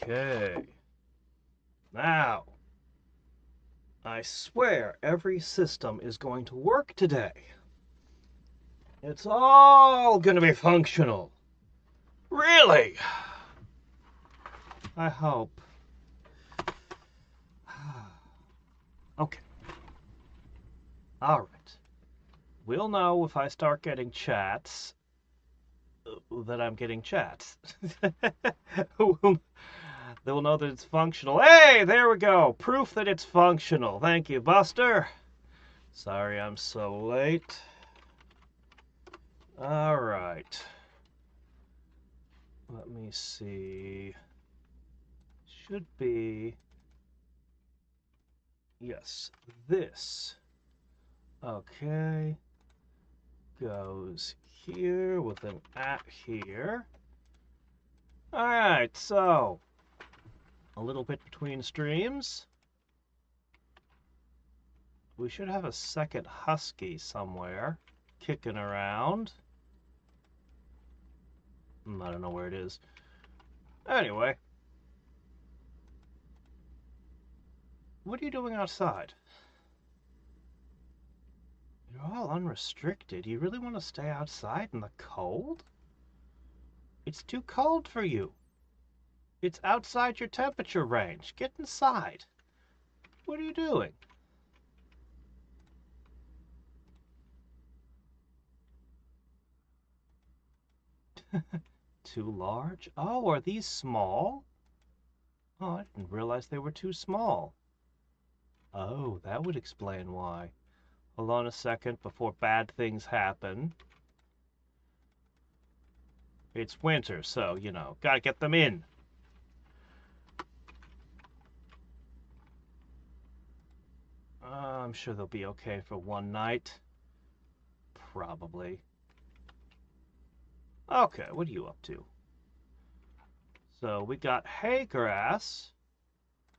Okay. Now, I swear every system is going to work today. It's all going to be functional. Really? I hope. Okay. All right. We'll know if I start getting chats that I'm getting chats. They'll know that it's functional. Hey, there we go. Proof that it's functional. Thank you, Buster. Sorry I'm so late. All right. Let me see. Should be... Yes, this. Okay. Goes here with an at here. All right, so a little bit between streams. We should have a second husky somewhere kicking around. I don't know where it is. Anyway, what are you doing outside? You're all unrestricted. You really want to stay outside in the cold? It's too cold for you. It's outside your temperature range. Get inside. What are you doing? Too large? Oh, are these small? Oh, I didn't realize they were too small. Oh, that would explain why. Hold on a second before bad things happen. It's winter, so, you know, gotta get them in. I'm sure they'll be okay for one night. Probably. Okay, what are you up to? So we got hay grass.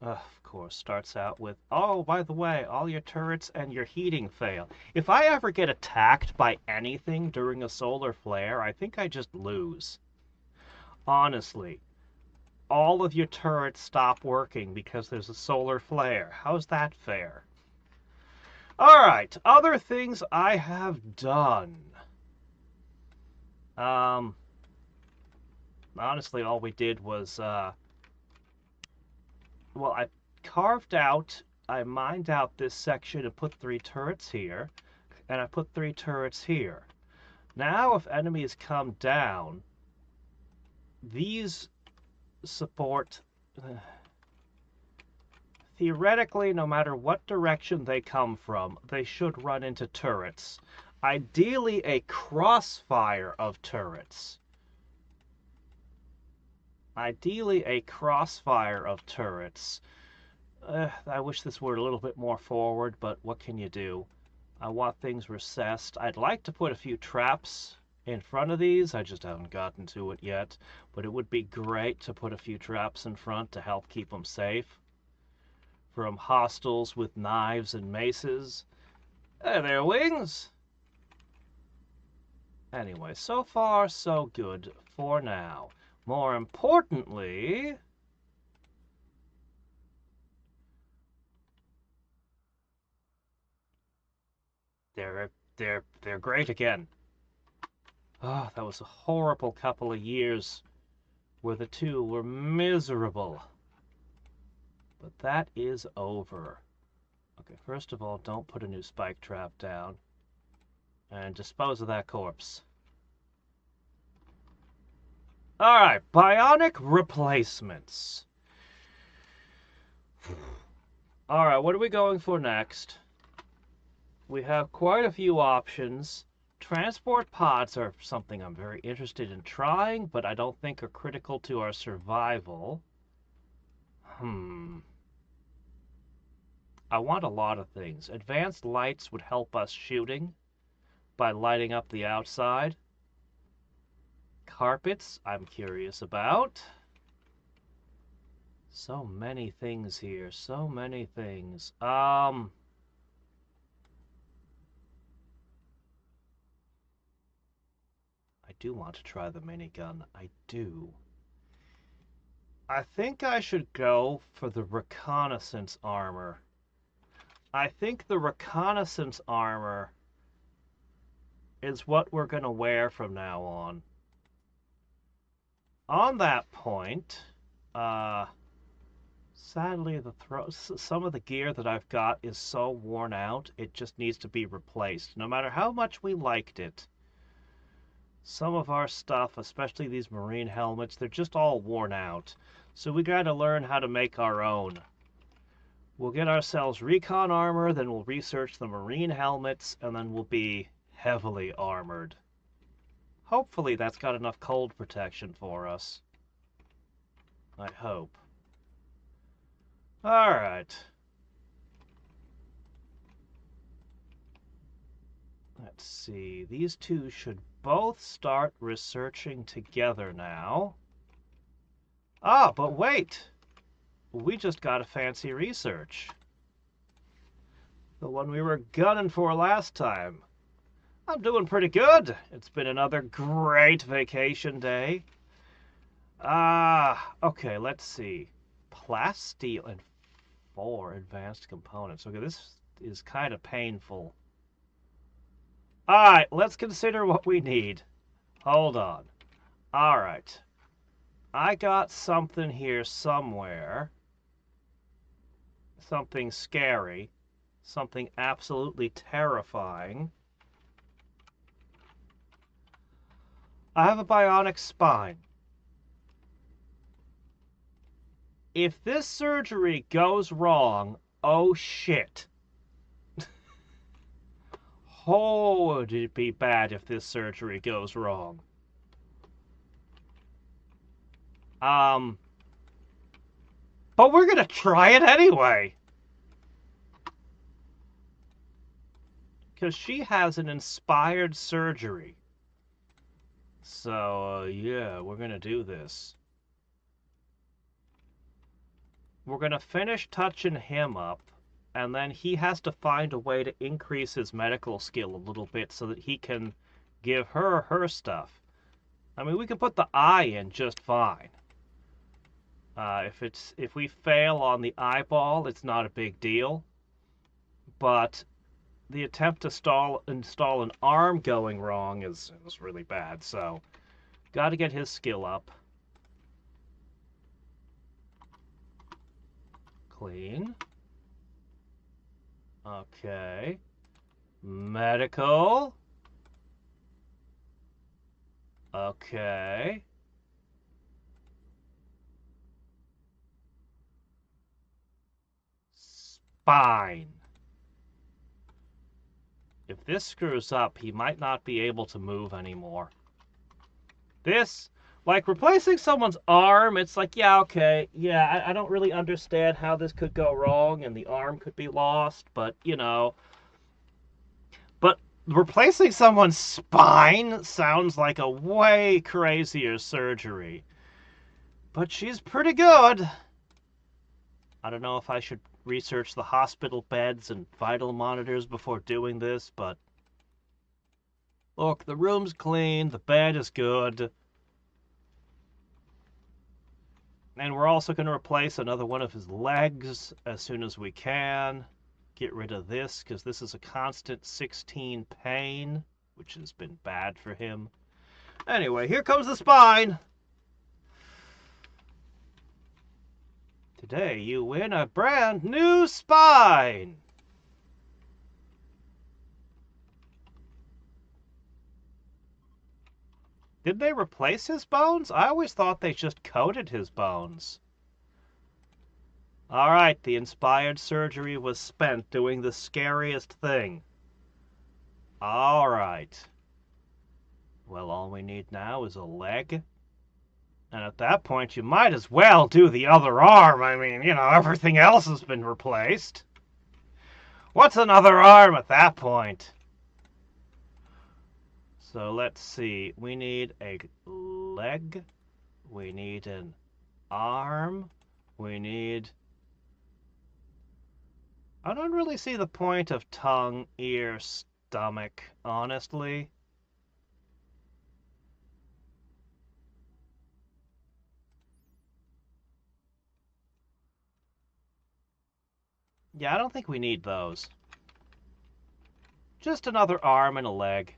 Of course, starts out with, oh, by the way, all your turrets and your heating fail. If I ever get attacked by anything during a solar flare, I think I just lose. Honestly, all of your turrets stop working because there's a solar flare. How's that fair? Alright, other things I have done. Um, Honestly, all we did was, well, I mined out this section and put 3 turrets here, and I put 3 turrets here. Now, if enemies come down, these support... Theoretically, no matter what direction they come from, they should run into turrets. Ideally, a crossfire of turrets. Ideally, a crossfire of turrets. I wish this were a little bit more forward, but what can you do? I want things recessed. I'd like to put a few traps in front of these. I just haven't gotten to it yet. But it would be great to put a few traps in front to help keep them safe from hostiles with knives and maces. Their wings! Anyway, so far, so good for now. More importantly... They're great again. Ah, that was a horrible couple of years where the two were miserable. But that is over. Okay, first of all, don't put a new spike trap down. And dispose of that corpse. Alright, bionic replacements. Alright, what are we going for next? We have quite a few options. Transport pods are something I'm very interested in trying, but I don't think are critical to our survival. I want a lot of things. Advanced lights would help us shooting by lighting up the outside. Carpets, I'm curious about. So many things here. So many things. I do want to try the minigun. I do. I think I should go for the reconnaissance armor. I think the reconnaissance armor is what we're going to wear from now on. On that point, sadly, some of the gear that I've got is so worn out, it just needs to be replaced. No matter how much we liked it, some of our stuff, especially these marine helmets, they're just all worn out. So we got to learn how to make our own. We'll get ourselves recon armor, then we'll research the marine helmets, and then we'll be heavily armored. Hopefully that's got enough cold protection for us. I hope. Alright. Let's see. These two should both start researching together now. Ah, but wait! We just got a fancy research. The one we were gunning for last time. I'm doing pretty good. It's been another great vacation day. Okay, let's see. Plasteel and 4 advanced components. Okay, this is kind of painful. Alright, let's consider what we need. Hold on. Alright. I got something here somewhere. Something scary. Something absolutely terrifying. I have a bionic spine. If this surgery goes wrong, oh shit. Oh, would it be bad if this surgery goes wrong. But we're gonna try it anyway. Because she has an inspired surgery. So, yeah, we're gonna do this. We're gonna finish touching him up, and then he has to find a way to increase his medical skill a little bit so that he can give her her stuff. I mean, we can put the eye in just fine. If we fail on the eyeball, it's not a big deal. But the attempt to install an arm going wrong is really bad. So, got to get his skill up. Clean. Okay. Medical. Okay. Spine. If this screws up, he might not be able to move anymore. This, like replacing someone's arm, it's like, yeah, okay, yeah, I don't really understand how this could go wrong and the arm could be lost, but, you know. But replacing someone's spine sounds like a way crazier surgery. But she's pretty good. I don't know if I should research the hospital beds and vital monitors before doing this, but look, the room's clean, the bed is good. And we're also going to replace another one of his legs as soon as we can. Get rid of this, because this is a constant 16 pain, which has been bad for him. Anyway, here comes the spine. Today you win a brand new spine. Did they replace his bones? I always thought they just coated his bones. Alright, the inspired surgery was spent doing the scariest thing. Alright. Well, all we need now is a leg. And at that point, you might as well do the other arm. I mean, you know, everything else has been replaced. What's another arm at that point? So let's see. We need a leg. We need an arm. We need... I don't really see the point of tongue, ear, stomach, honestly. Yeah, I don't think we need those. Just another arm and a leg.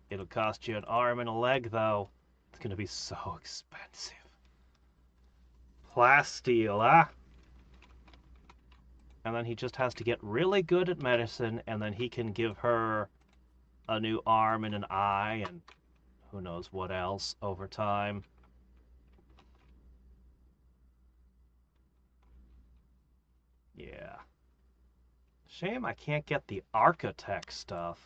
It'll cost you an arm and a leg, though. It's gonna be so expensive. Plasteel, huh? And then he just has to get really good at medicine, and then he can give her a new arm and an eye, and who knows what else over time. Yeah. Shame I can't get the architect stuff.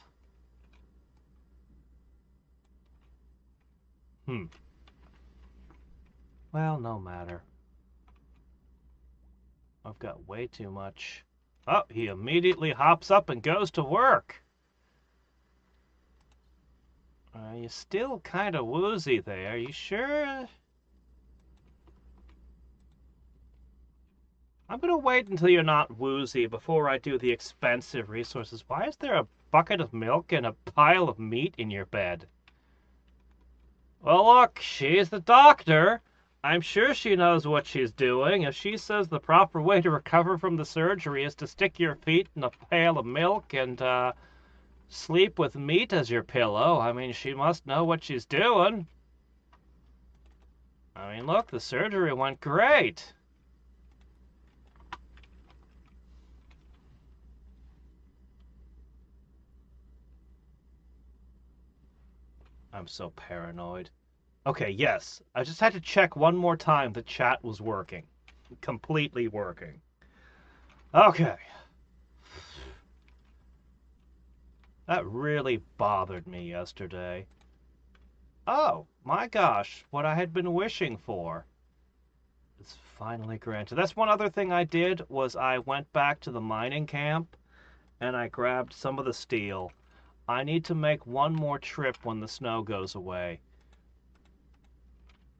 Well, no matter. I've got way too much. Oh, he immediately hops up and goes to work. You're still kind of woozy there. You sure? I'm gonna wait until you're not woozy before I do the expensive resources. Why is there a bucket of milk and a pile of meat in your bed? Well, look, she's the doctor. I'm sure she knows what she's doing. If she says the proper way to recover from the surgery is to stick your feet in a pail of milk and sleep with meat as your pillow, I mean, she must know what she's doing. I mean, look, the surgery went great. I'm so paranoid. Okay, yes. I just had to check one more time the chat was working. Completely working. Okay. That really bothered me yesterday. Oh, my gosh, what I had been wishing for. It's finally granted. That's one other thing I did, was I went back to the mining camp and I grabbed some of the steel. I need to make one more trip when the snow goes away.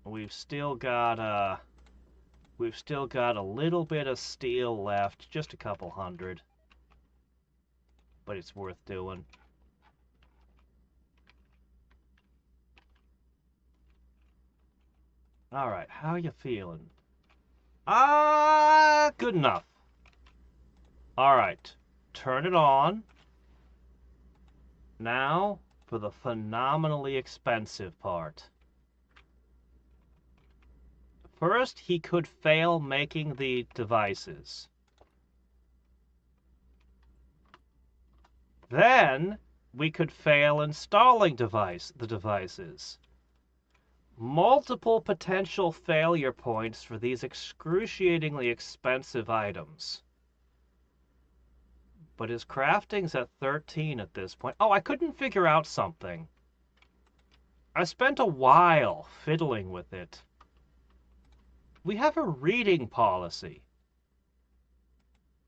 We've still got a little bit of steel left, just a couple hundred. But it's worth doing. All right, how you feeling? Good enough. All right, turn it on. Now for the phenomenally expensive part. First, he could fail making the devices. Then, we could fail installing the devices. Multiple potential failure points for these excruciatingly expensive items. But his crafting's at 13 at this point. Oh, I couldn't figure out something. I spent a while fiddling with it. We have a reading policy.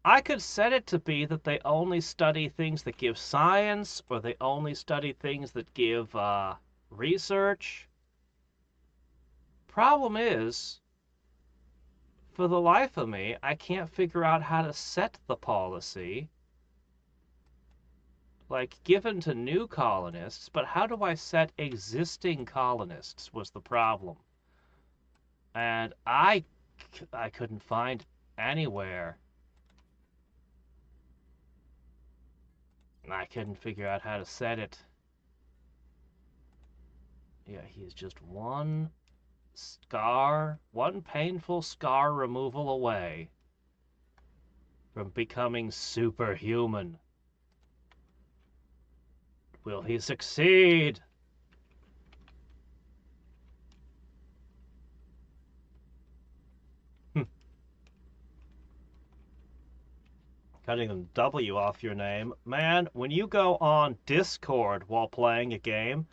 I could set it to be that they only study things that give science, or they only study things that give research. Problem is, for the life of me, I can't figure out how to set the policy. Like, given to new colonists, but how do I set existing colonists was the problem. And I couldn't find anywhere. I couldn't figure out how to set it. Yeah, he's just one painful scar removal away from becoming superhuman. Will he succeed? Cutting the W off your name. Man, when you go on Discord while playing a game,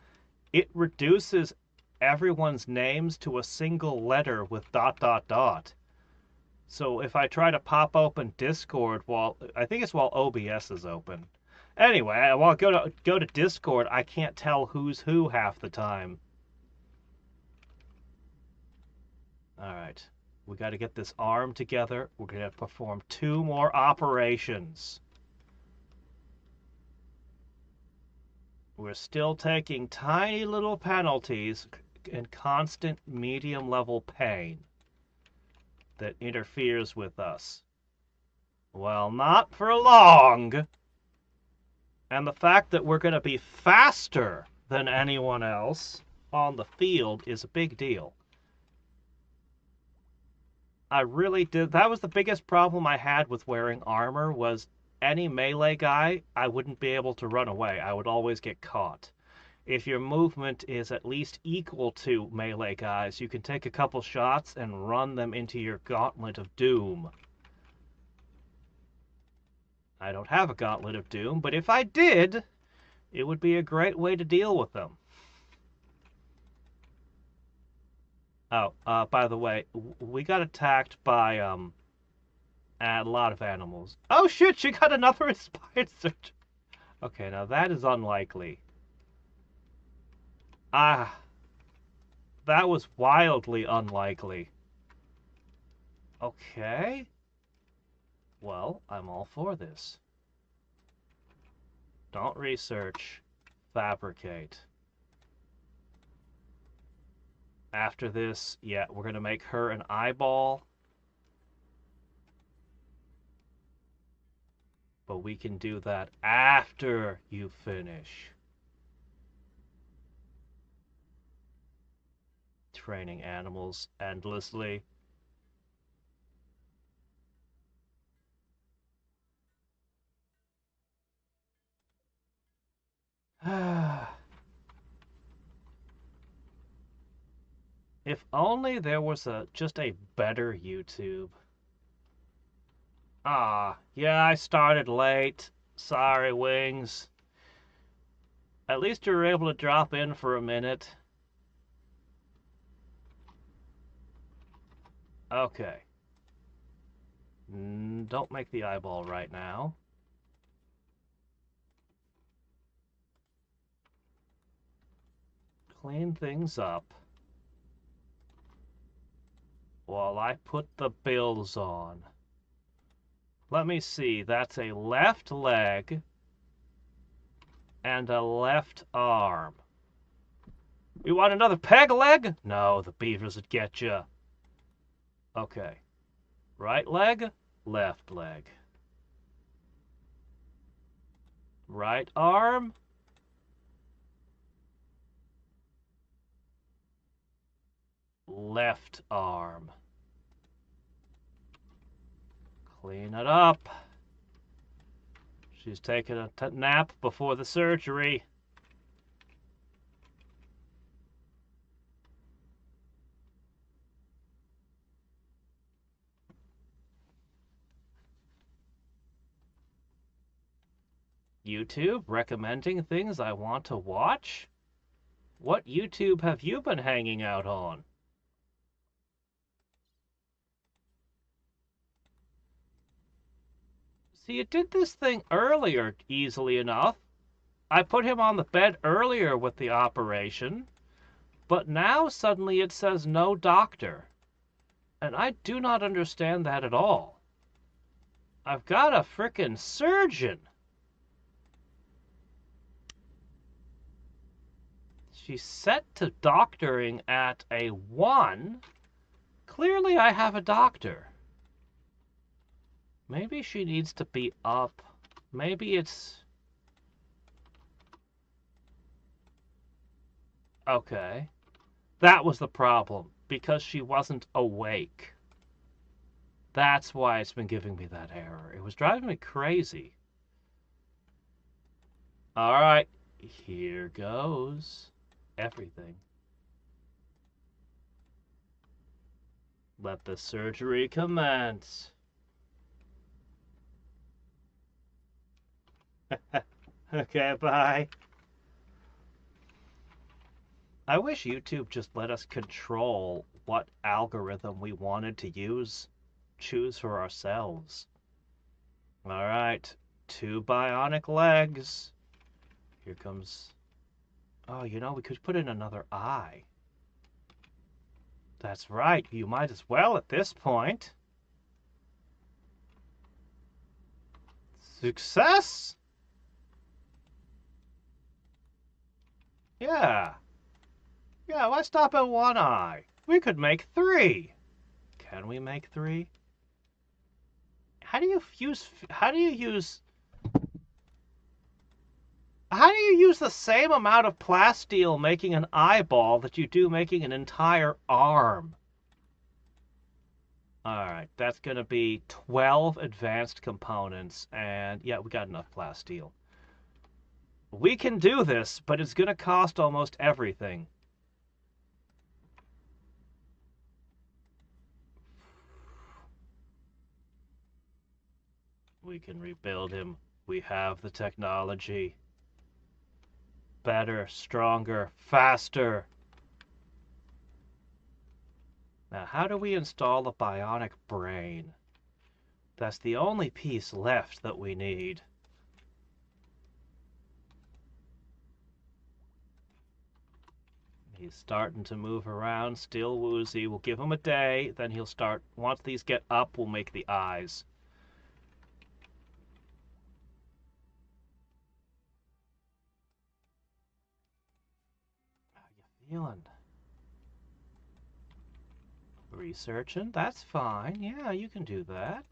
it reduces everyone's names to a single letter with ... So if I try to pop open Discord I think it's while OBS is open. Anyway, while I go to Discord, I can't tell who's who half the time. Alright. We got to get this arm together. We're going to perform 2 more operations. We're still taking tiny little penalties and constant medium level pain that interferes with us. Well, not for long. And the fact that we're going to be faster than anyone else on the field is a big deal. I really did. That was the biggest problem I had with wearing armor was any melee guy, I wouldn't be able to run away. I would always get caught. If your movement is at least equal to melee guys, you can take a couple shots and run them into your gauntlet of doom. I don't have a gauntlet of doom, but if I did, it would be a great way to deal with them. Oh, by the way, we got attacked by a lot of animals. Oh shit, she got another inspired search. Okay, now that is unlikely. Ah, that was wildly unlikely. Okay. Well, I'm all for this. Don't research. Fabricate. After this, yeah, we're going to make her an eyeball. But we can do that after you finish. Training animals endlessly. If only there was just a better YouTube. Ah, yeah, I started late. Sorry, Wings. At least you were able to drop in for a minute. Okay. Don't make the eyeball right now. Clean things up while I put the bills on. Let me see. That's a left leg and a left arm. You want another peg leg? No, the beavers would get you. Okay. Right leg, left leg. Right arm. Left arm. Clean it up. She's taking a nap before the surgery. YouTube recommending things I want to watch? What YouTube have you been hanging out on? See, you did this thing earlier easily enough. I put him on the bed earlier with the operation, but now suddenly it says no doctor. And I do not understand that at all. I've got a frickin' surgeon. She's set to doctoring at a 1. Clearly I have a doctor. Maybe she needs to be up. Maybe it's... Okay. That was the problem, because she wasn't awake. That's why it's been giving me that error. It was driving me crazy. Alright, here goes everything. Let the surgery commence. Okay, bye. I wish YouTube just let us control what algorithm we wanted to choose for ourselves. Alright, 2 bionic legs. Here comes... Oh, you know, we could put in another eye. That's right, you might as well at this point. Success? Yeah. Yeah, why stop at 1 eye? We could make 3. Can we make 3? How do you use... How do you use... How do you use the same amount of plasteel making an eyeball that you do making an entire arm? Alright, that's going to be 12 advanced components, and yeah, we got enough plasteel. We can do this, but it's going to cost almost everything. We can rebuild him. We have the technology. Better, stronger, faster. Now, how do we install a bionic brain? That's the only piece left that we need. He's starting to move around, still woozy. We'll give him a day, then he'll start. Once these get up, we'll make the eyes. How you feeling? Researching? That's fine. Yeah, you can do that.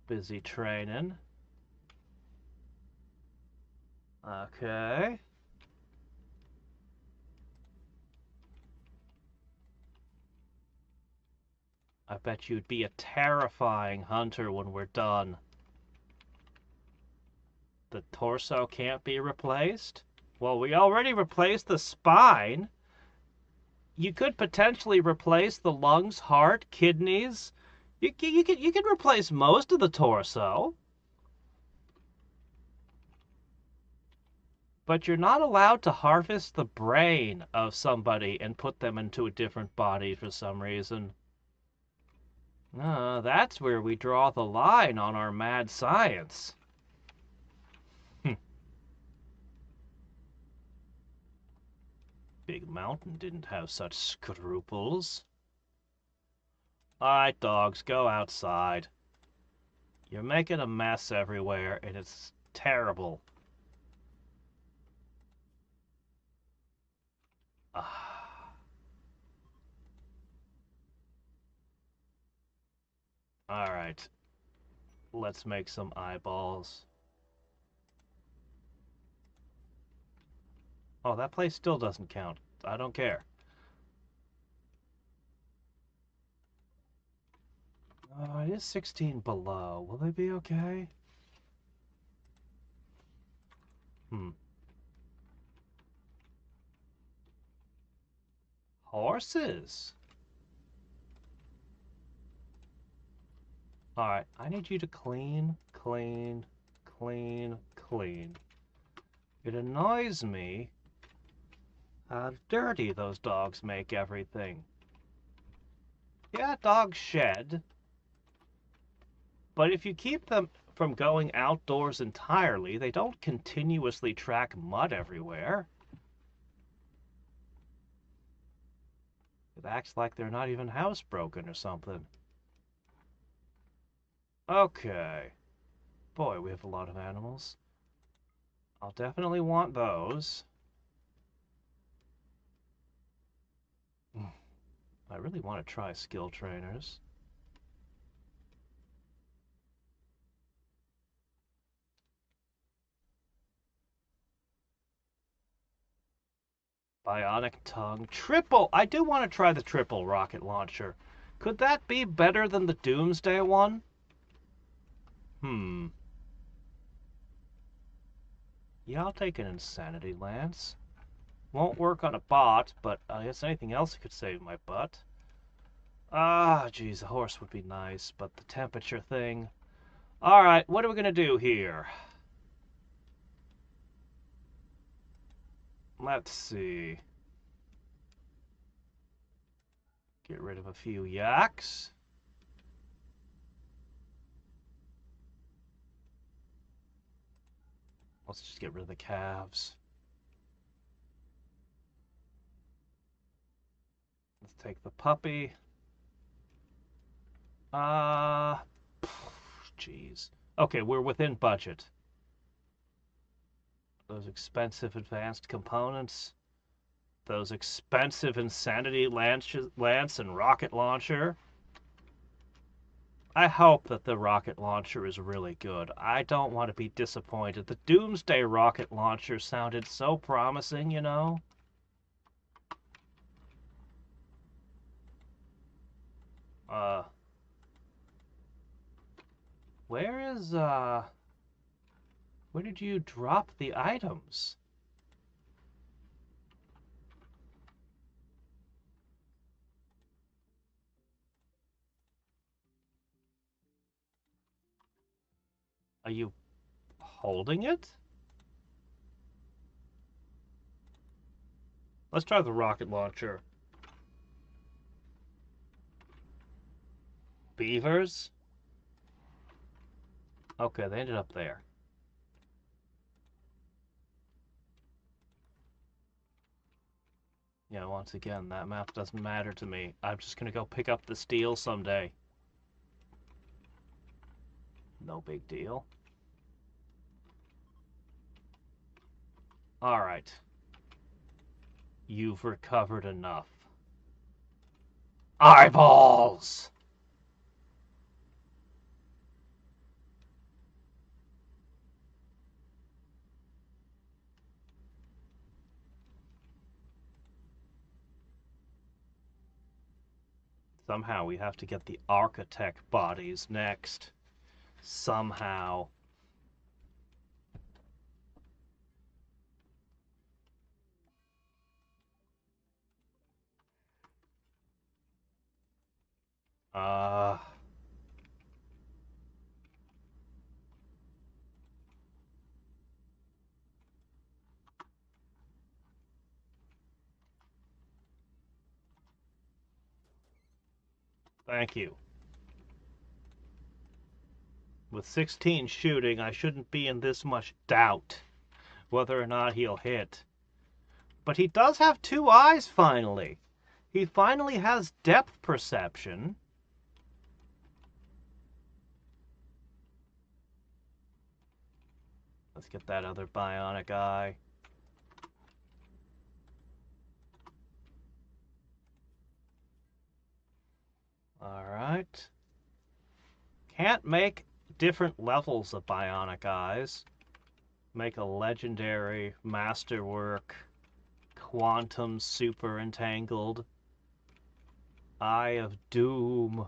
Busy training. Okay. I bet you'd be a terrifying hunter when we're done. The torso can't be replaced? Well, we already replaced the spine. You could potentially replace the lungs, heart, kidneys. You can replace most of the torso. But you're not allowed to harvest the brain of somebody and put them into a different body for some reason. That's where we draw the line on our mad science. Big Mountain didn't have such scruples. Alright, dogs, go outside. You're making a mess everywhere, and it's terrible. Alright. Let's make some eyeballs. Oh, that place still doesn't count. I don't care. Oh, it is 16 below. Will they be okay? Horses. Alright, I need you to clean, clean, clean, clean. It annoys me how dirty those dogs make everything. Yeah, dogs shed. But if you keep them from going outdoors entirely, they don't continuously track mud everywhere. It acts like they're not even housebroken or something. Okay. Boy, we have a lot of animals. I'll definitely want those. I really want to try skill trainers. Bionic tongue. Triple! I do want to try the triple rocket launcher. Could that be better than the Doomsday one? Yeah, I'll take an Insanity Lance. Won't work on a bot, but I guess anything else could save my butt. Ah, geez, a horse would be nice, but the temperature thing... Alright, what are we going to do here? Let's see. Get rid of a few yaks. Let's just get rid of the calves. Let's take the puppy. Jeez. Okay, we're within budget. Those expensive advanced components. Those expensive Insanity Lance and rocket launcher. I hope that the rocket launcher is really good. I don't want to be disappointed. The Doomsday rocket launcher sounded so promising, you know? Uh, where is, where did you drop the items? Are you holding it? Let's try the rocket launcher. Beavers? Okay, they ended up there. Yeah, once again, that map doesn't matter to me. I'm just gonna go pick up the steel someday. No big deal. Alright. You've recovered enough. Eyeballs! Somehow we have to get the architect bodies next. Somehow. Uh... Thank you. With 16 shooting, I shouldn't be in this much doubt whether or not he'll hit. But he does have two eyes, finally. He finally has depth perception. Let's get that other bionic eye. Alright. Can't make different levels of bionic eyes. Make a legendary, masterwork, quantum super entangled, eye of doom.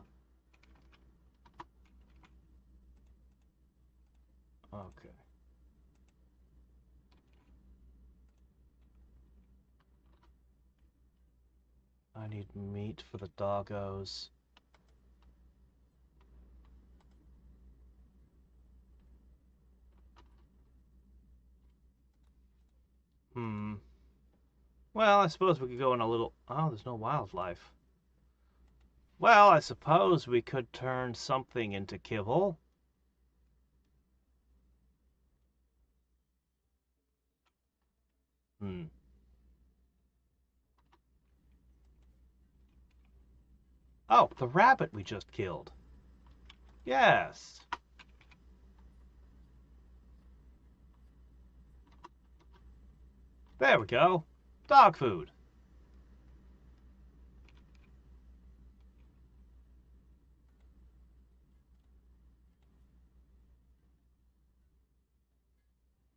Okay. I need meat for the doggos. Well, I suppose we could go in a little... Oh, there's no wildlife. Well, I suppose we could turn something into kibble. Oh, the rabbit we just killed. Yes. There we go. Dog food.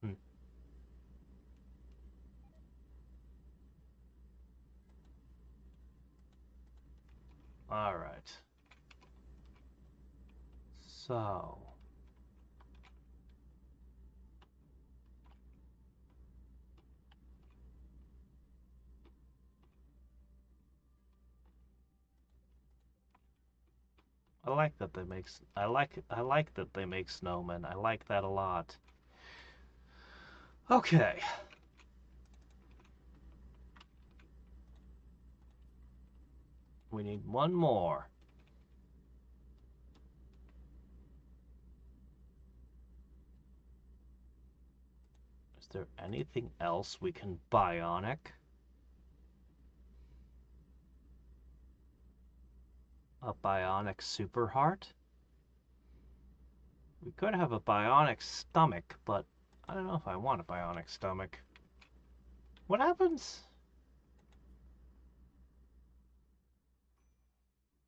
Hmm. All right. So... I like that they make... I like that they make snowmen. I like that a lot. Okay. We need one more. Is there anything else we can bionic? A bionic super heart? We could have a bionic stomach, but I don't know if I want a bionic stomach. What happens?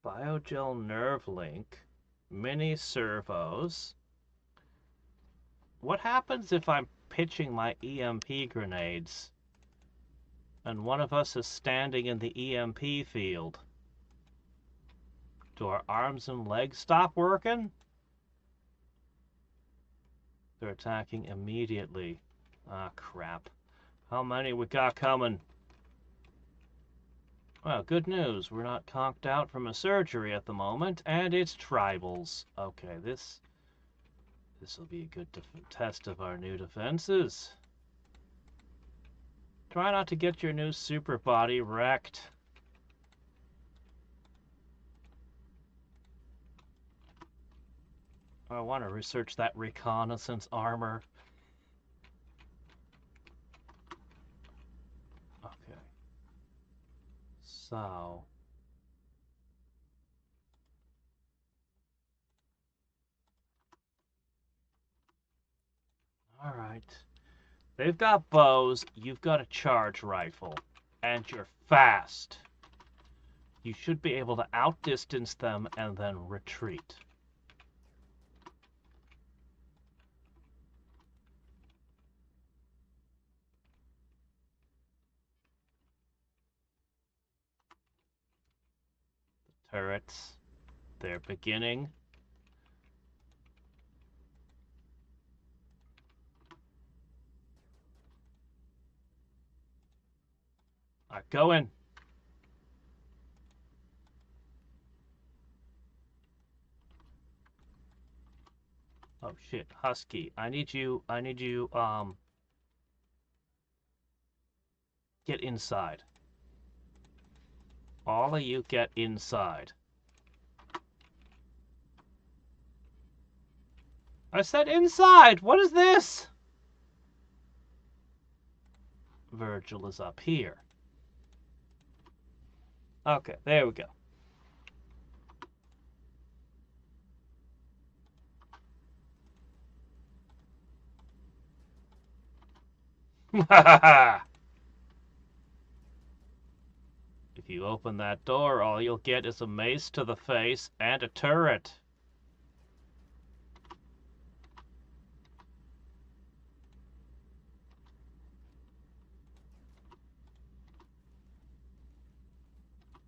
Biogel nerve link. Mini servos. What happens if I'm pitching my EMP grenades and one of us is standing in the EMP field? Do our arms and legs stop working? They're attacking immediately. Ah, crap. How many we got coming? Well, good news. We're not conked out from a surgery at the moment, and it's tribals. Okay, this will be a good test of our new defenses. Try not to get your new super body wrecked. I want to research that reconnaissance armor. Okay. So... Alright. They've got bows, you've got a charge rifle, and you're fast. You should be able to outdistance them and then retreat. The turrets, they're beginning. Go in. Oh shit, Husky. I need you, get inside. All of you get inside. I said inside! What is this? Virgil is up here. Okay, there we go. If you open that door, all you'll get is a mace to the face and a turret.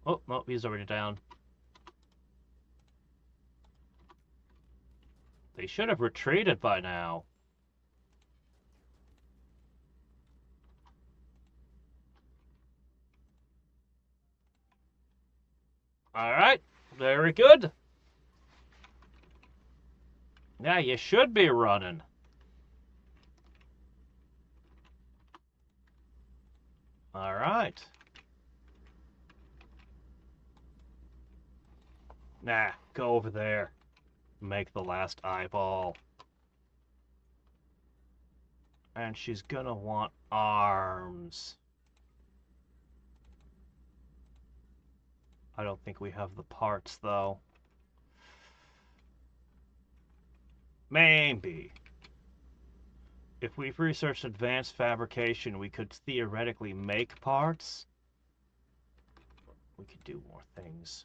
Oh, no, he's already down. They should have retreated by now. Alright, very good. Yeah, you should be running. Alright. Nah, go over there. Make the last eyeball. And she's gonna want arms. I don't think we have the parts, though. Maybe. If we've researched advanced fabrication, we could theoretically make parts. We could do more things.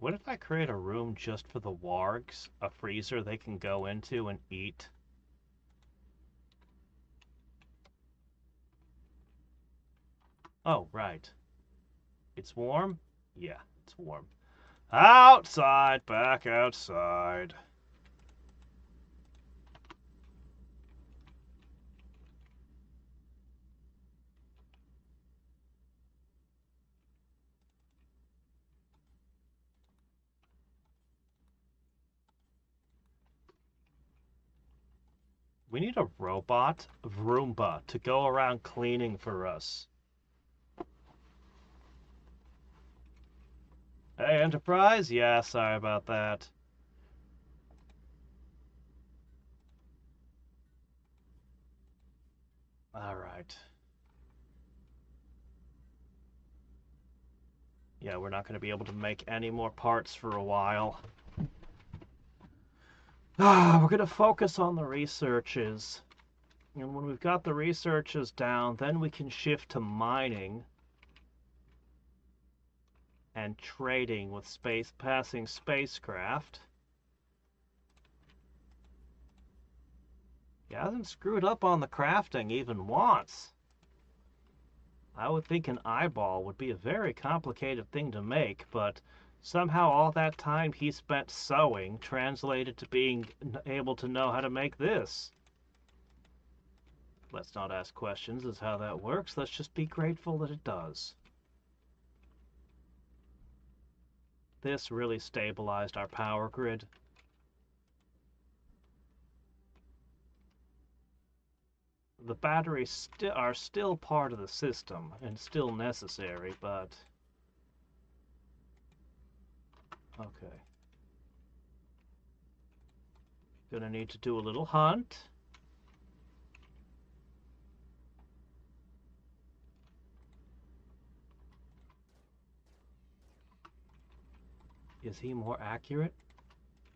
What if I create a room just for the wargs? A freezer they can go into and eat? Oh, right. It's warm? Yeah, it's warm. Outside, back outside. We need a robot, Vroomba, to go around cleaning for us. Hey, Enterprise? Yeah, sorry about that. Alright. Yeah, we're not going to be able to make any more parts for a while. We're going to focus on the researches. And when we've got the researches down, then we can shift to mining and trading with passing spacecraft. He hasn't screwed up on the crafting even once. I would think an eyeball would be a very complicated thing to make, but somehow all that time he spent sewing translated to being able to know how to make this. Let's not ask questions as how that works. Let's just be grateful that it does. This really stabilized our power grid. The batteries are still part of the system and still necessary, but... Okay. Gonna need to do a little hunt. Is he more accurate?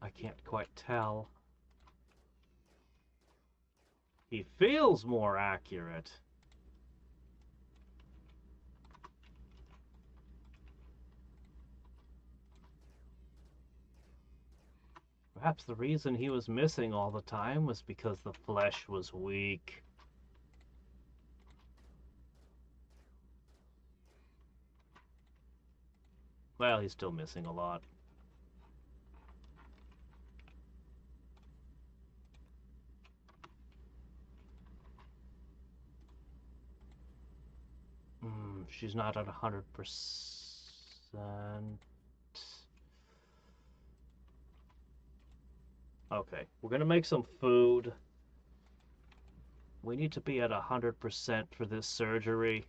I can't quite tell. He feels more accurate. Perhaps the reason he was missing all the time was because the flesh was weak. Well, he's still missing a lot. She's not at 100%. Okay, we're gonna make some food. We need to be at 100% for this surgery.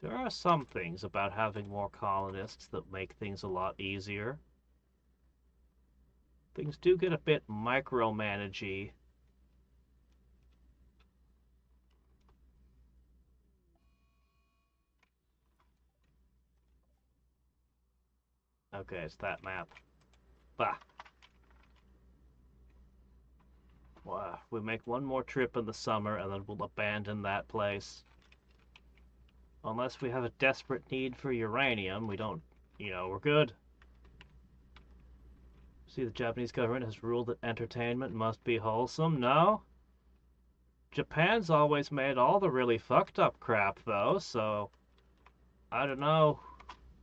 There are some things about having more colonists that make things a lot easier. Things do get a bit micromanagey. Okay, it's that map. Bah. Well, we make one more trip in the summer and then we'll abandon that place. Unless we have a desperate need for uranium, we don't, we're good. See, the Japanese government has ruled that entertainment must be wholesome. No? Japan's always made all the really fucked up crap, though, so I don't know.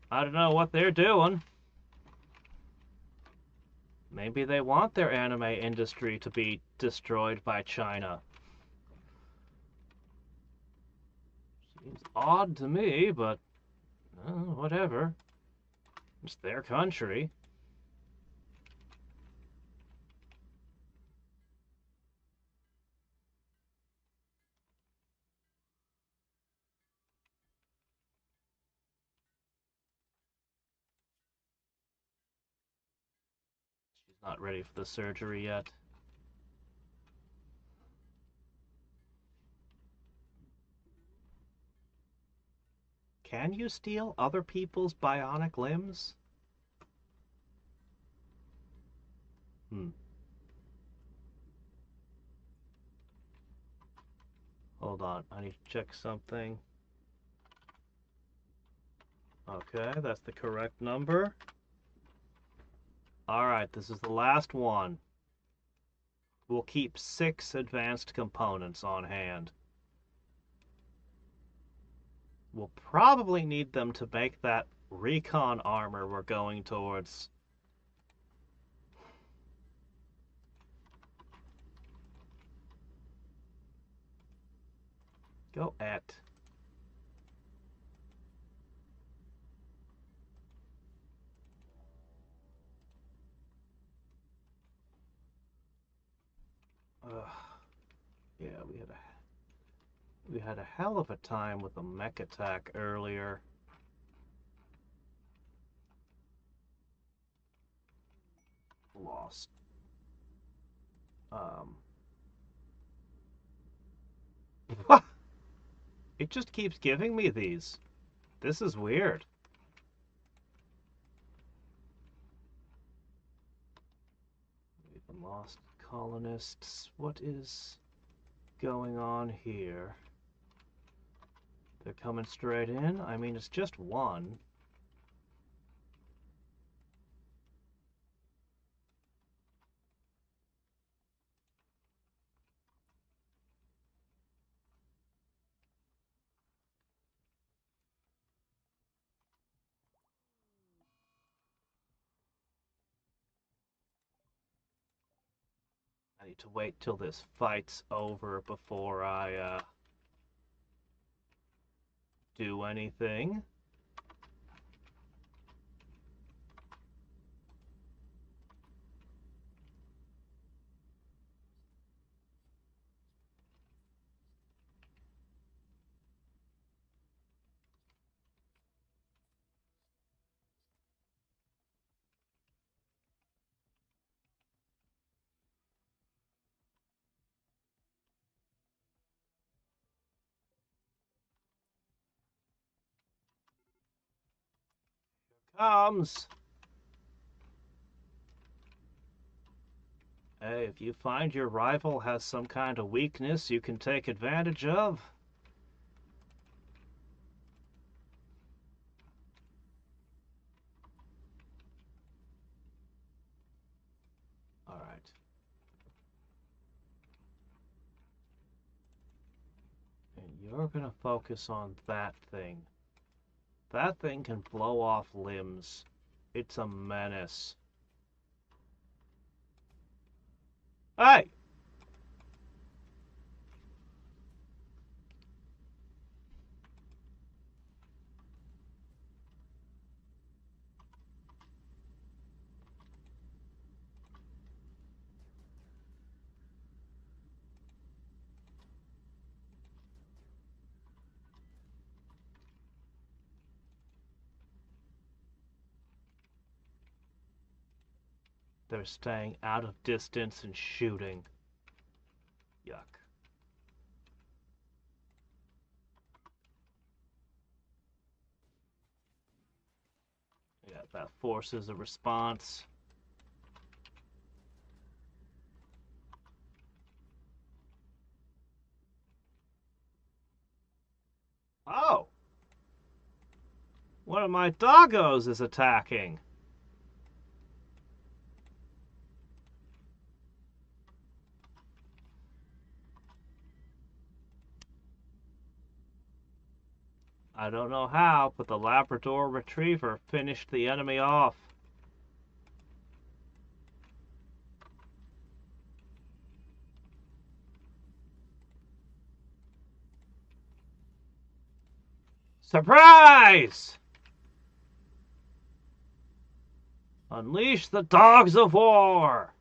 I don't know what they're doing. Maybe they want their anime industry to be destroyed by China. Seems odd to me, but whatever. It's their country. She's not ready for the surgery yet. Can you steal other people's bionic limbs? Hold on, I need to check something. Okay, that's the correct number. Alright, this is the last one. We'll keep 6 advanced components on hand. We'll probably need them to make that recon armor we're going towards. Go at. Yeah, we had a hell of a time with the mech attack earlier. Lost. It just keeps giving me these. This is weird. We've lost colonists. What is going on here? They're coming straight in? I mean, it's just one. I need to wait till this fight's over before I do anything. Comes! Hey, if you find your rival has some kind of weakness you can take advantage of. Alright. And you're gonna focus on that thing. That thing can blow off limbs. It's a menace. Hey! They're staying out of distance and shooting. Yuck. Yeah, that forces a response. Oh! One of my doggos is attacking. I don't know how, but the Labrador Retriever finished the enemy off. Surprise! Unleash the dogs of war!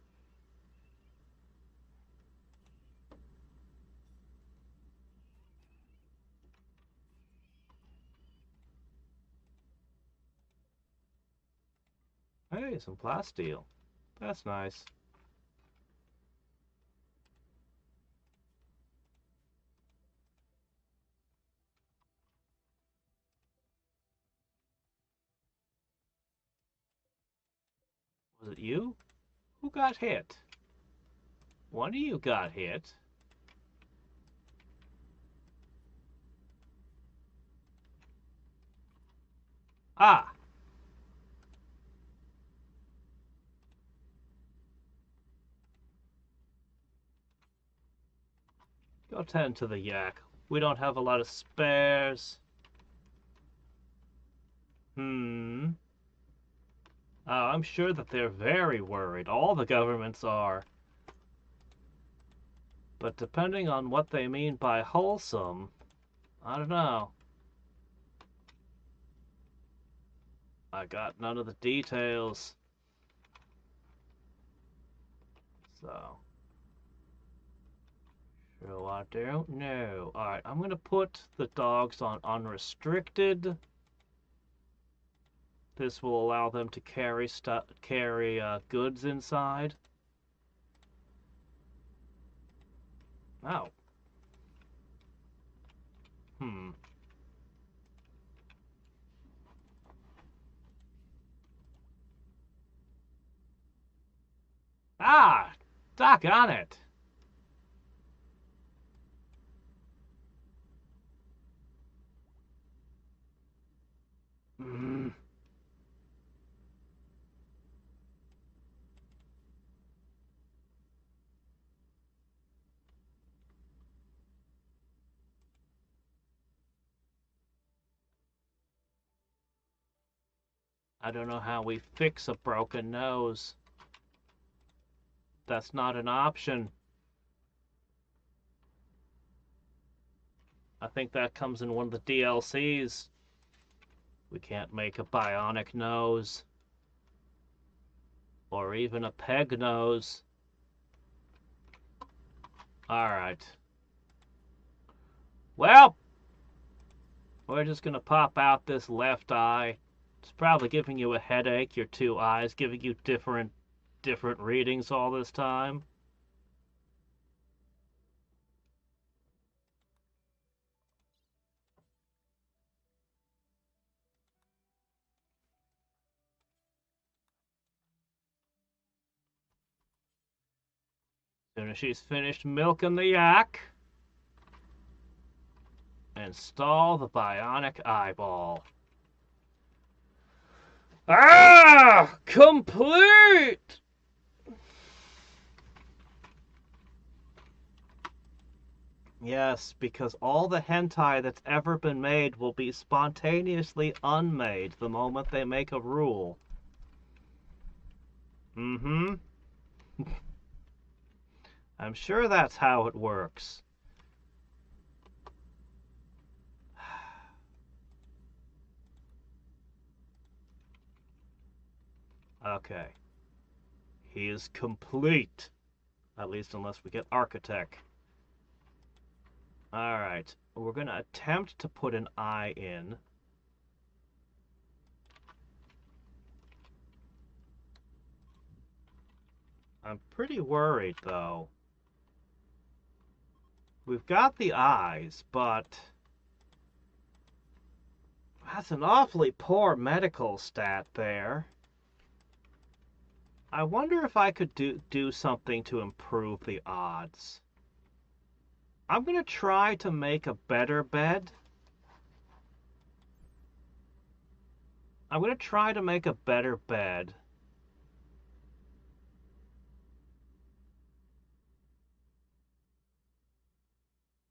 Hey, some plasteel. That's nice. Was it you? Who got hit? One of you got hit. Ah! Go tend to the yak. We don't have a lot of spares. I'm sure that they're very worried. All the governments are. But depending on what they mean by wholesome, I don't know. I got none of the details. So. So I don't know. Alright, I'm going to put the dogs on unrestricted. This will allow them to carry goods inside. Oh. Doggone it. Mm. I don't know how we fix a broken nose. That's not an option. I think that comes in one of the DLCs. We can't make a bionic nose. Or even a peg nose. Alright. Well, we're just gonna pop out this left eye. It's probably giving you a headache, your two eyes, giving you different readings all this time. As soon as she's finished milking the yak, install the bionic eyeball. Ah! Complete! Yes, because all the hentai that's ever been made will be spontaneously unmade the moment they make a rule. Mm-hmm. I'm sure that's how it works. Okay. He is complete. At least unless we get Architect. Alright. We're going to attempt to put an eye in. I'm pretty worried, though. We've got the eyes, but that's an awfully poor medical stat there. I wonder if I could do something to improve the odds. I'm going to try to make a better bed. I'm going to try to make a better bed.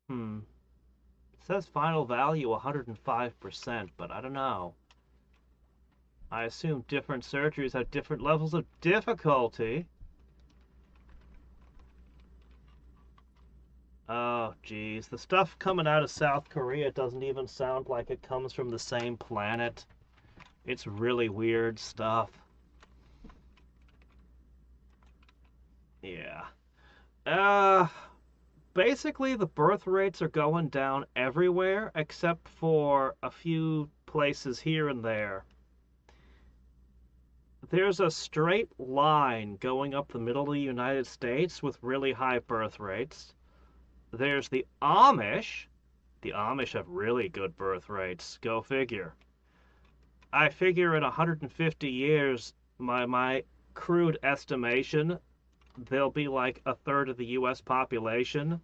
It says final value 105%, but I don't know. I assume different surgeries have different levels of difficulty. Oh, geez. The stuff coming out of South Korea doesn't even sound like it comes from the same planet. It's really weird stuff. Yeah. Basically, the birth rates are going down everywhere except for a few places here and there. There's a straight line going up the middle of the United States with really high birth rates. There's the Amish. The Amish have really good birth rates. Go figure. I figure in 150 years, my crude estimation, they'll be like a third of the U.S. population.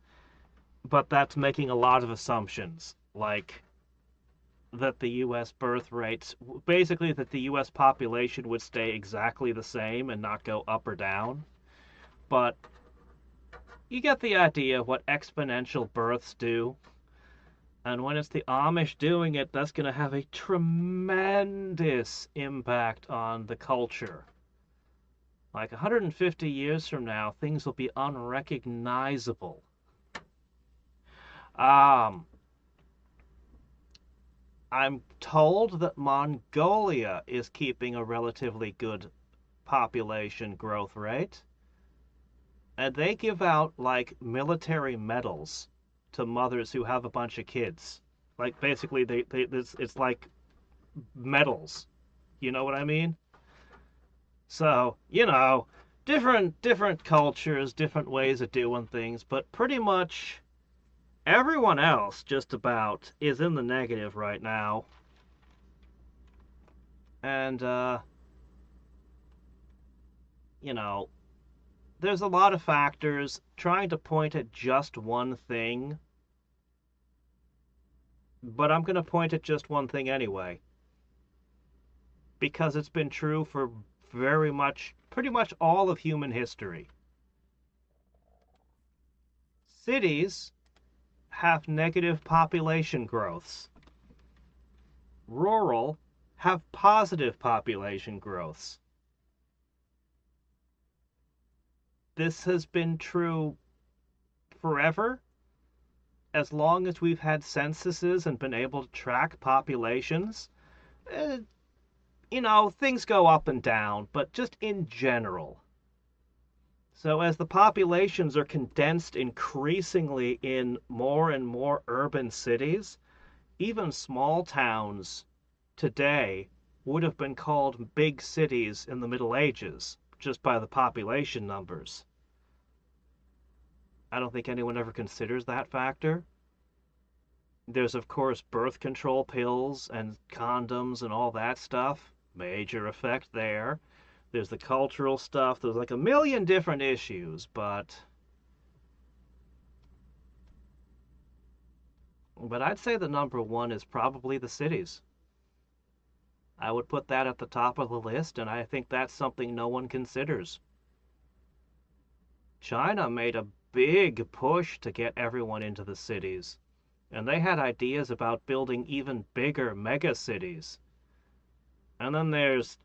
But that's making a lot of assumptions, like that the U.S. birth rates, basically that the U.S. population would stay exactly the same and not go up or down. But you get the idea of what exponential births do. And when it's the Amish doing it, that's going to have a tremendous impact on the culture. Like 150 years from now, things will be unrecognizable. I'm told that Mongolia is keeping a relatively good population growth rate. And they give out, like, military medals to mothers who have a bunch of kids. Like, basically, it's like medals. You know what I mean? So, different cultures, different ways of doing things, but pretty much everyone else, just about, is in the negative right now. And, there's a lot of factors. Trying to point at just one thing, but I'm going to point at just one thing anyway, because it's been true for pretty much all of human history. Cities have negative population growths. Rural have positive population growths. This has been true forever, as long as we've had censuses and been able to track populations. Things go up and down, but just in general. So as the populations are condensed increasingly in more and more urban cities, even small towns today would have been called big cities in the Middle Ages, just by the population numbers. I don't think anyone ever considers that factor. There's, of course, birth control pills and condoms and all that stuff. Major effect there. There's the cultural stuff. There's like a million different issues, but I'd say the number one is probably the cities. I would put that at the top of the list, and I think that's something no one considers. China made a big push to get everyone into the cities, and they had ideas about building even bigger mega cities. And then there's,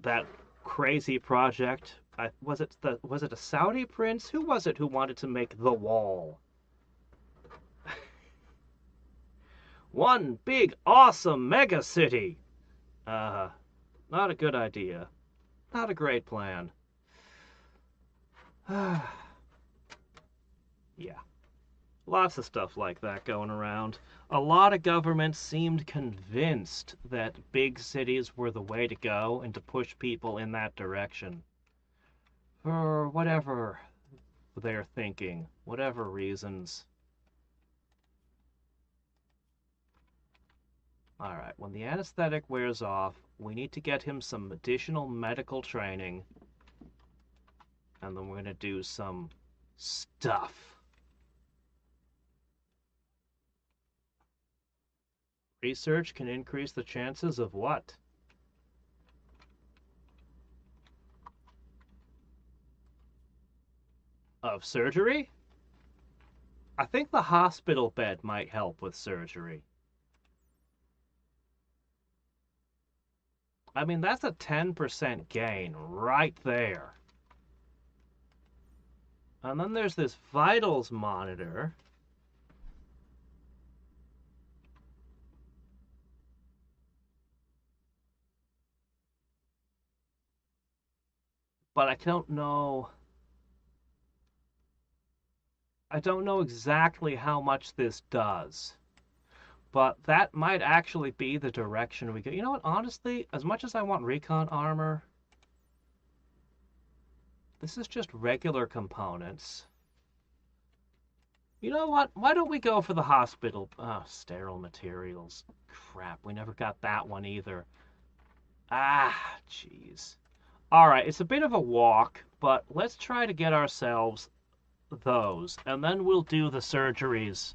that crazy project. Was it a Saudi prince? Who was it who wanted to make the wall? One big, awesome mega city. Not a good idea. Not a great plan. Yeah. Lots of stuff like that going around. A lot of governments seemed convinced that big cities were the way to go and to push people in that direction. For whatever they're thinking, whatever reasons. Alright, when the anesthetic wears off, we need to get him some additional medical training. And then we're going to do some stuff. Research can increase the chances of what? Of surgery? I think the hospital bed might help with surgery. I mean, that's a 10% gain right there. And then there's this vitals monitor. But I don't know exactly how much this does. But that might actually be the direction we go. You know what, honestly, as much as I want recon armor, this is just regular components. You know what? Why don't we go for the hospital? Oh, sterile materials. Crap, we never got that one either. Ah, jeez. Alright, it's a bit of a walk, but let's try to get ourselves those. And then we'll do the surgeries.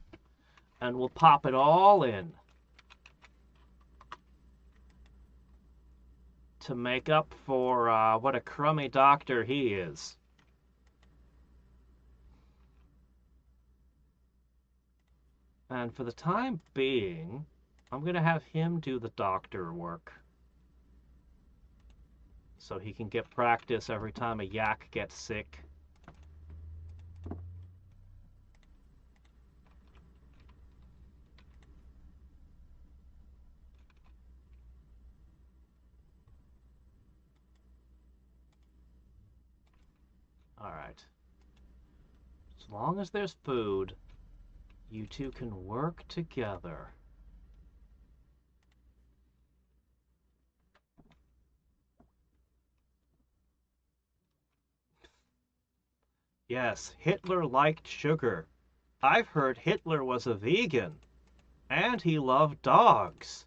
And we'll pop it all in. To make up for what a crummy doctor he is. And for the time being, I'm going to have him do the doctor work. So he can get practice every time a yak gets sick. Alright. As long as there's food, you two can work together. Yes, Hitler liked sugar. I've heard Hitler was a vegan. And he loved dogs.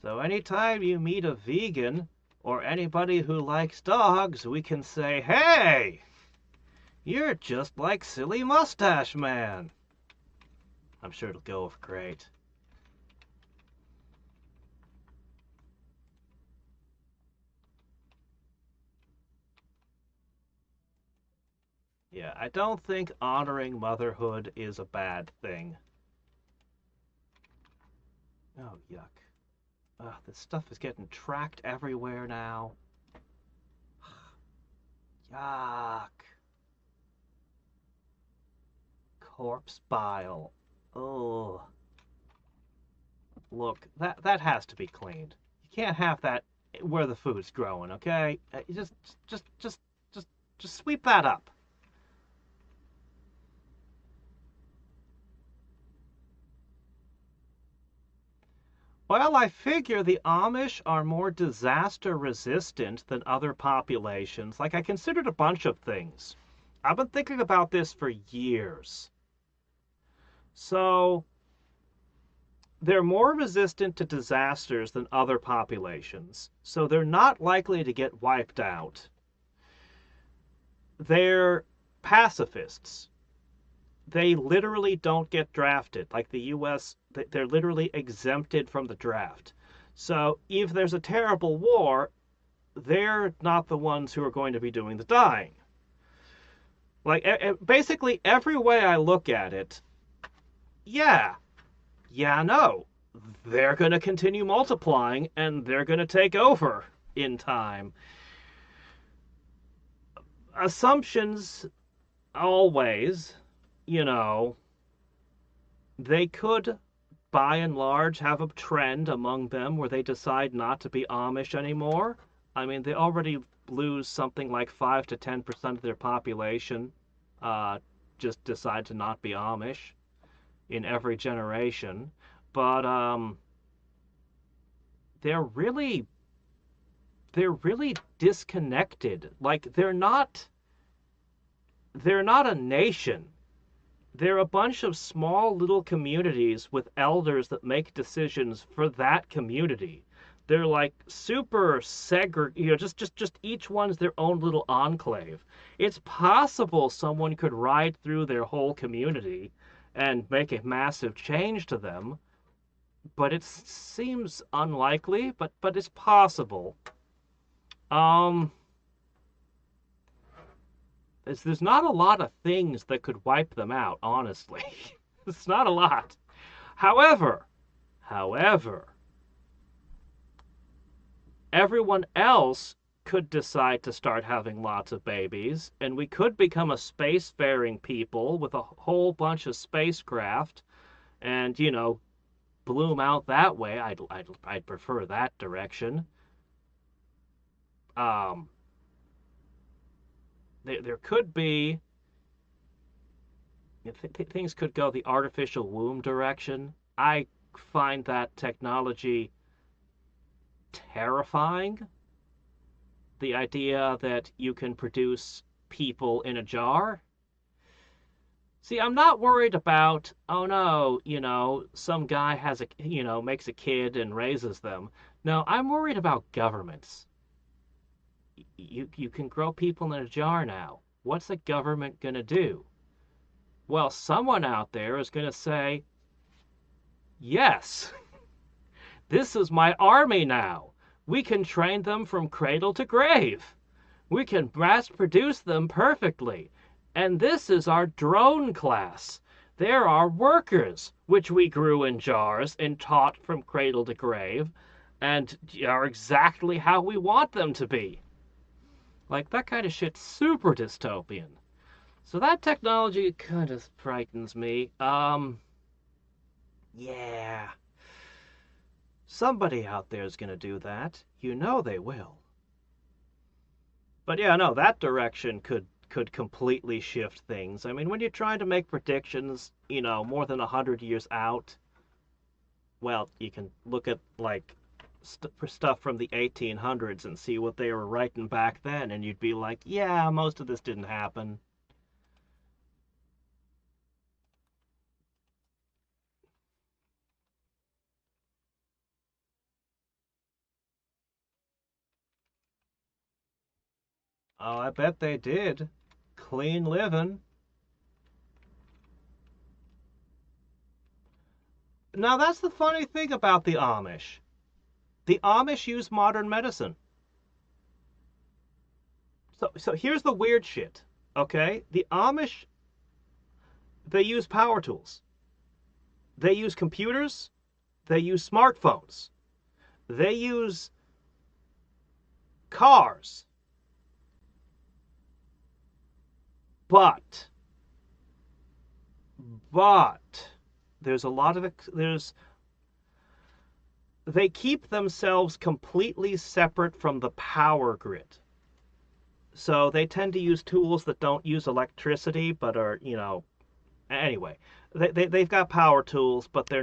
So anytime you meet a vegan or anybody who likes dogs, we can say, hey, you're just like Silly Mustache Man. I'm sure it'll go off great. Yeah, I don't think honoring motherhood is a bad thing. Oh, yuck. Ugh, this stuff is getting tracked everywhere now. Yuck. Corpse bile. Oh. Look, that has to be cleaned. You can't have that where the food's growing, okay? You just sweep that up. Well, I figure the Amish are more disaster resistant than other populations. Like, I considered a bunch of things. I've been thinking about this for years. So, they're more resistant to disasters than other populations. So, they're not likely to get wiped out. They're pacifists. They literally don't get drafted. Like the US, they're literally exempted from the draft. So if there's a terrible war, they're not the ones who are going to be doing the dying. Like, basically, every way I look at it, yeah, no, they're going to continue multiplying and they're going to take over in time. Assumptions, always, you know, they could by and large have a trend among them where they decide not to be Amish anymore. I mean, they already lose something like 5 to 10% of their population, uh, just decide to not be Amish in every generation. But they're really disconnected. Like they're not a nation. They're a bunch of small little communities with elders that make decisions for that community. They're like super segregated, just each one's their own little enclave. It's possible someone could ride through their whole community and make a massive change to them, but it seems unlikely, but it's possible. Um, there's not a lot of things that could wipe them out, honestly. It's not a lot. However, however, everyone else could decide to start having lots of babies, and we could become a spacefaring people with a whole bunch of spacecraft, and bloom out that way. I'd prefer that direction. Um, there could be things could go the artificial womb direction. I find that technology terrifying. The idea that you can produce people in a jar. See, I'm not worried about, oh no, some guy has makes a kid and raises them. No, I'm worried about governments. You can grow people in a jar now. What's the government going to do? Well, someone out there is going to say, yes, this is my army now. We can train them from cradle to grave. We can mass produce them perfectly. And this is our drone class. They're our workers, which we grew in jars and taught from cradle to grave, and are exactly how we want them to be. Like, that kind of shit's super dystopian. So that technology kind of frightens me. Yeah. Somebody out there is going to do that. You know they will. But yeah, no, that direction could completely shift things. I mean, when you're trying to make predictions, more than 100 years out, well, you can look at like stuff from the 1800s and see what they were writing back then, and you'd be like, yeah, most of this didn't happen. Oh, I bet they did. Clean living. Now, that's the funny thing about the Amish. The Amish use modern medicine. So here's the weird shit, okay? The Amish, they use power tools. They use computers. They use smartphones. They use cars. But, but, there's a lot of, they keep themselves completely separate from the power grid. So they tend to use tools that don't use electricity, but are, anyway, they've got power tools, but they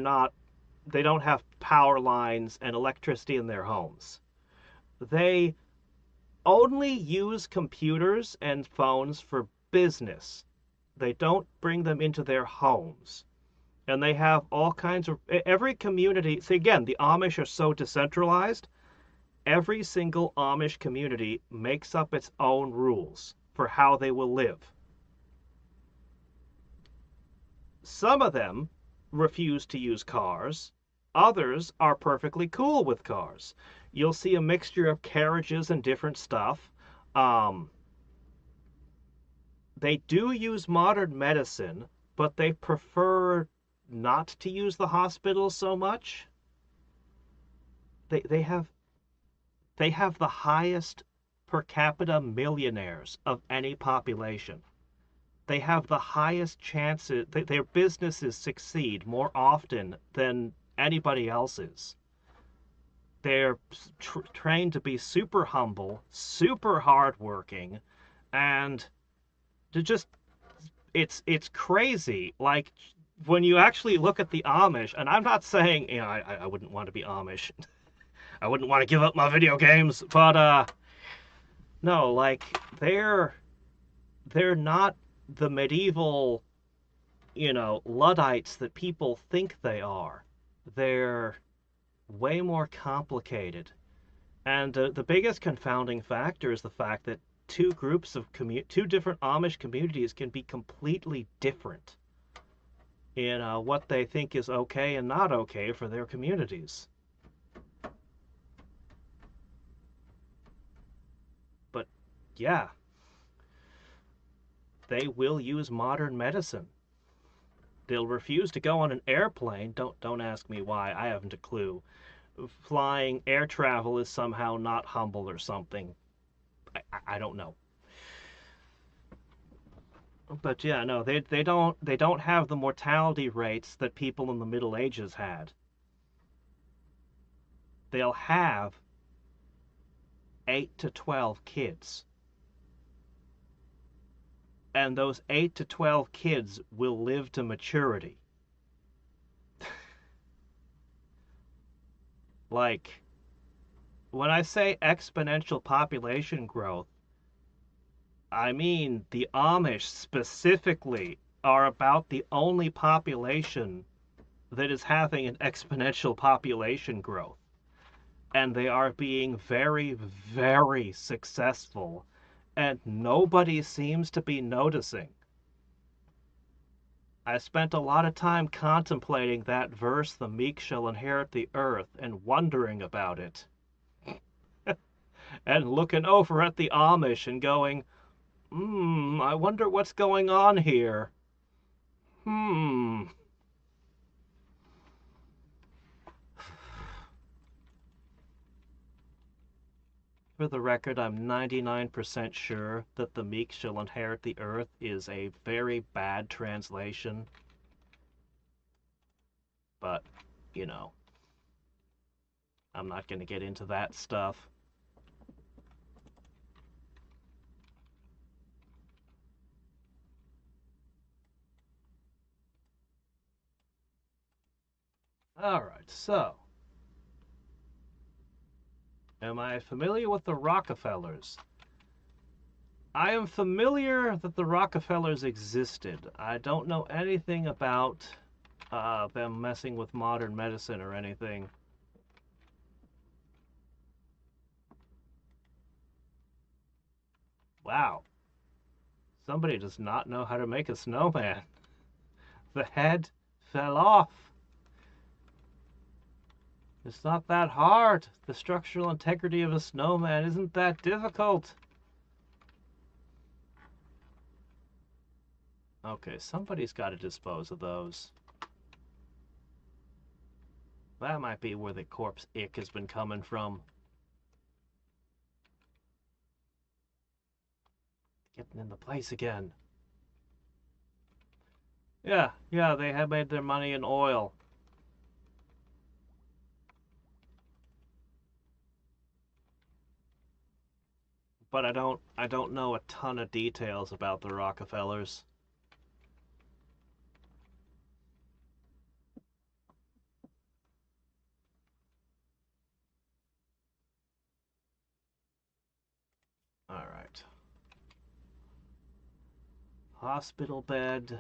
don't have power lines and electricity in their homes. They only use computers and phones for business. They don't bring them into their homes. And they have all kinds of, every community, see again, the Amish are so decentralized. Every single Amish community makes up its own rules for how they will live. Some of them refuse to use cars. Others are perfectly cool with cars. You'll see a mixture of carriages and different stuff. They do use modern medicine, but they prefer not to use the hospital so much. They have the highest per capita millionaires of any population. They have the highest chances, their businesses succeed more often than anybody else's. They're trained to be super humble, super hardworking, and to just, it's crazy. Like, when you actually look at the Amish, and I'm not saying, I wouldn't want to be Amish. I wouldn't want to give up my video games, but no, like they're not the medieval, Luddites that people think they are. They're way more complicated. And the biggest confounding factor is the fact that two different Amish communities can be completely different in what they think is okay and not okay for their communities. But yeah, they will use modern medicine. They'll refuse to go on an airplane. Don't ask me why. I haven't a clue. Flying air travel is somehow not humble or something. I don't know. But yeah, no, they don't have the mortality rates that people in the Middle Ages had. They'll have 8 to 12 kids. And those 8 to 12 kids will live to maturity. Like, when I say exponential population growth, I mean the Amish specifically are about the only population that is having an exponential population growth. And they are being very, very successful, and nobody seems to be noticing. I spent a lot of time contemplating that verse, "The meek shall inherit the earth," and wondering about it. And looking over at the Amish and going, I wonder what's going on here. For the record, I'm 99% sure that "the meek shall inherit the earth" is a very bad translation. But, I'm not going to get into that stuff. Alright, so. Am I familiar with the Rockefellers? I am familiar that the Rockefellers existed. I don't know anything about them messing with modern medicine or anything. Wow. Somebody does not know how to make a snowman. The head fell off. It's not that hard. The structural integrity of a snowman isn't that difficult. Okay, somebody's got to dispose of those. That might be where the corpse ick has been coming from. Getting in the place again. Yeah, they have made their money in oil. But I don't know a ton of details about the Rockefellers. All right. Hospital bed.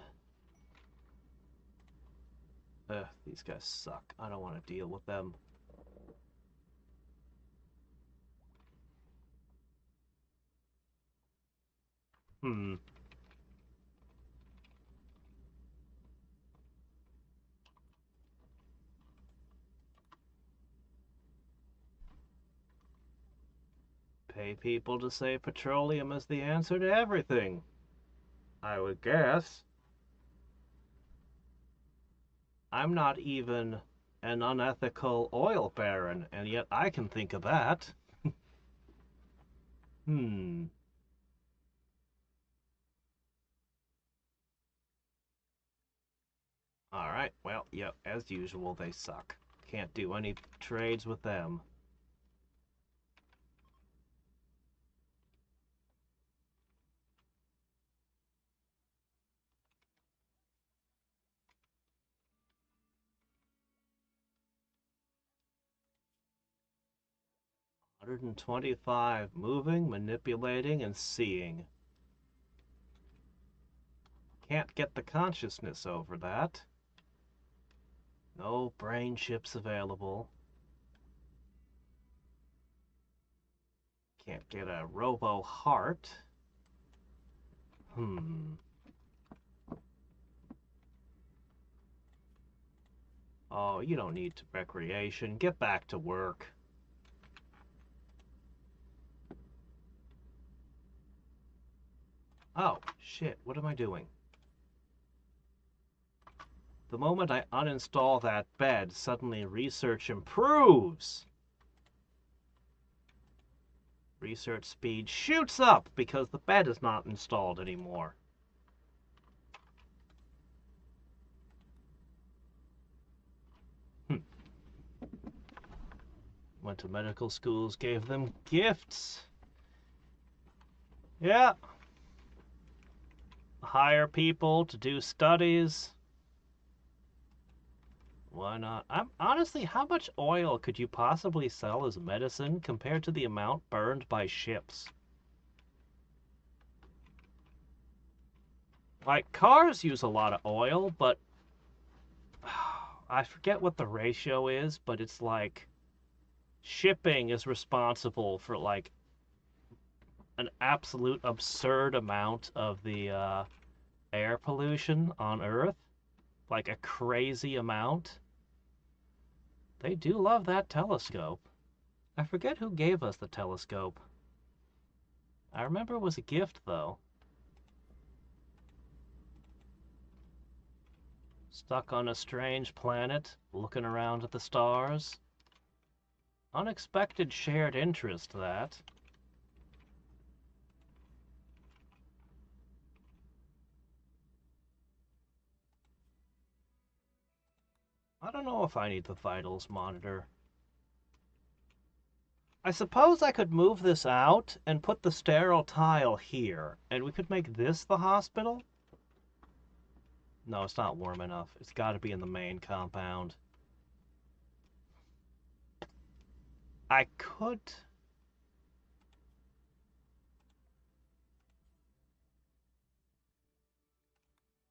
Ugh, these guys suck. I don't want to deal with them. Hmm. Pay people to say petroleum is the answer to everything, I would guess. I'm not even an unethical oil baron, and yet I can think of that. Hmm. Alright, well, yep, as usual, they suck. Can't do any trades with them. $125. Moving, manipulating, and seeing. Can't get the consciousness over that. No brain chips available. Can't get a robo heart. Hmm. Oh, you don't need recreation. Get back to work. Oh, shit. What am I doing? The moment I uninstall that bed, suddenly research improves. Research speed shoots up because the bed is not installed anymore. Went to medical schools, gave them gifts. Yeah. Hire people to do studies. Why not? Honestly, how much oil could you possibly sell as medicine compared to the amount burned by ships? Like, cars use a lot of oil, but I forget what the ratio is, but it's like shipping is responsible for like an absolute absurd amount of the air pollution on Earth. Like a crazy amount. They do love that telescope. I forget who gave us the telescope. I remember it was a gift, though. Stuck on a strange planet, looking around at the stars. Unexpected shared interest, that. I don't know if I need the vitals monitor. I suppose I could move this out and put the sterile tile here, and we could make this the hospital? No, it's not warm enough. It's got to be in the main compound. I could...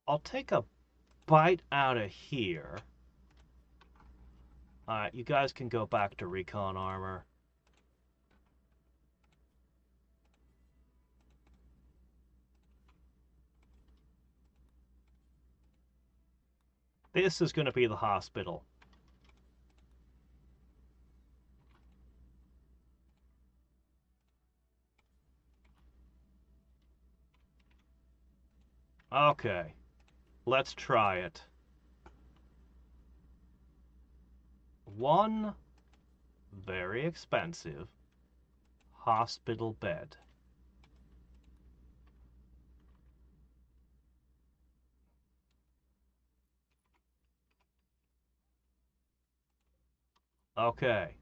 I'll take a bite out of here. Alright, you guys can go back to recon armor. This is going to be the hospital. Okay, let's try it. One very expensive hospital bed. Okay.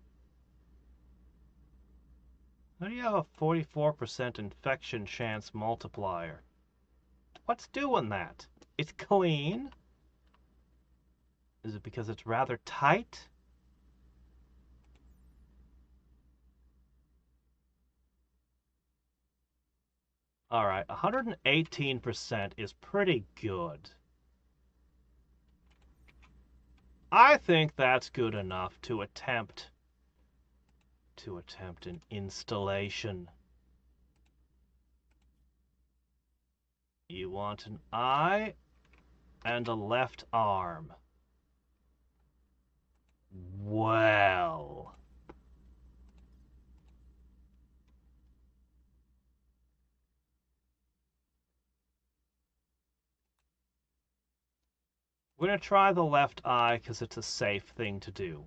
How do you have a 44% infection chance multiplier? What's doing that? It's clean? Is it because it's rather tight? Alright, 118% is pretty good. I think that's good enough to attempt an installation. You want an eye and a left arm. Well. We're going to try the left eye because it's a safe thing to do.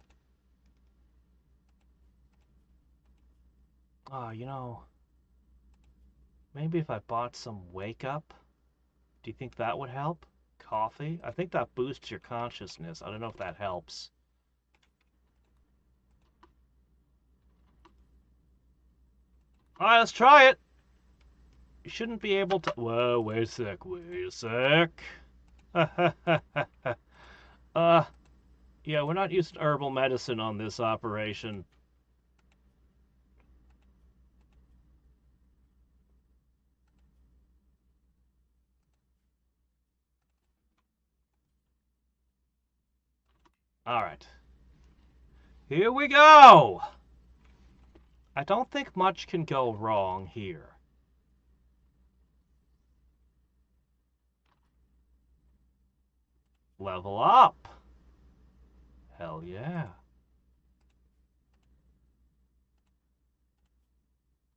Oh, maybe if I bought some Wake Up, do you think that would help? Coffee? I think that boosts your consciousness. I don't know if that helps. Alright, let's try it! You shouldn't be able to... Whoa, wait a sec, wait a sec. Yeah, we're not using herbal medicine on this operation. Alright. Here we go! I don't think much can go wrong here. Level up! Hell yeah.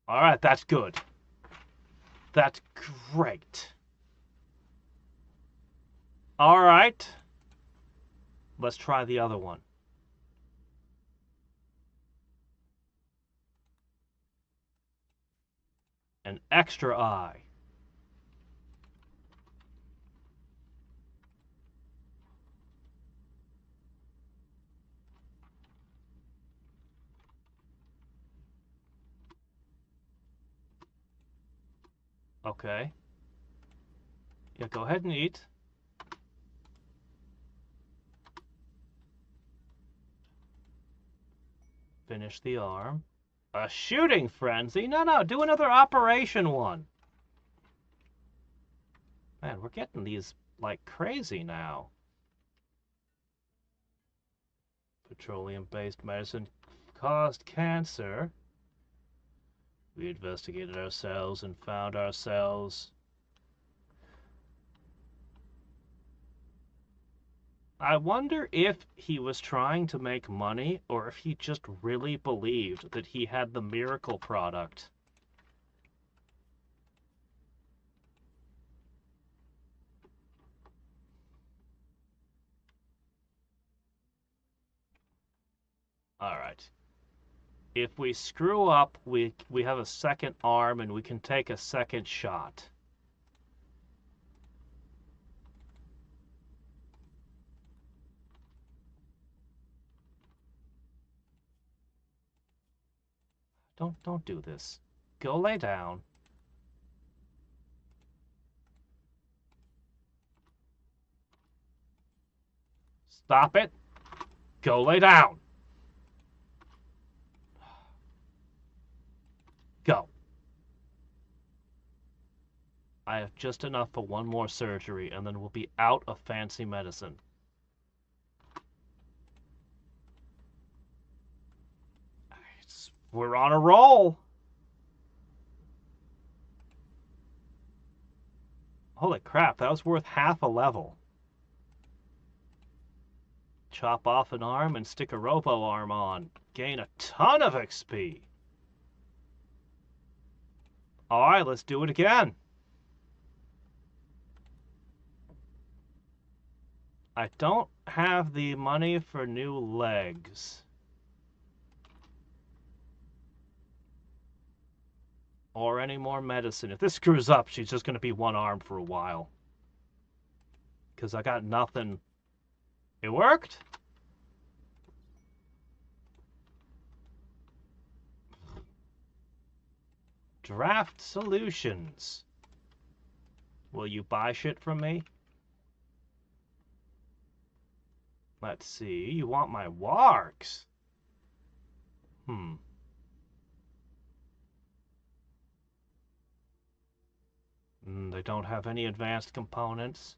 Alright, that's good. That's great. Alright. Let's try the other one. An extra eye. Okay. Yeah, go ahead and eat. Finish the arm. A shooting frenzy? No, do another operation one. Man, we're getting these like crazy now. Petroleum-based medicine caused cancer. We investigated ourselves and found ourselves. I wonder if he was trying to make money or if he just really believed that he had the miracle product. Alright. If we screw up, we have a second arm and we can take a second shot. Don't do this. Go lay down. Stop it. Go lay down. Go. I have just enough for one more surgery, and then we'll be out of fancy medicine. We're on a roll. Holy crap, that was worth half a level. Chop off an arm and stick a robo arm on. Gain a ton of XP. Alright, let's do it again. I don't have the money for new legs. Or any more medicine. If this screws up, she's just going to be one arm for a while. Because I got nothing. It worked? Draft Solutions. Will you buy shit from me? Let's see. You want my wargs? They don't have any advanced components.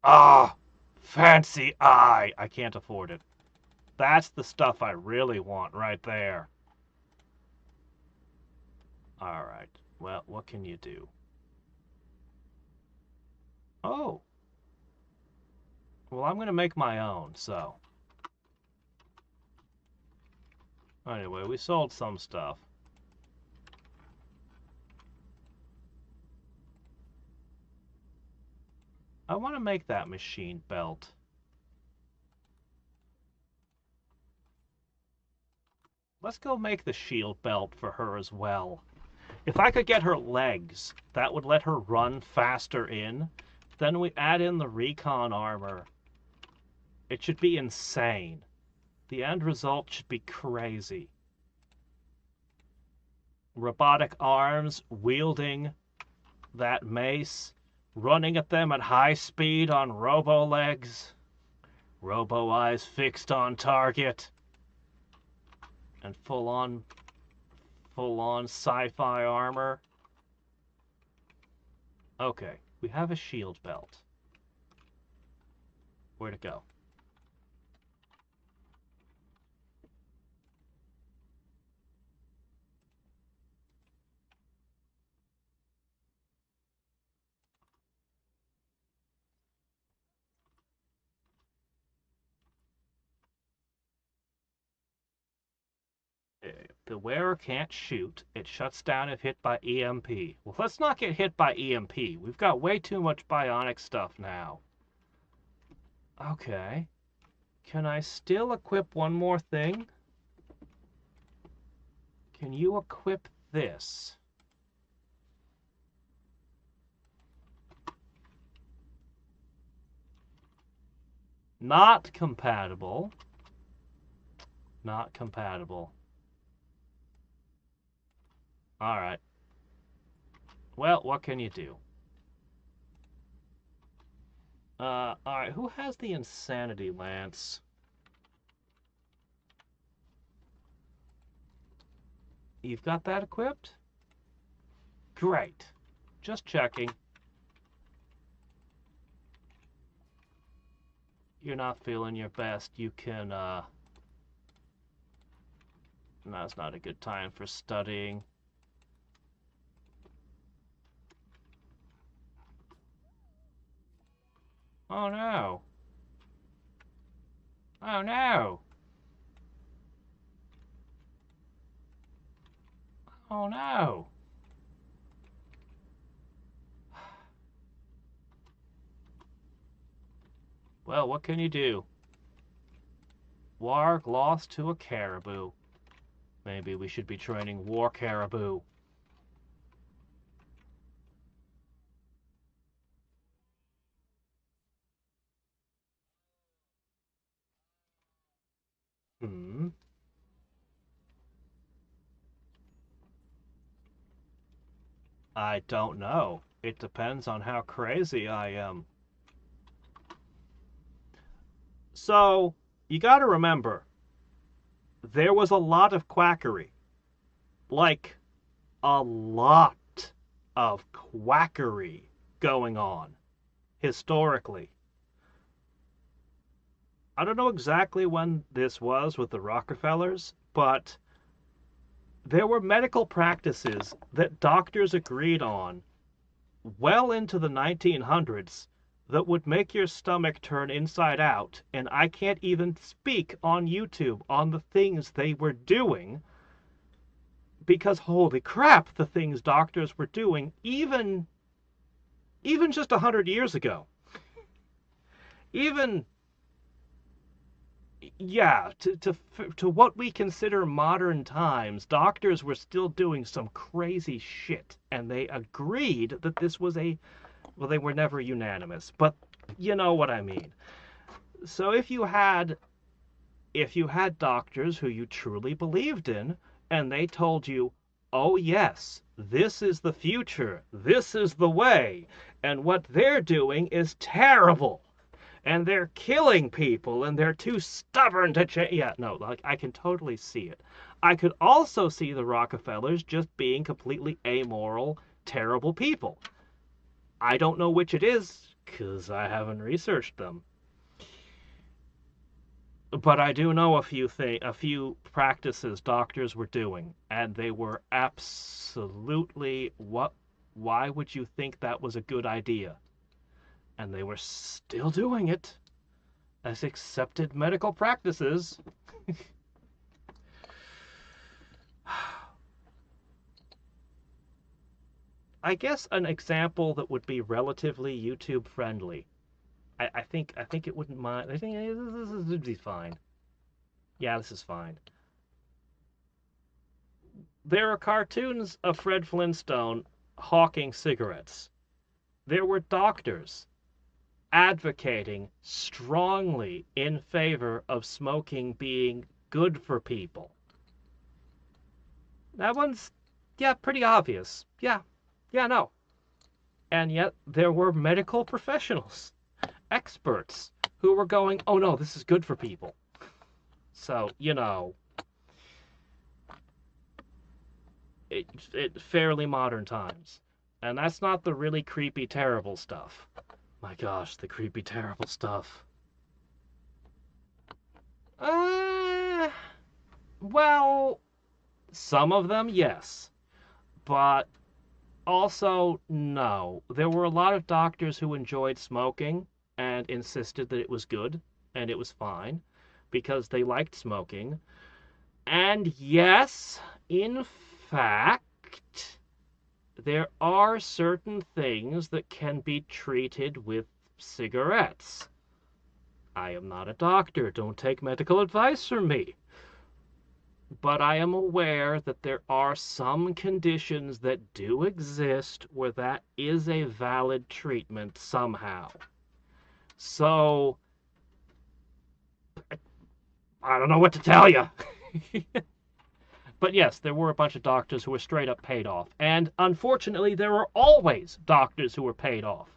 Ah! Fancy eye! I can't afford it. That's the stuff I really want right there. Alright. Well, what can you do? Oh. Well, I'm going to make my own, so. Anyway, we sold some stuff. I want to make that machine belt. Let's go make the shield belt for her as well. If I could get her legs, that would let her run faster in. Then we add in the recon armor. It should be insane. The end result should be crazy. Robotic arms wielding that mace, running at them at high speed on robo legs, robo eyes fixed on target, and full on sci-fi armor. Okay, we have a shield belt. Where'd it go? The wearer can't shoot. It shuts down if hit by EMP. Well, let's not get hit by EMP. We've got way too much bionic stuff now. Okay. Can I still equip one more thing? Can you equip this? Not compatible. Not compatible. Alright. Well, what can you do? Alright, who has the Insanity Lance? You've got that equipped? Great. Just checking. You're not feeling your best. You can, Now's not a good time for studying. Oh no. Oh no. Oh no. Well, what can you do? Warg lost to a caribou. Maybe we should be training war caribou. I don't know. It depends on how crazy I am. So, you gotta remember, there was a lot of quackery. Like, a lot of quackery going on, historically. I don't know exactly when this was with the Rockefellers, but there were medical practices that doctors agreed on well into the 1900s that would make your stomach turn inside out, and I can't even speak on YouTube on the things they were doing, because holy crap, the things doctors were doing even just 100 years ago. Even, yeah, to what we consider modern times, doctors were still doing some crazy shit, and they agreed that this was well, they were never unanimous, but you know what I mean. So if you had doctors who you truly believed in, and they told you, oh yes, this is the future, this is the way, and what they're doing is terrible, and they're killing people, and they're too stubborn to change. Yeah, no, like, I can totally see it. I could also see the Rockefellers just being completely amoral, terrible people. I don't know which it is, because I haven't researched them. But I do know a few practices doctors were doing, and they were absolutely what? Why would you think that was a good idea? And they were still doing it as accepted medical practices. I guess an example that would be relatively YouTube friendly. I think it wouldn't mind. I think this would be fine. Yeah, this is fine. There are cartoons of Fred Flintstone hawking cigarettes. There were doctors advocating strongly in favor of smoking being good for people. That one's, yeah, pretty obvious. Yeah, no. And yet there were medical professionals, experts, who were going, oh no, this is good for people. So, you know, it fairly modern times. And that's not the really creepy, terrible stuff. My gosh, the creepy, terrible stuff. Well, some of them, yes. But also, no. There were a lot of doctors who enjoyed smoking and insisted that it was good and it was fine because they liked smoking. And yes, in fact, there are certain things that can be treated with cigarettes. I am not a doctor. Don't take medical advice from me. But I am aware that there are some conditions that do exist where that is a valid treatment somehow. So, I don't know what to tell you. But yes, there were a bunch of doctors who were straight up paid off. And unfortunately, there are always doctors who were paid off.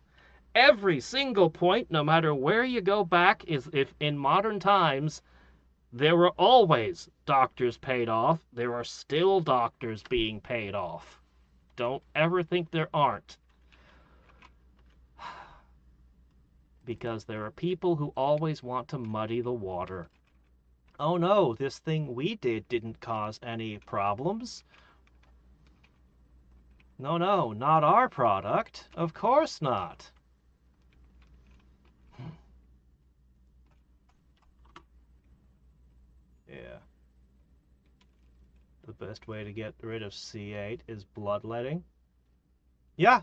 Every single point, no matter where you go back, is if in modern times, there were always doctors paid off. There are still doctors being paid off. Don't ever think there aren't. Because there are people who always want to muddy the water. Oh no, this thing we did didn't cause any problems. No, not our product. Of course not. Yeah. The best way to get rid of C8 is bloodletting. Yeah.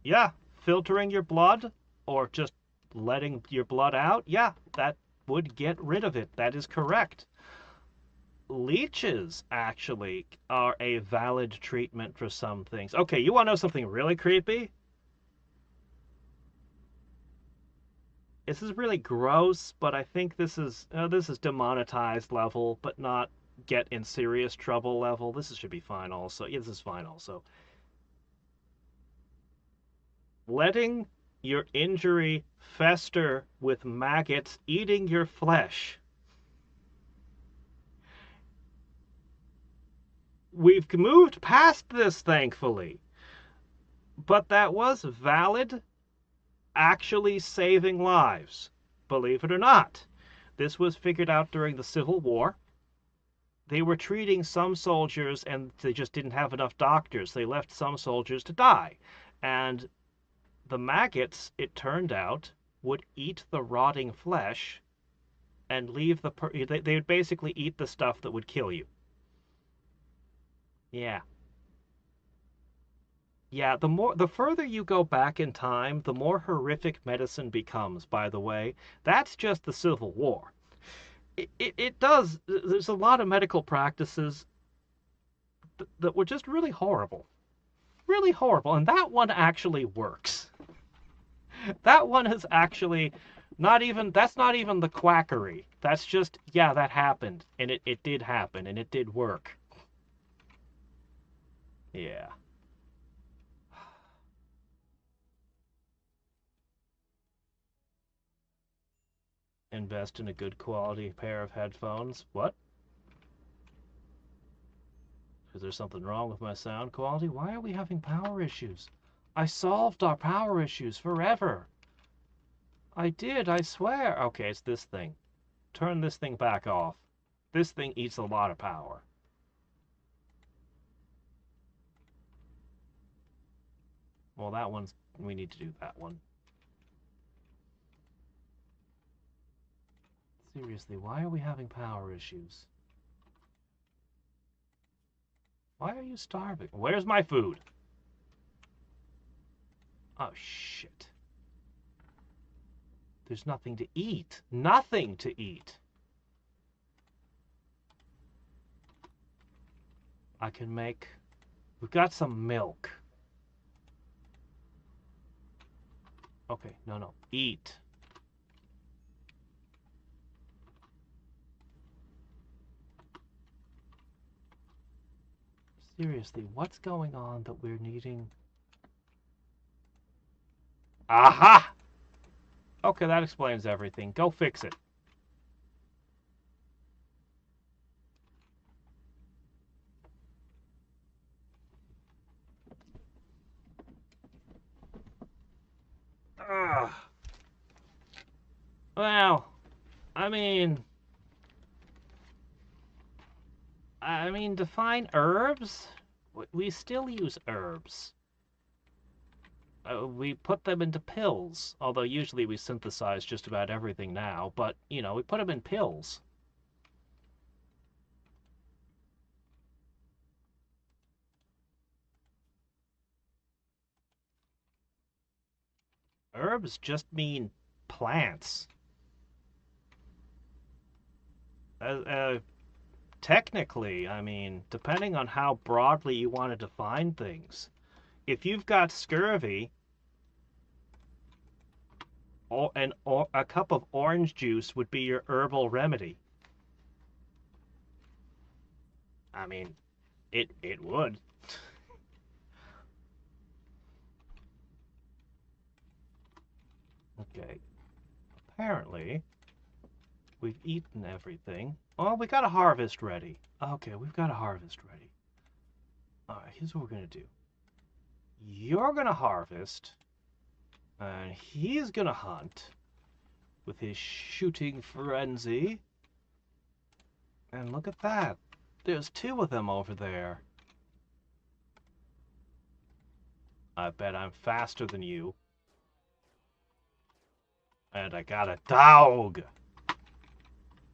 Yeah. Filtering your blood or just letting your blood out. Yeah, that would get rid of it. That is correct. Leeches, actually, are a valid treatment for some things. Okay, you want to know something really creepy? This is really gross, but I think this is demonetized level, but not get in serious trouble level. Should be fine also. Yeah, this is fine also. Letting your injury fester with maggots eating your flesh. We've moved past this, thankfully. But that was valid, actually saving lives, believe it or not. This was figured out during the Civil War. They were treating some soldiers and they just didn't have enough doctors. They left some soldiers to die. And the maggots, it turned out, would eat the rotting flesh and leave they would basically eat the stuff that would kill you. Yeah. Yeah, the further you go back in time, the more horrific medicine becomes, by the way. That's just the Civil War. It does, there's a lot of medical practices that were just really horrible. Really horrible. And that one actually works. That one is actually that's not even the quackery. That's just, yeah, that happened. And it did happen. And it did work. Yeah. Invest in a good quality pair of headphones. What? Is there something wrong with my sound quality? Why are we having power issues? I solved our power issues forever. I did, I swear. Okay, it's this thing. Turn this thing back off. This thing eats a lot of power. Well, that one's... we need to do that one. Seriously, why are we having power issues? Why are you starving? Where's my food? Oh, shit. There's nothing to eat. Nothing to eat. I can make... we've got some milk. Okay, no. Eat. Seriously, what's going on that we're needing... Aha! Okay, that explains everything. Go fix it. Ugh. Well, I mean, define herbs? We still use herbs. We put them into pills, although usually we synthesize just about everything now, but, you know, we put them in pills. Herbs just mean plants. Technically, I mean, depending on how broadly you want to define things, if you've got scurvy, a cup of orange juice would be your herbal remedy. I mean, it would. Okay. Apparently, we've eaten everything. Oh, we got a harvest ready. Okay, we've got a harvest ready. Alright, here's what we're gonna do. You're gonna harvest, and he's gonna hunt with his shooting frenzy. And look at that. There's two of them over there. I bet I'm faster than you. And I got a dog.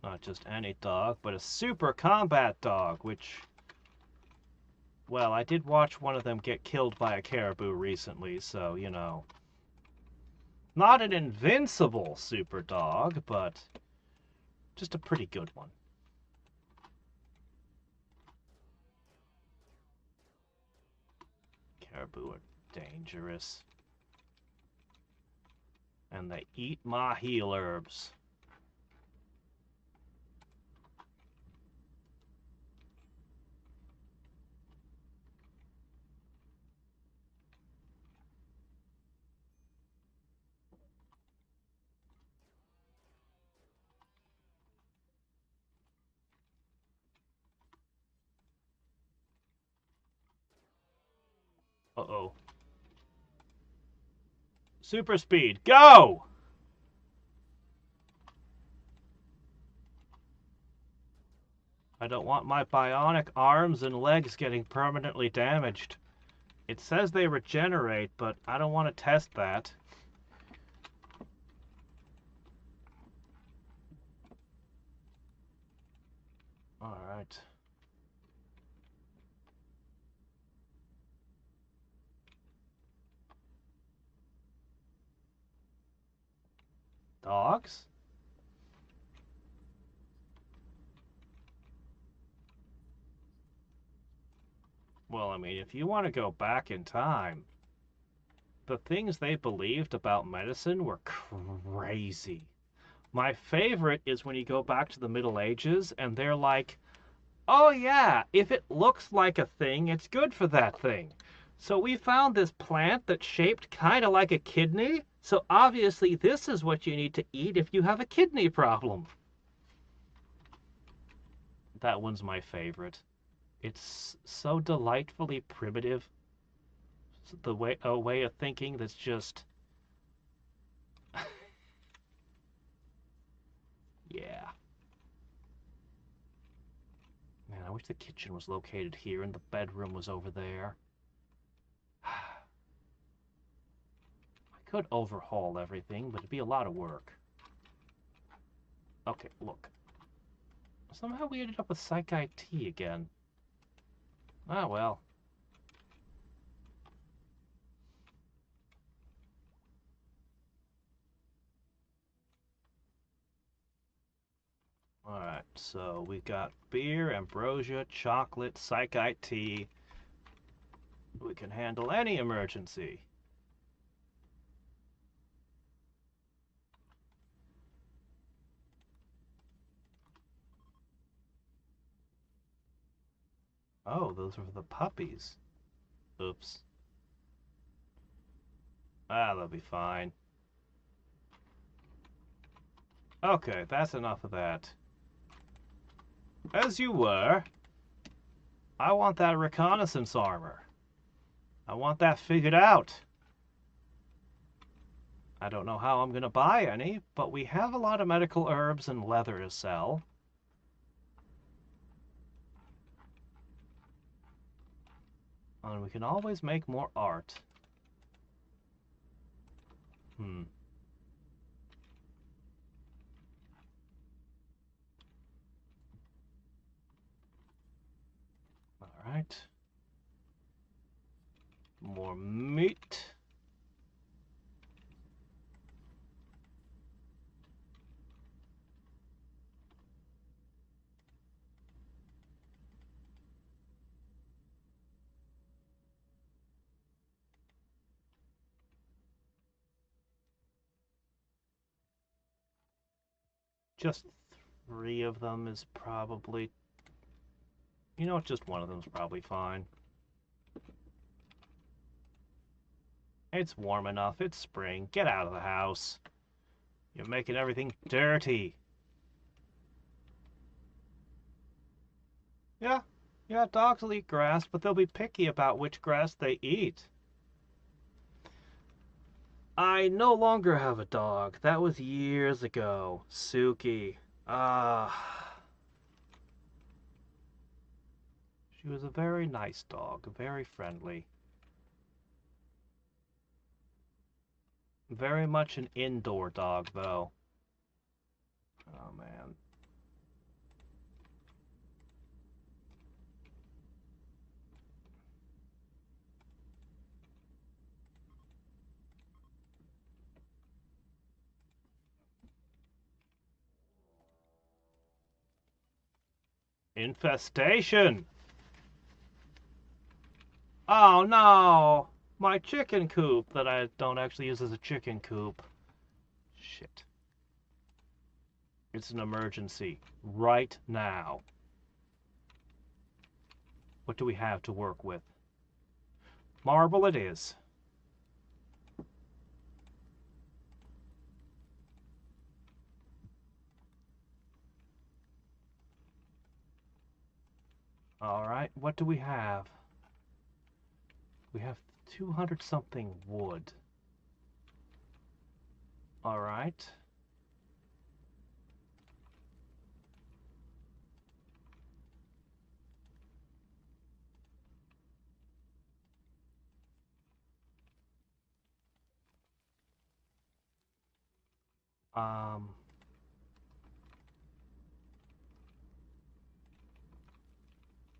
Not just any dog, but a super combat dog, which... well, I did watch one of them get killed by a caribou recently, so, you know. Not an invincible super dog, but just a pretty good one. Caribou are dangerous. And they eat my heal herbs. Uh-oh. Super speed, go! I don't want my bionic arms and legs getting permanently damaged. It says they regenerate, but I don't want to test that. Alright. Dogs? Well, I mean, if you want to go back in time, the things they believed about medicine were crazy. My favorite is when you go back to the Middle Ages and they're like, oh yeah, if it looks like a thing, it's good for that thing. So we found this plant that's shaped kind of like a kidney, so obviously this is what you need to eat if you have a kidney problem. That one's my favorite. It's so delightfully primitive. A way of thinking that's just yeah. Man, I wish the kitchen was located here and the bedroom was over there. I could overhaul everything, but it'd be a lot of work. Okay, look. Somehow we ended up with Psych IT again. Ah, well. Alright, so we've got beer, ambrosia, chocolate, Psych IT. We can handle any emergency. Oh, those are the puppies. Oops. Ah, they'll be fine. Okay, that's enough of that. As you were, I want that reconnaissance armor. I want that figured out. I don't know how I'm going to buy any, but we have a lot of medical herbs and leather to sell. And we can always make more art. Alright. More meat. Just 3 of them is probably... You know what, just one of them is probably fine. It's warm enough, it's spring, get out of the house. You're making everything dirty. Yeah, dogs will eat grass, but they'll be picky about which grass they eat. I no longer have a dog. That was years ago. Suki. Ah. She was a very nice dog, very friendly. Very much an indoor dog, though. Oh, man. Infestation! Oh, no! My chicken coop that I don't actually use as a chicken coop. Shit. It's an emergency. Right now. What do we have to work with? Marble it is. Alright, what do we have? We have 200 something wood. Alright. Um,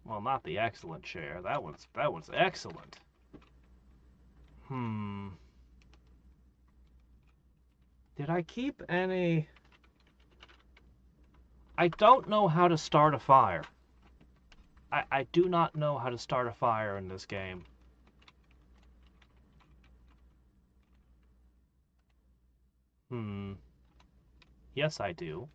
well, not the excellent chair. That one's excellent. Hmm. Did I keep any? I don't know how to start a fire. I do not know how to start a fire in this game. Hmm. Yes, I do.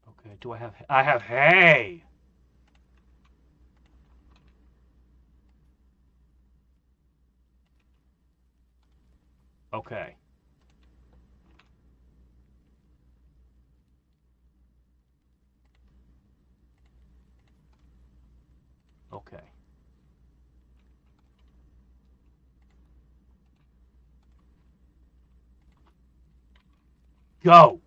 Okay, do I have... I have hay! Okay. Okay. Go!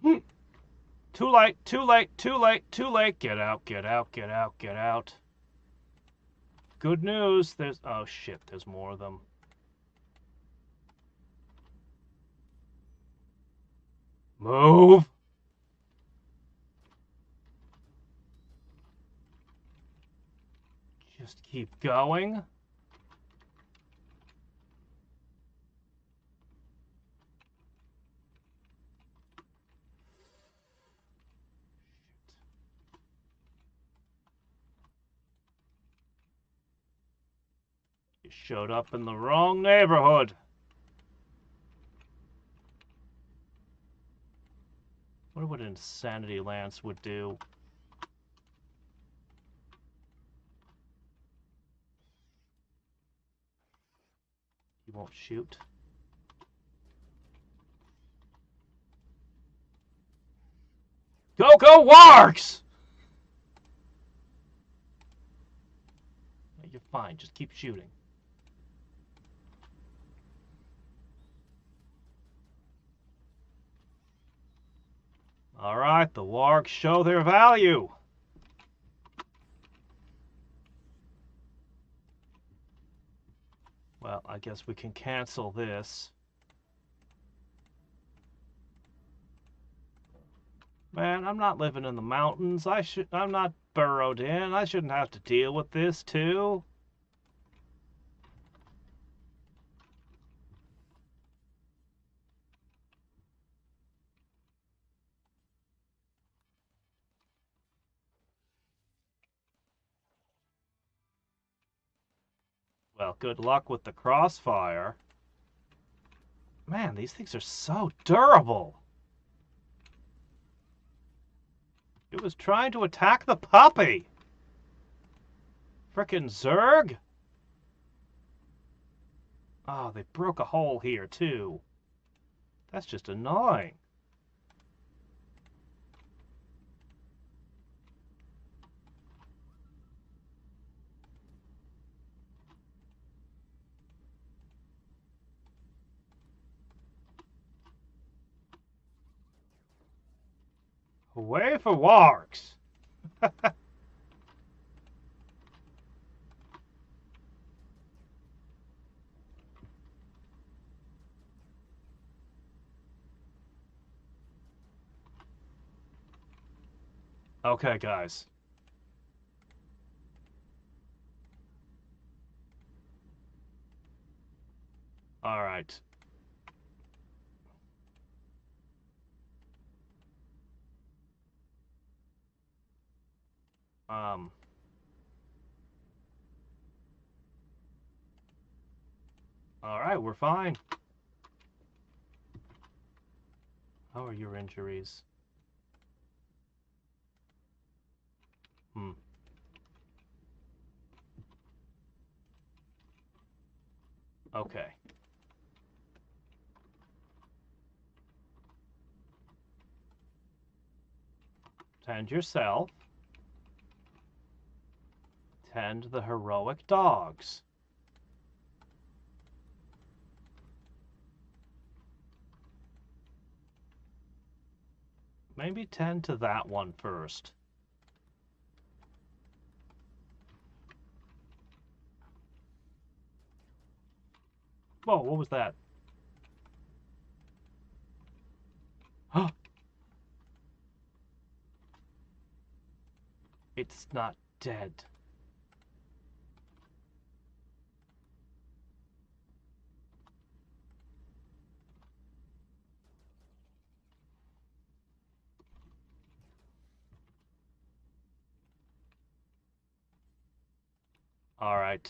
Hmm. Too late, too late, too late, too late. Get out, get out, get out, get out. Good news, there's... Oh, shit, there's more of them. Move! Just keep going. You showed up in the wrong neighborhood. Wonder what Insanity Lance would do. He won't shoot. Go, go, Wargs! You're fine, just keep shooting. Alright, the Wargs show their value. Well, I guess we can cancel this. Man, I'm not living in the mountains. I'm not burrowed in. I shouldn't have to deal with this, too. Well, good luck with the crossfire. Man, these things are so durable. It was trying to attack the puppy. Frickin' Zerg. Oh, they broke a hole here, too. That's just annoying. Away for Wargs. Okay, guys. All right. Um. All right, we're fine. How are your injuries? Hmm. Okay. Tend yourself. Tend the heroic dogs. Maybe tend to that one first. Whoa, what was that? It's not dead. All right.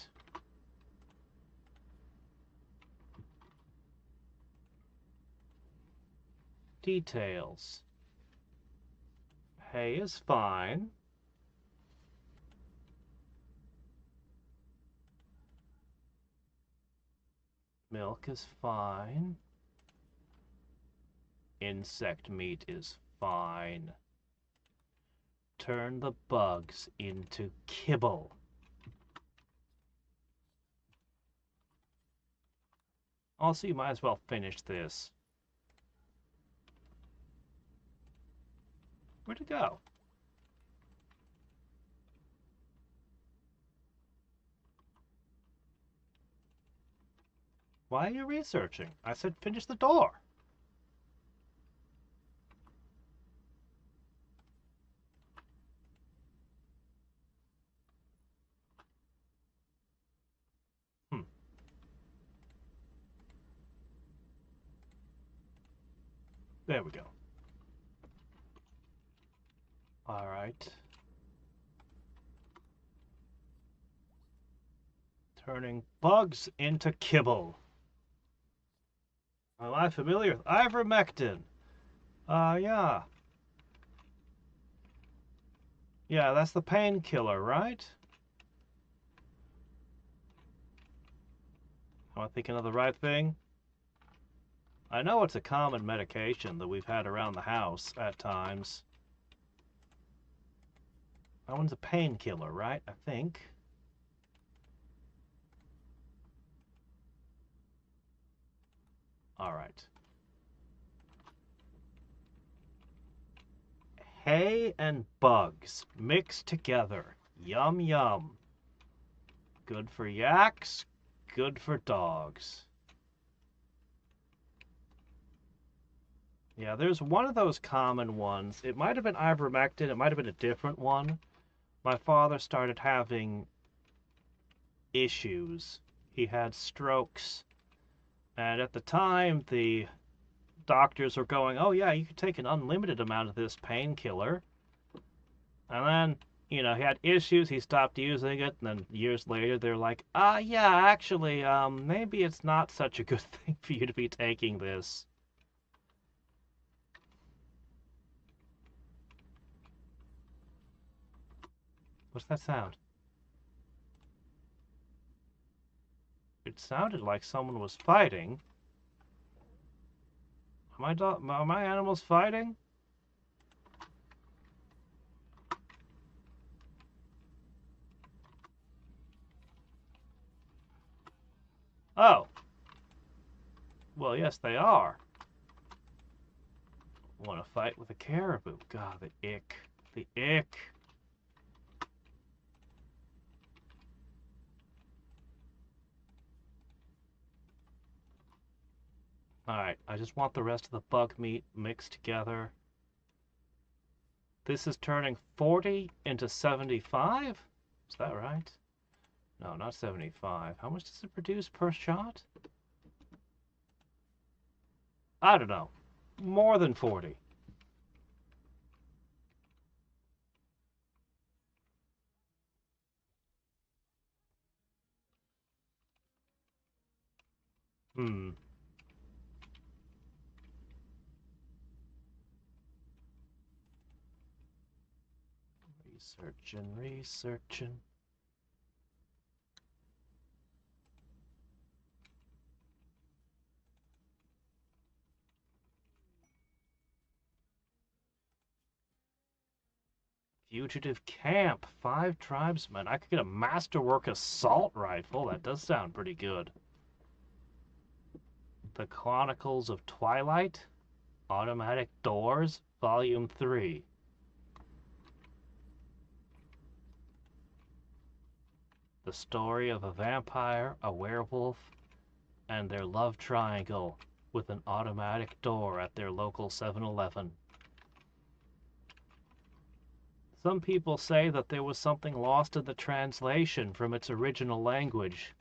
Details. Hay is fine. Milk is fine. Insect meat is fine. Turn the bugs into kibble. Also, you might as well finish this. Where'd it go? Why are you researching? I said finish the door. Hmm. There we go. All right. Turning bugs into kibble. Am I familiar with ivermectin? Yeah. Yeah, that's the painkiller, right? Am I thinking of the right thing? I know it's a common medication that we've had around the house at times. That one's a painkiller, right? I think. All right. Hay and bugs mixed together. Yum yum. Good for yaks, good for dogs. Yeah, there's one of those common ones. It might have been ivermectin, it might have been a different one. My father started having issues. He had strokes. And at the time, the doctors were going, oh yeah, you could take an unlimited amount of this painkiller. And then, he had issues, he stopped using it, and then years later they're like, yeah, actually, maybe it's not such a good thing for you to be taking this. What's that sound? It sounded like someone was fighting. Are my animals fighting? Oh. Well, yes, they are. Want to fight with a caribou. God, the ick. The ick. Alright, I just want the rest of the bug meat mixed together. This is turning 40 into 75? Is that right? No, not 75. How much does it produce per shot? I don't know. More than 40. Hmm. Researching. Fugitive camp. 5 tribesmen. I could get a masterwork assault rifle. That does sound pretty good. The Chronicles of Twilight. Automatic doors. Volume 3. The story of a vampire, a werewolf, and their love triangle with an automatic door at their local 7-Eleven. Some people say that there was something lost in the translation from its original language.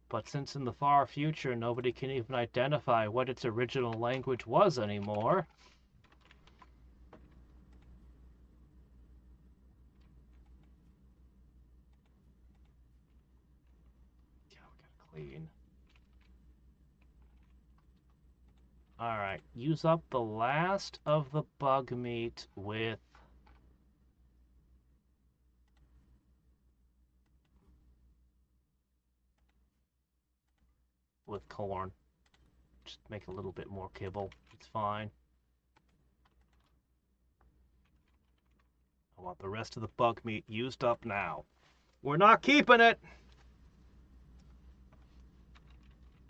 But since in the far future nobody can even identify what its original language was anymore, yeah, we gotta clean. Alright, use up the last of the bug meat with corn. Just make a little bit more kibble. It's fine. I want the rest of the bug meat used up now. We're not keeping it!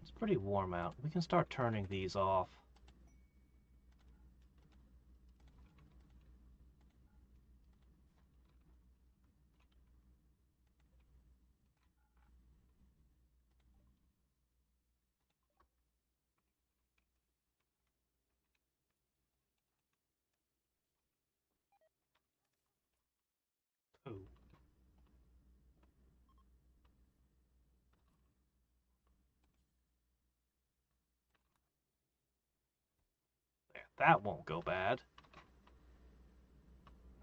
It's pretty warm out. We can start turning these off. Ooh. There, that won't go bad.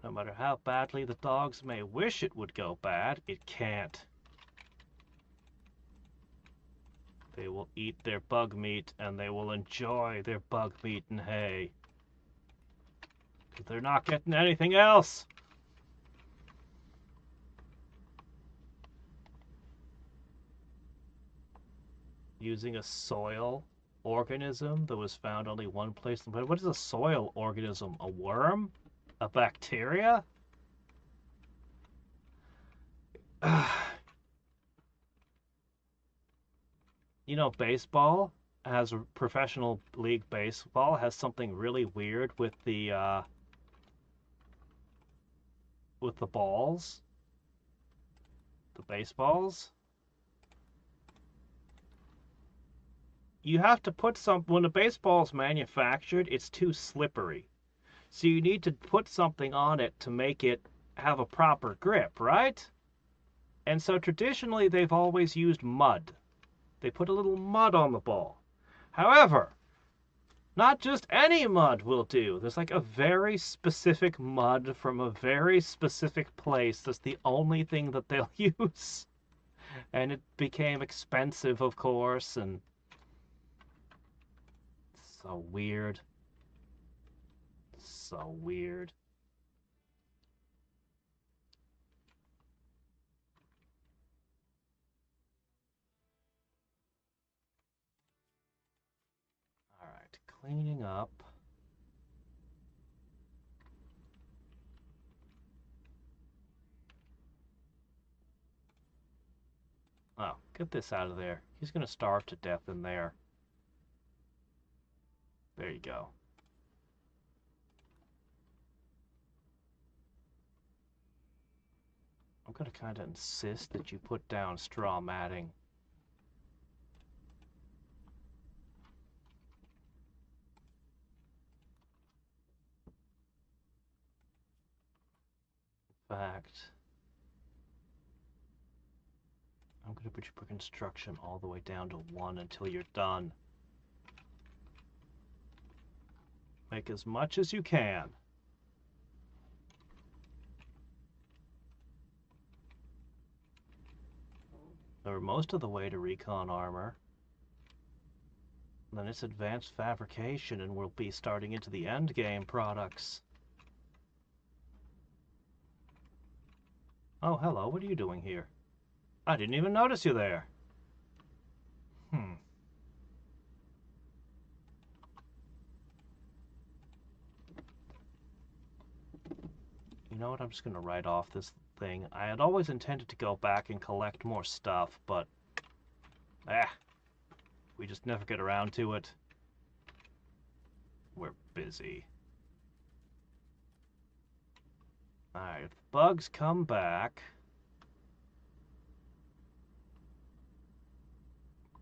No matter how badly the dogs may wish it would go bad, it can't. They will eat their bug meat, and they will enjoy their bug meat and hay. Because they're not getting anything else! Using a soil organism that was found only one place. But what is a soil organism? A worm? A bacteria? You know, baseball has professional league baseball has something really weird with the balls, the baseballs. You have to put when a baseball's manufactured, it's too slippery. So you need to put something on it to make it have a proper grip, right? And so traditionally they've always used mud. They put a little mud on the ball. However, not just any mud will do. There's like a very specific mud from a very specific place that's the only thing that they'll use. And it became expensive, of course, and so weird. So weird. Alright, cleaning up. Oh, get this out of there. He's gonna starve to death in there. There you go. I'm gonna kind of insist that you put down straw matting. In fact, I'm gonna put your construction all the way down to 1 until you're done. Make as much as you can. Or most of the way to recon armor. Then it's advanced fabrication, and we'll be starting into the end game products. Oh, hello, what are you doing here? I didn't even notice you there. You know what, I'm just gonna write off this thing. I had always intended to go back and collect more stuff, but we just never get around to it. busy. Alright, if the bugs come back,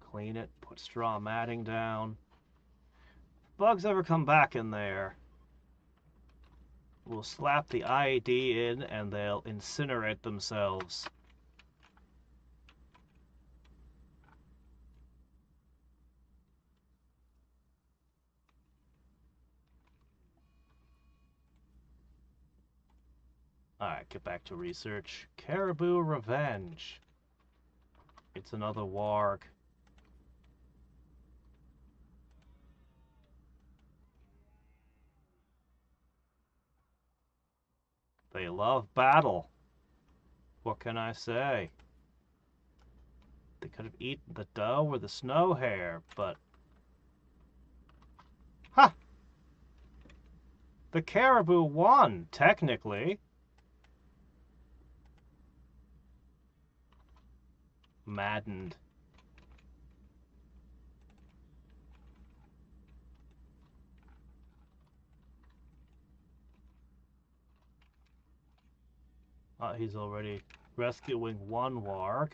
clean it, put straw matting down. If bugs ever come back in there, we'll slap the IED in and they'll incinerate themselves. Alright, get back to research. Caribou Revenge. It's another warg. They love battle. What can I say? They could have eaten the doe or the snow hare, but... Ha! The caribou won, technically. Maddened. He's already rescuing one warg.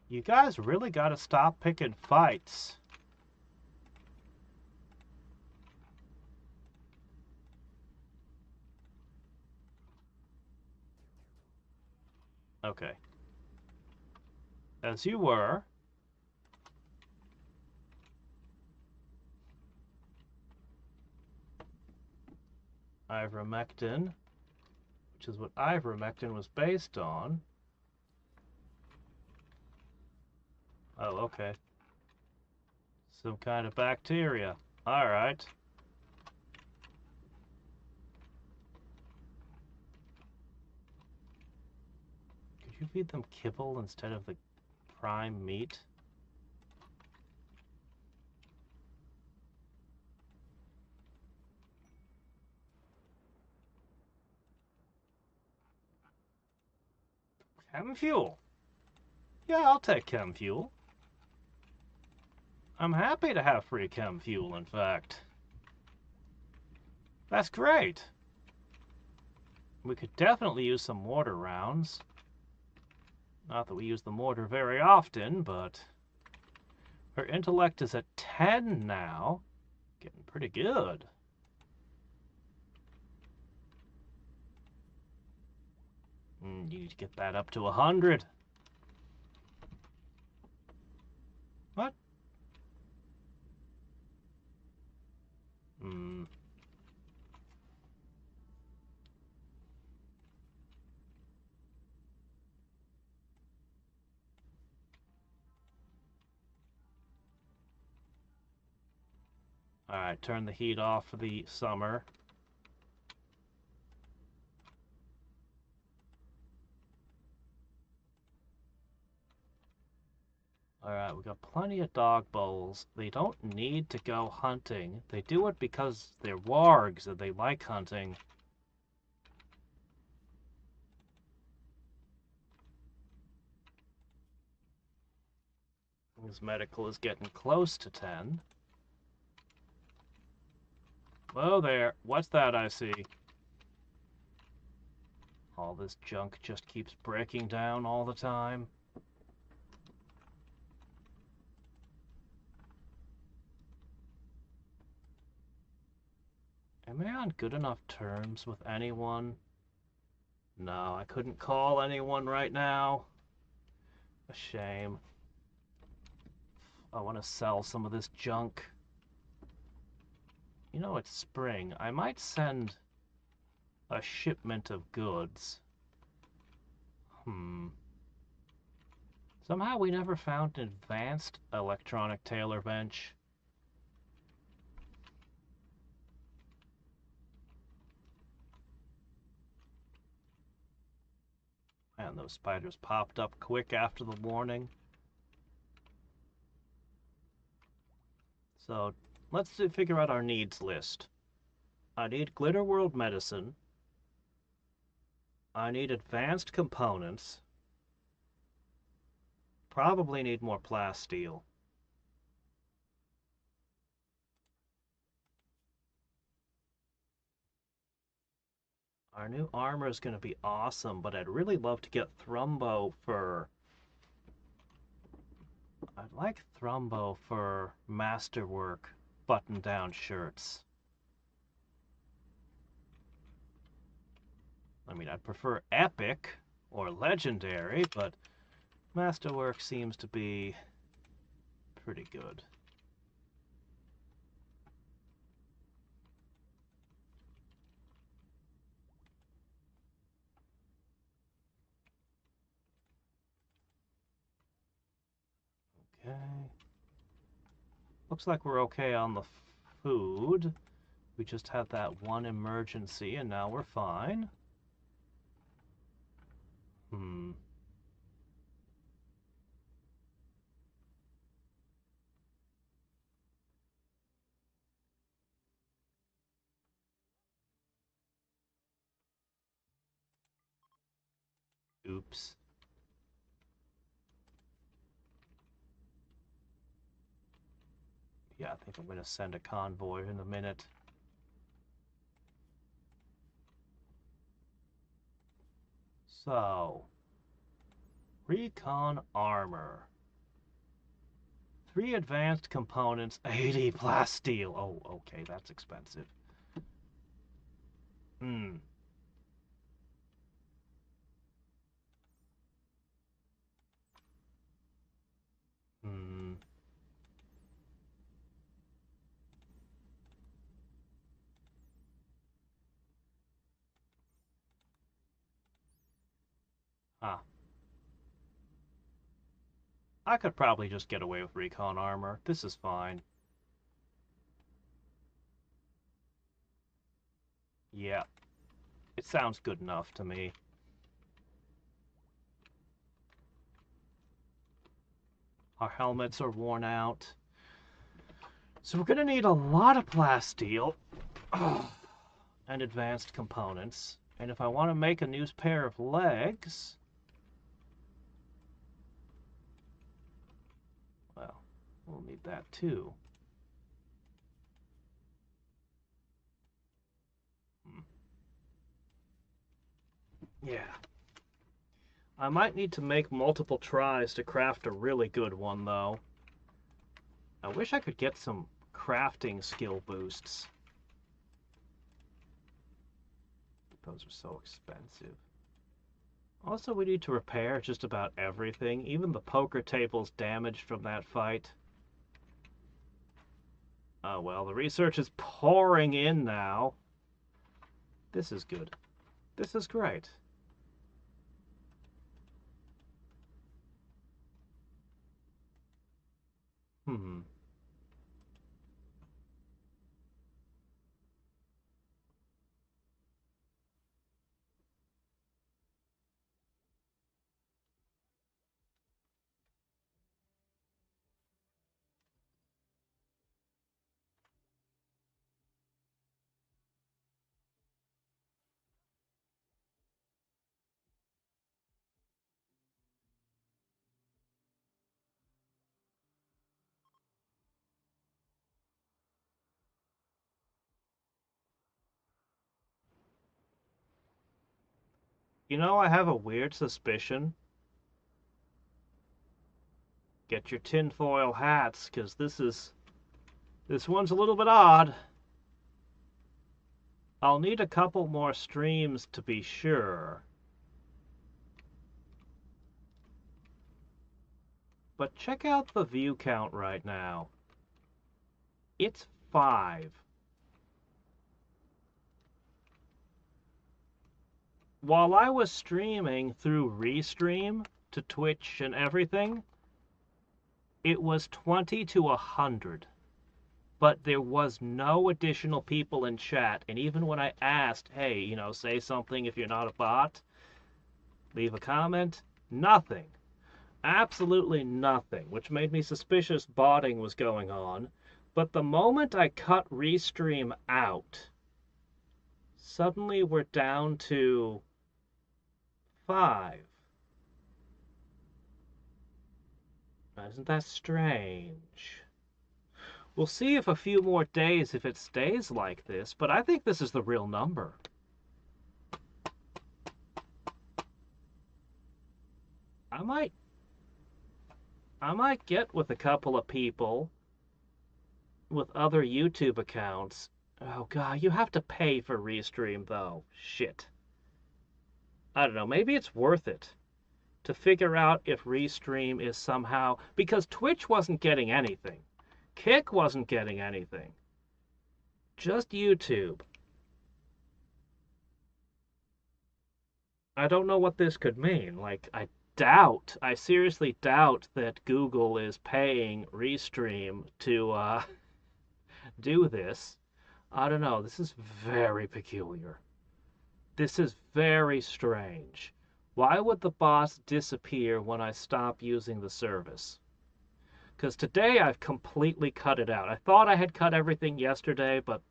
You guys really gotta stop picking fights. Okay. As you were. Ivermectin, which is what ivermectin was based on. Oh, okay. Some kind of bacteria. Alright. Could you feed them kibble instead of the prime meat? Chem fuel. Yeah, I'll take chem fuel. I'm happy to have free chem fuel, in fact. That's great. We could definitely use some mortar rounds. Not that we use the mortar very often, but... Her intellect is at 10 now. Getting pretty good. You need to get that up to 100. What? Alright, turn the heat off for the summer. Alright, we got plenty of dog bowls. They don't need to go hunting. They do it because they're wargs and they like hunting. His medical is getting close to 10. Whoa there, what's that I see? All this junk just keeps breaking down all the time. Am I on good enough terms with anyone? No, I couldn't call anyone right now. A shame. I want to sell some of this junk. You know, it's spring. I might send a shipment of goods. Somehow we never found an advanced electronic tailor bench. Man, those spiders popped up quick after the warning. So, let's figure out our needs list. I need Glitterworld medicine. I need advanced components. Probably need more plasteel. Our new armor is going to be awesome, but I'd really love to get Thrumbo for... I'd like Thrumbo for masterwork button-down shirts. I mean, I'd prefer epic or legendary, but masterwork seems to be pretty good. Okay. Looks like we're okay on the food. We just had that one emergency and now we're fine. Hmm. Oops. Yeah, I think I'm going to send a convoy in a minute. So, recon armor. 3 advanced components, 80 plasteel. Oh, okay, that's expensive. Hmm. Hmm. Ah. I could probably just get away with recon armor. This is fine. Yeah. It sounds good enough to me. Our helmets are worn out. So we're going to need a lot of plasteel and advanced components. And if I want to make a new pair of legs, well, we'll need that too. Yeah. I might need to make multiple tries to craft a really good one, though. I wish I could get some crafting skill boosts. Those are so expensive. Also, we need to repair just about everything, even the poker tables damaged from that fight. Oh well, the research is pouring in now. This is good. This is great. Hmm. You know, I have a weird suspicion. Get your tinfoil hats, because this one's a little bit odd. I'll need a couple more streams to be sure. But check out the view count right now. It's 5. While I was streaming through Restream to Twitch and everything, it was 20 to 100. But there was no additional people in chat. And even when I asked, hey, you know, say something if you're not a bot, leave a comment, nothing. Absolutely nothing, which made me suspicious botting was going on. But the moment I cut Restream out, suddenly we're down to 5. Isn't that strange? We'll see if a few more days if it stays like this, but I think this is the real number. I might I might get with a couple of people with other YouTube accounts. Oh god, you have to pay for Restream though. Shit. I don't know, maybe it's worth it to figure out if Restream is somehow, because Twitch wasn't getting anything. Kick wasn't getting anything. Just YouTube. I don't know what this could mean. Like, I seriously doubt that Google is paying Restream to do this. I don't know. This is very peculiar. This is very strange. Why would the bots disappear when I stop using the service? Because today I've completely cut it out. I thought I had cut everything yesterday, but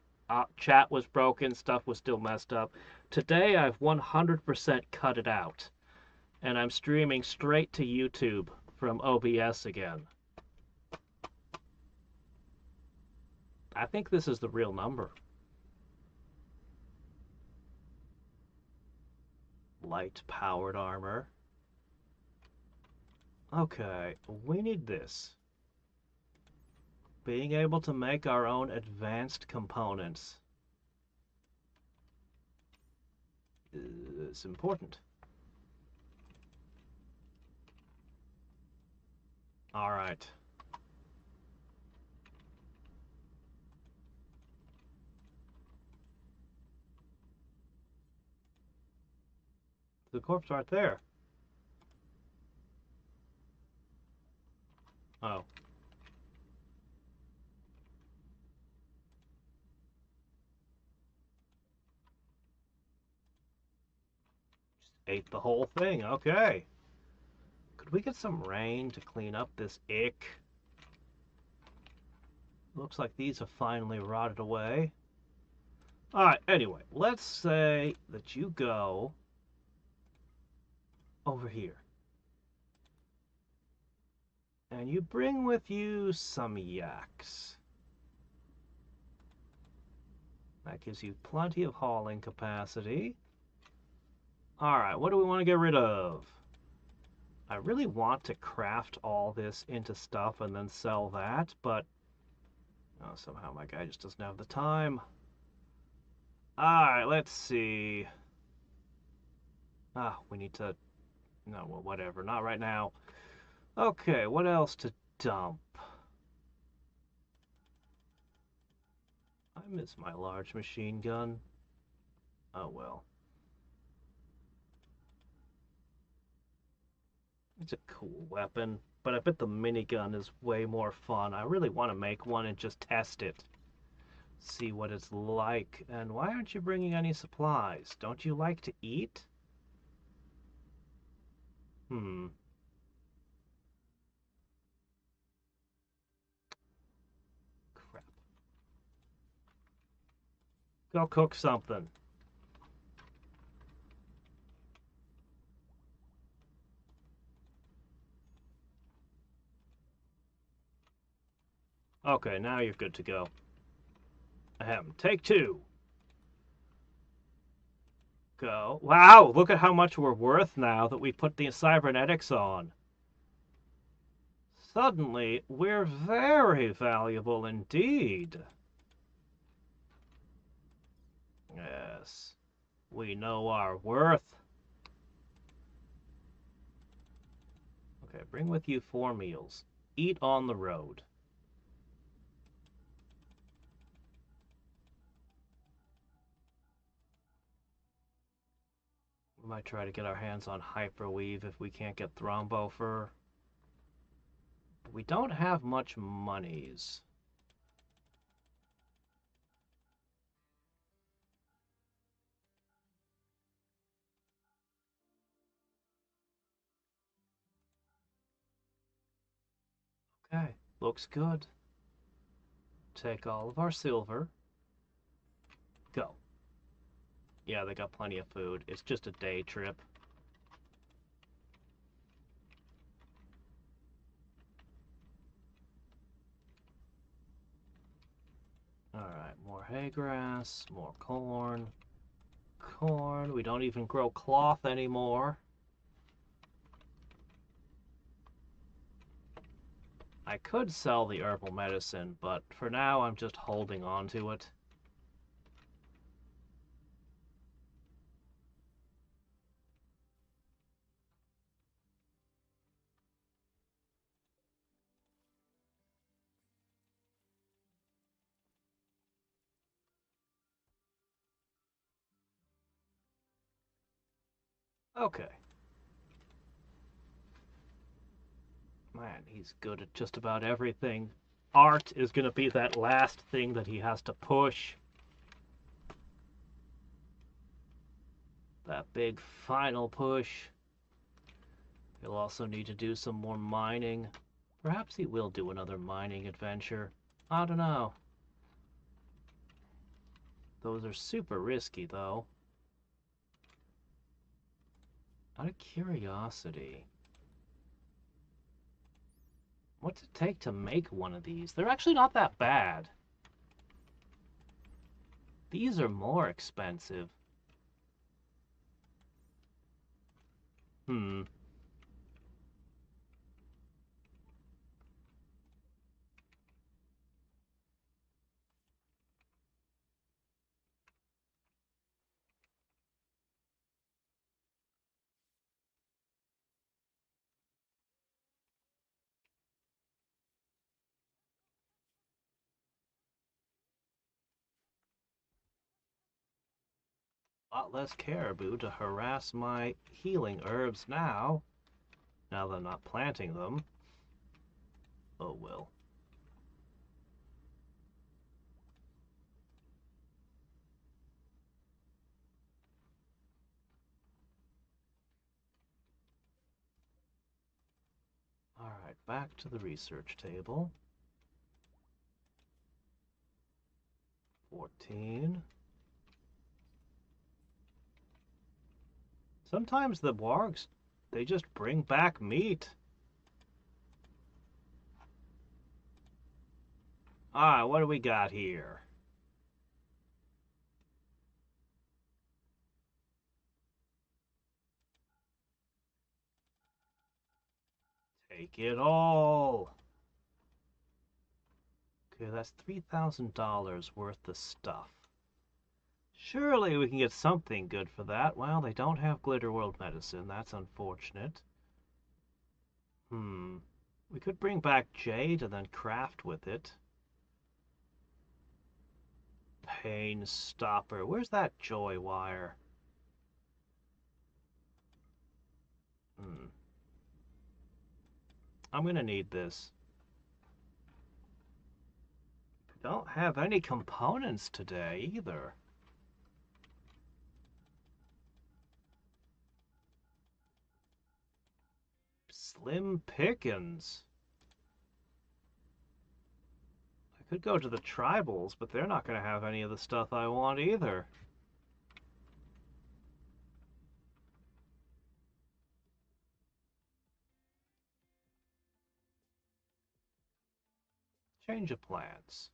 chat was broken, stuff was still messed up. Today I've 100% cut it out. And I'm streaming straight to YouTube from OBS again. I think this is the real number. Light-powered armor. Okay, we need this. Being able to make our own advanced components is important. All right. The corpse right there. Oh. Just ate the whole thing. Okay. Could we get some rain to clean up this ick? Looks like these have finally rotted away. Alright, anyway, let's say that you go over here. And you bring with you some yaks. That gives you plenty of hauling capacity. Alright, what do we want to get rid of? I really want to craft all this into stuff and then sell that, but oh, somehow my guy just doesn't have the time. Alright, let's see. We need to... No, well, whatever. Not right now. Okay, what else to dump? I miss my large machine gun. Oh, well. It's a cool weapon, but I bet the minigun is way more fun. I really want to make one and just test it. See what it's like. And why aren't you bringing any supplies? Don't you like to eat? Crap. Go cook something. Okay, now you're good to go. Ahem. Take two. Go. Wow, look at how much we're worth now that we put the cybernetics on. Suddenly, we're very valuable indeed. Yes, we know our worth. Okay, bring with you 4 meals. Eat on the road. We might try to get our hands on hyperweave if we can't get thrombo fur. But we don't have much monies. Okay, looks good. Take all of our silver. Go. Yeah, they got plenty of food. It's just a day trip. Alright, more hay grass, more corn. Corn. We don't even grow cloth anymore. I could sell the herbal medicine, but for now I'm just holding on to it. Okay. Man, he's good at just about everything. Art is going to be that last thing that he has to push. That big final push. He'll also need to do some more mining. Perhaps he will do another mining adventure. I don't know. Those are super risky, though. Out of curiosity, what's it take to make one of these? They're actually not that bad. These are more expensive. Hmm. A lot less caribou to harass my healing herbs now. Now that I'm not planting them. Oh well. Alright, back to the research table. 14. Sometimes the wargs, they just bring back meat. Alright, what do we got here? Take it all. Okay, that's $3,000 worth of stuff. Surely we can get something good for that. Well, they don't have Glitterworld medicine. That's unfortunate. We could bring back jade and then craft with it. Pain stopper. Where's that joy wire? I'm gonna need this. Don't have any components today either. Slim pickings. I could go to the tribals, but they're not going to have any of the stuff I want either. Change of plans.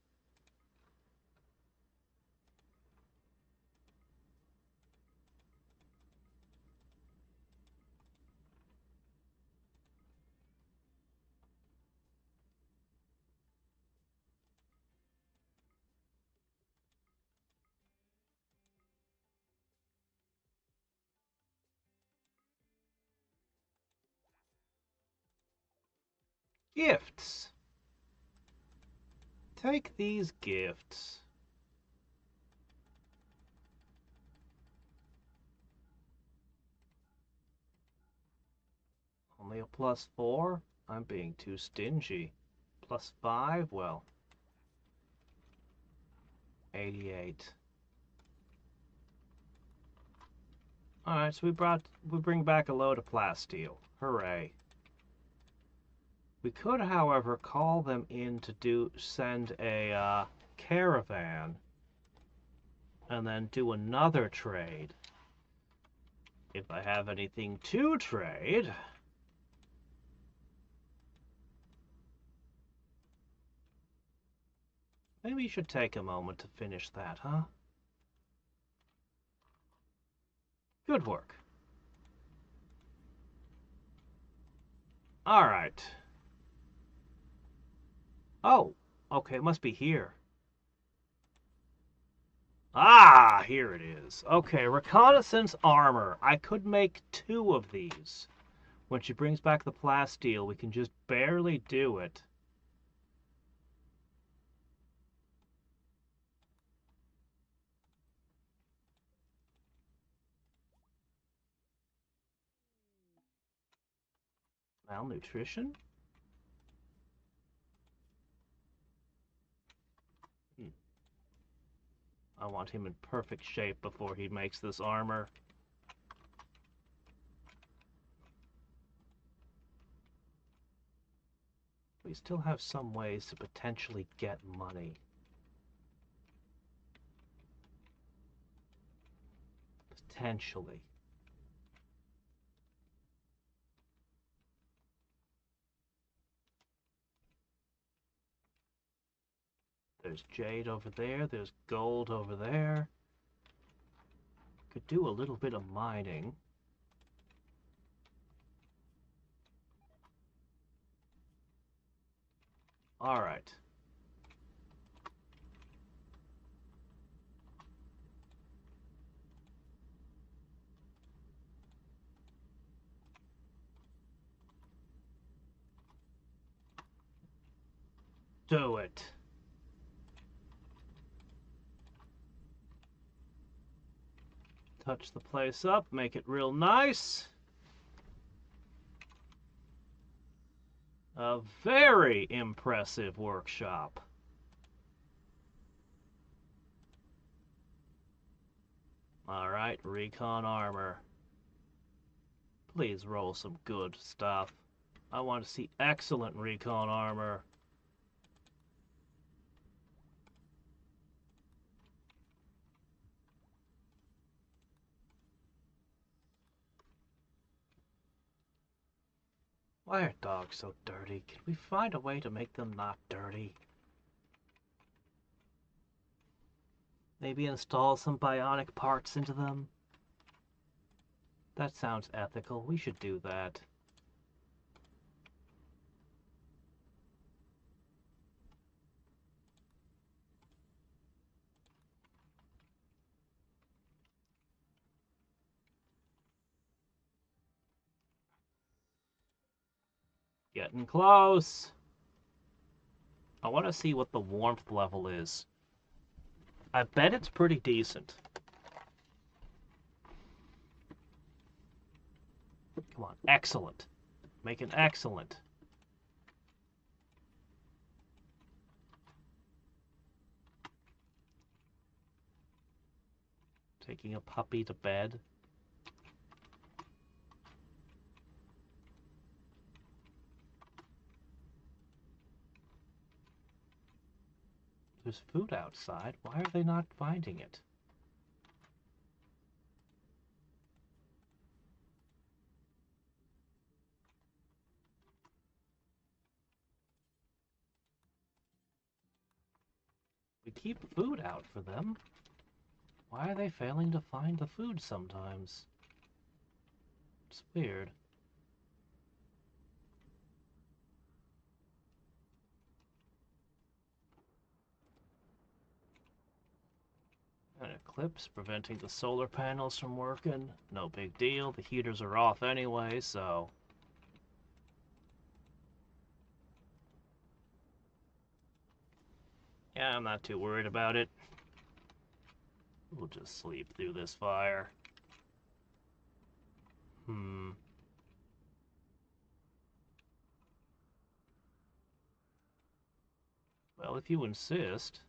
Gifts. Take these gifts. Only a +4? I'm being too stingy. +5? Well, 88. Alright, so we bring back a load of plasteel. Hooray. We could, however, call them in to send a caravan and then do another trade. If I have anything to trade. Maybe you should take a moment to finish that, huh? Good work. All right. Oh, okay, it must be here. Ah, here it is. Okay, reconnaissance armor. I could make 2 of these. When she brings back the plasteel, we can just barely do it. Malnutrition? Hmm. I want him in perfect shape before he makes this armor. We still have some ways to potentially get money. Potentially. There's jade over there. There's gold over there. Could do a little bit of mining. All right. Do it. Touch the place up, make it real nice. A very impressive workshop. All right, recon armor. Please roll some good stuff. I want to see excellent recon armor. Why are dogs so dirty? Can we find a way to make them not dirty? Maybe install some bionic parts into them? That sounds ethical. We should do that. Getting close. I want to see what the warmth level is. I bet it's pretty decent. Come on, excellent. Make it excellent. Taking a puppy to bed. There's food outside. Why are they not finding it? We keep food out for them. Why are they failing to find the food sometimes? It's weird. An eclipse preventing the solar panels from working. No big deal. The heaters are off anyway, so... Yeah, I'm not too worried about it. We'll just sleep through this fire. Well, if you insist.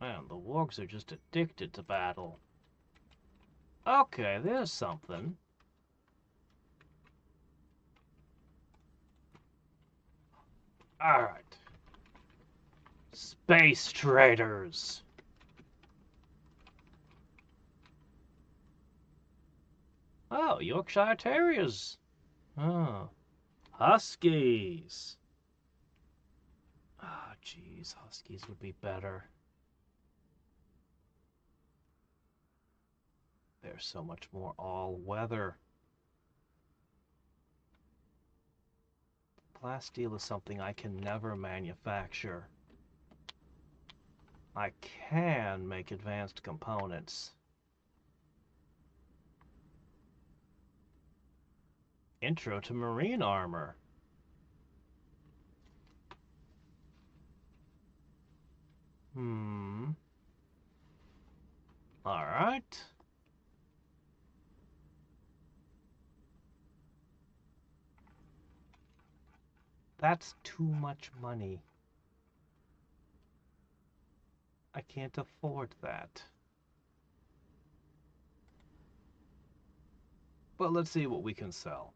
Man, the wargs are just addicted to battle. Okay, there's something. Alright. Space traders. Oh, Yorkshire Terriers. Oh. Huskies. Ah, jeez, Huskies would be better. They're so much more all-weather. Glass steel is something I can never manufacture. I can make advanced components. Intro to marine armor. All right. That's too much money. I can't afford that. But let's see what we can sell.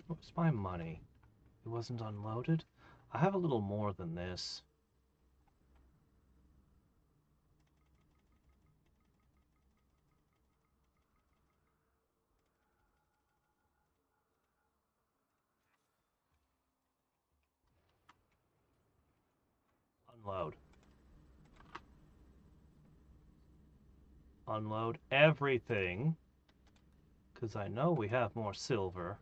Where's my money? It wasn't unloaded? I have a little more than this. Unload. Unload everything. Because I know we have more silver.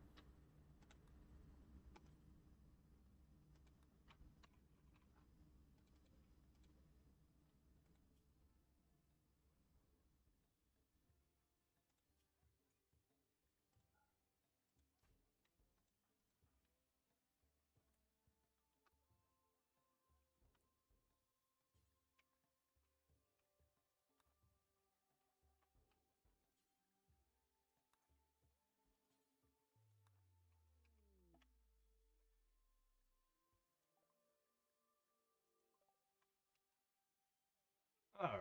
All right.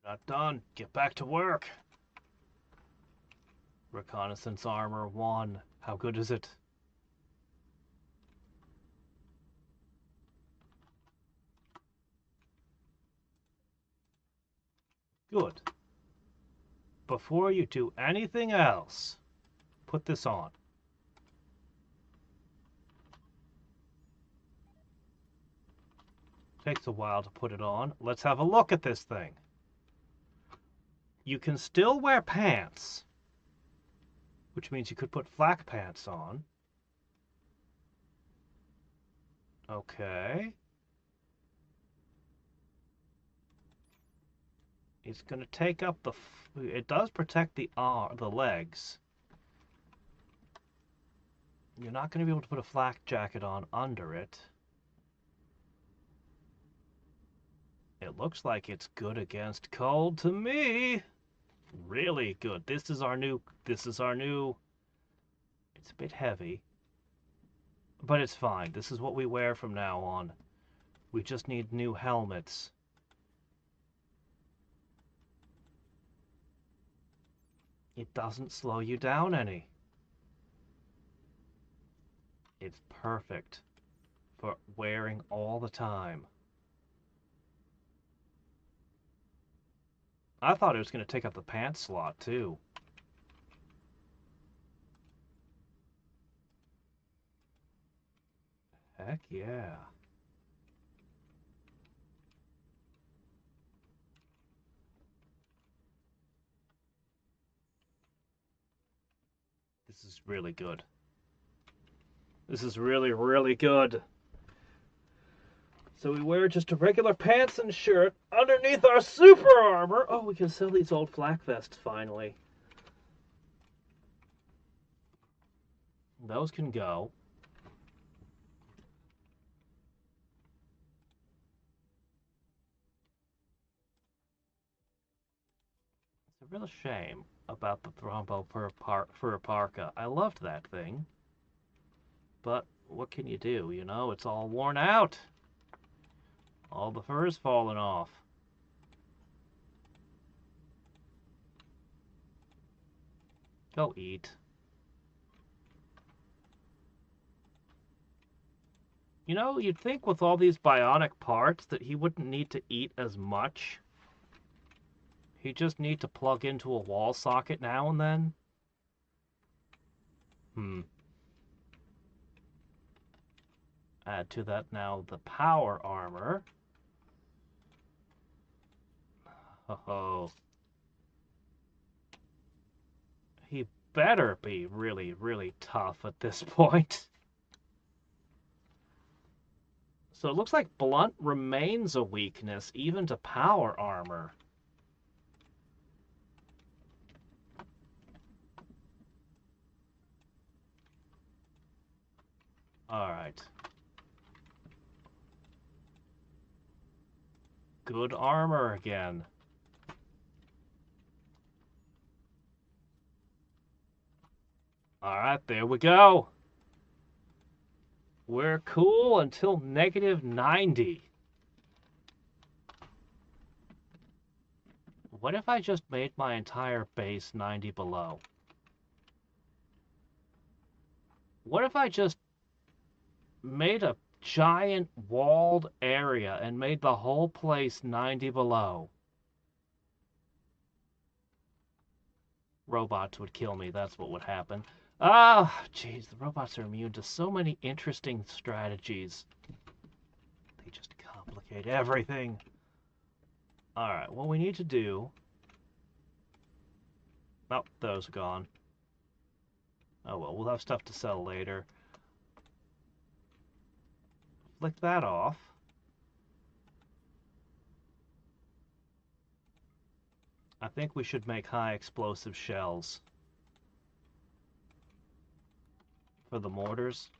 You're not done. Get back to work. Reconnaissance armor 1. How good is it? Good. Before you do anything else, put this on. Takes a while to put it on. Let's have a look at this thing. You can still wear pants, which means you could put flak pants on. Okay. It's going to take up the... It does protect the legs. You're not going to be able to put a flak jacket on under it. It looks like it's good against cold to me. Really good. This is our new... It's a bit heavy, but it's fine. This is what we wear from now on. We just need new helmets. It doesn't slow you down any. It's perfect for wearing all the time. I thought it was going to take up the pants slot, too. Heck yeah. This is really good. This is really, really good. So we wear just a regular pants and shirt underneath our super armor. Oh, we can sell these old flak vests finally. Those can go. It's a real shame about the Thrombo fur parka. I loved that thing. But what can you do? You know, it's all worn out. All the fur is falling off. Go eat. You know, you'd think with all these bionic parts that he wouldn't need to eat as much. He'd just need to plug into a wall socket now and then. Add to that now the power armor. Oh. He better be really, really tough at this point. So it looks like blunt remains a weakness, even to power armor. Alright. Good armor again. Alright, there we go. We're cool until -90. What if I just made my entire base 90 below? What if I just made a giant walled area and made the whole place 90 below? Robots would kill me, that's what would happen. Ah, jeez, the robots are immune to so many interesting strategies. They just complicate everything. Alright, what we need to do... Oh, those are gone. Oh well, we'll have stuff to sell later. Flick that off. I think we should make high explosive shells for the mortars.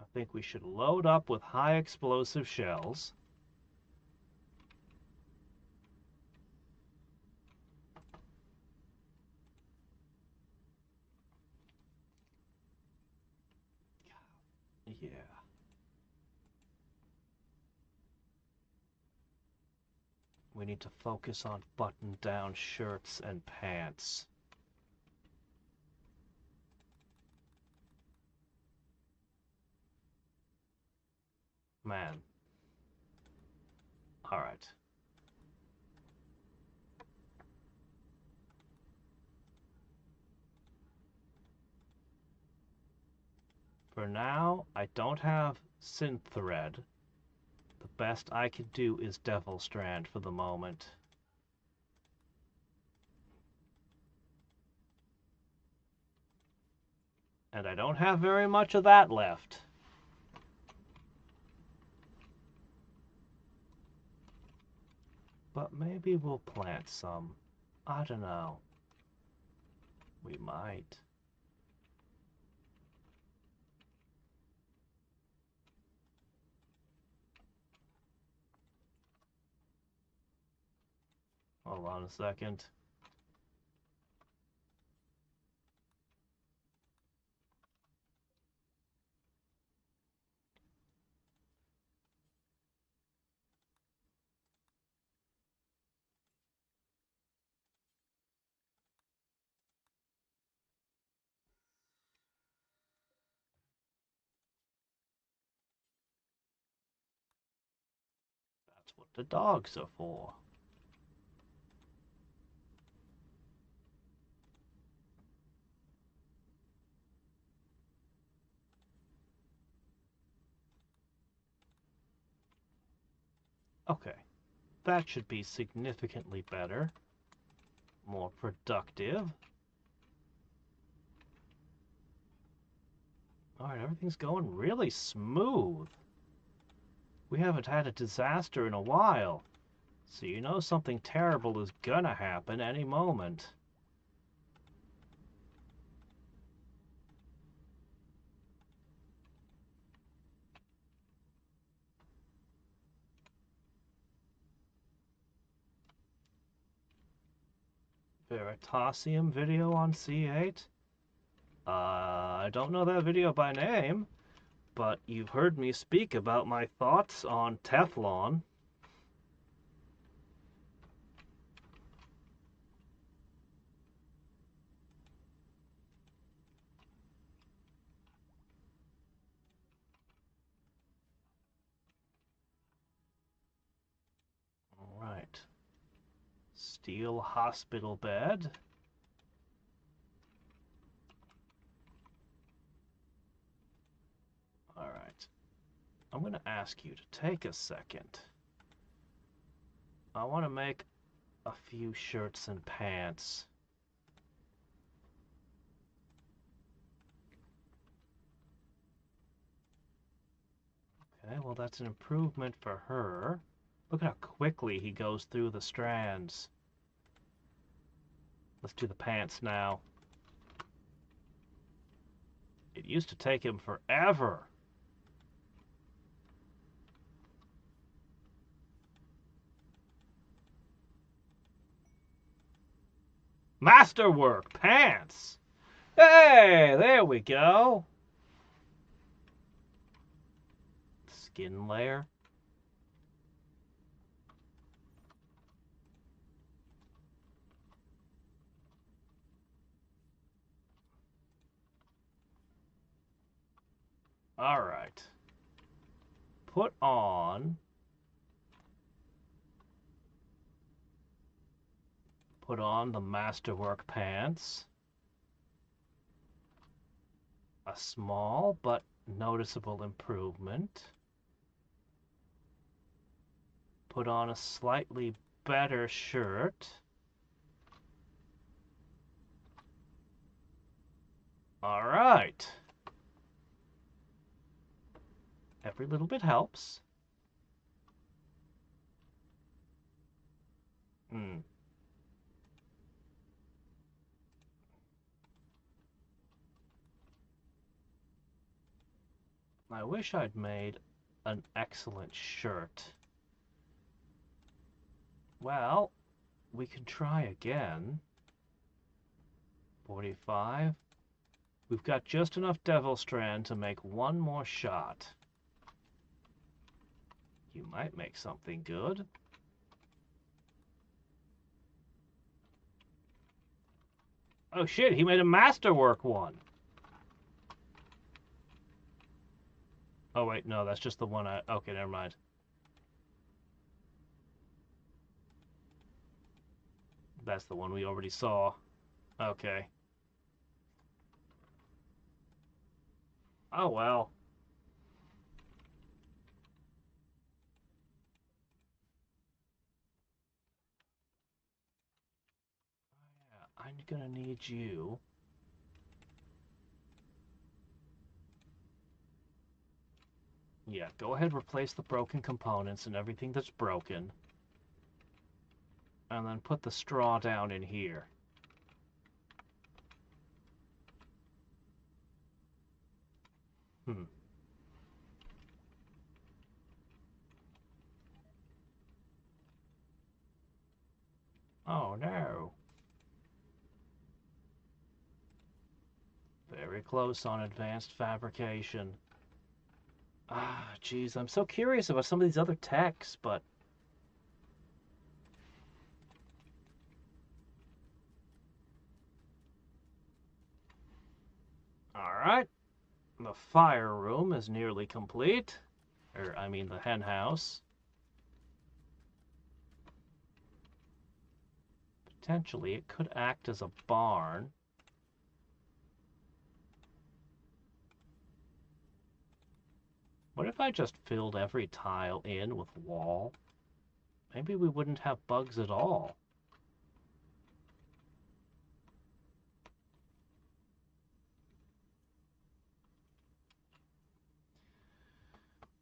I think we should load up with high explosive shells. Yeah. We need to focus on button-down shirts and pants. Man. Alright. For now, I don't have synth thread. The best I can do is Devil Strand for the moment. And I don't have very much of that left. But maybe we'll plant some. I don't know. We might. Hold on a second. That's what the dogs are for. Okay. That should be significantly better. More productive. Alright, everything's going really smooth. We haven't had a disaster in a while. So you know something terrible is gonna happen any moment. Veritasium video on C8? I don't know that video by name, but you've heard me speak about my thoughts on Teflon. All right. Steel hospital bed. All right. I'm going to ask you to take a second. I want to make a few shirts and pants. Okay, well, that's an improvement for her. Look at how quickly he goes through the strands. Let's do the pants now. It used to take him forever. Masterwork pants! Hey, there we go. Skin layer. All right. Put on the Masterwork pants. A small but noticeable improvement. Put on a slightly better shirt. All right. Every little bit helps. I wish I'd made an excellent shirt. Well, we can try again. 45. We've got just enough Devil Strand to make one more shot. You might make something good. Oh shit, he made a Masterwork one. Oh wait, no, that's just the one I... Okay, never mind. That's the one we already saw. Okay. Oh well. Yeah, I'm gonna need you. Yeah, go ahead, replace the broken components and everything that's broken. And then put the straw down in here. Oh no. Very close on advanced fabrication. Ah, geez, I'm so curious about some of these other techs, but... Alright. The fire room is nearly complete. I mean the hen house. Potentially, it could act as a barn. What if I just filled every tile in with wall? Maybe we wouldn't have bugs at all.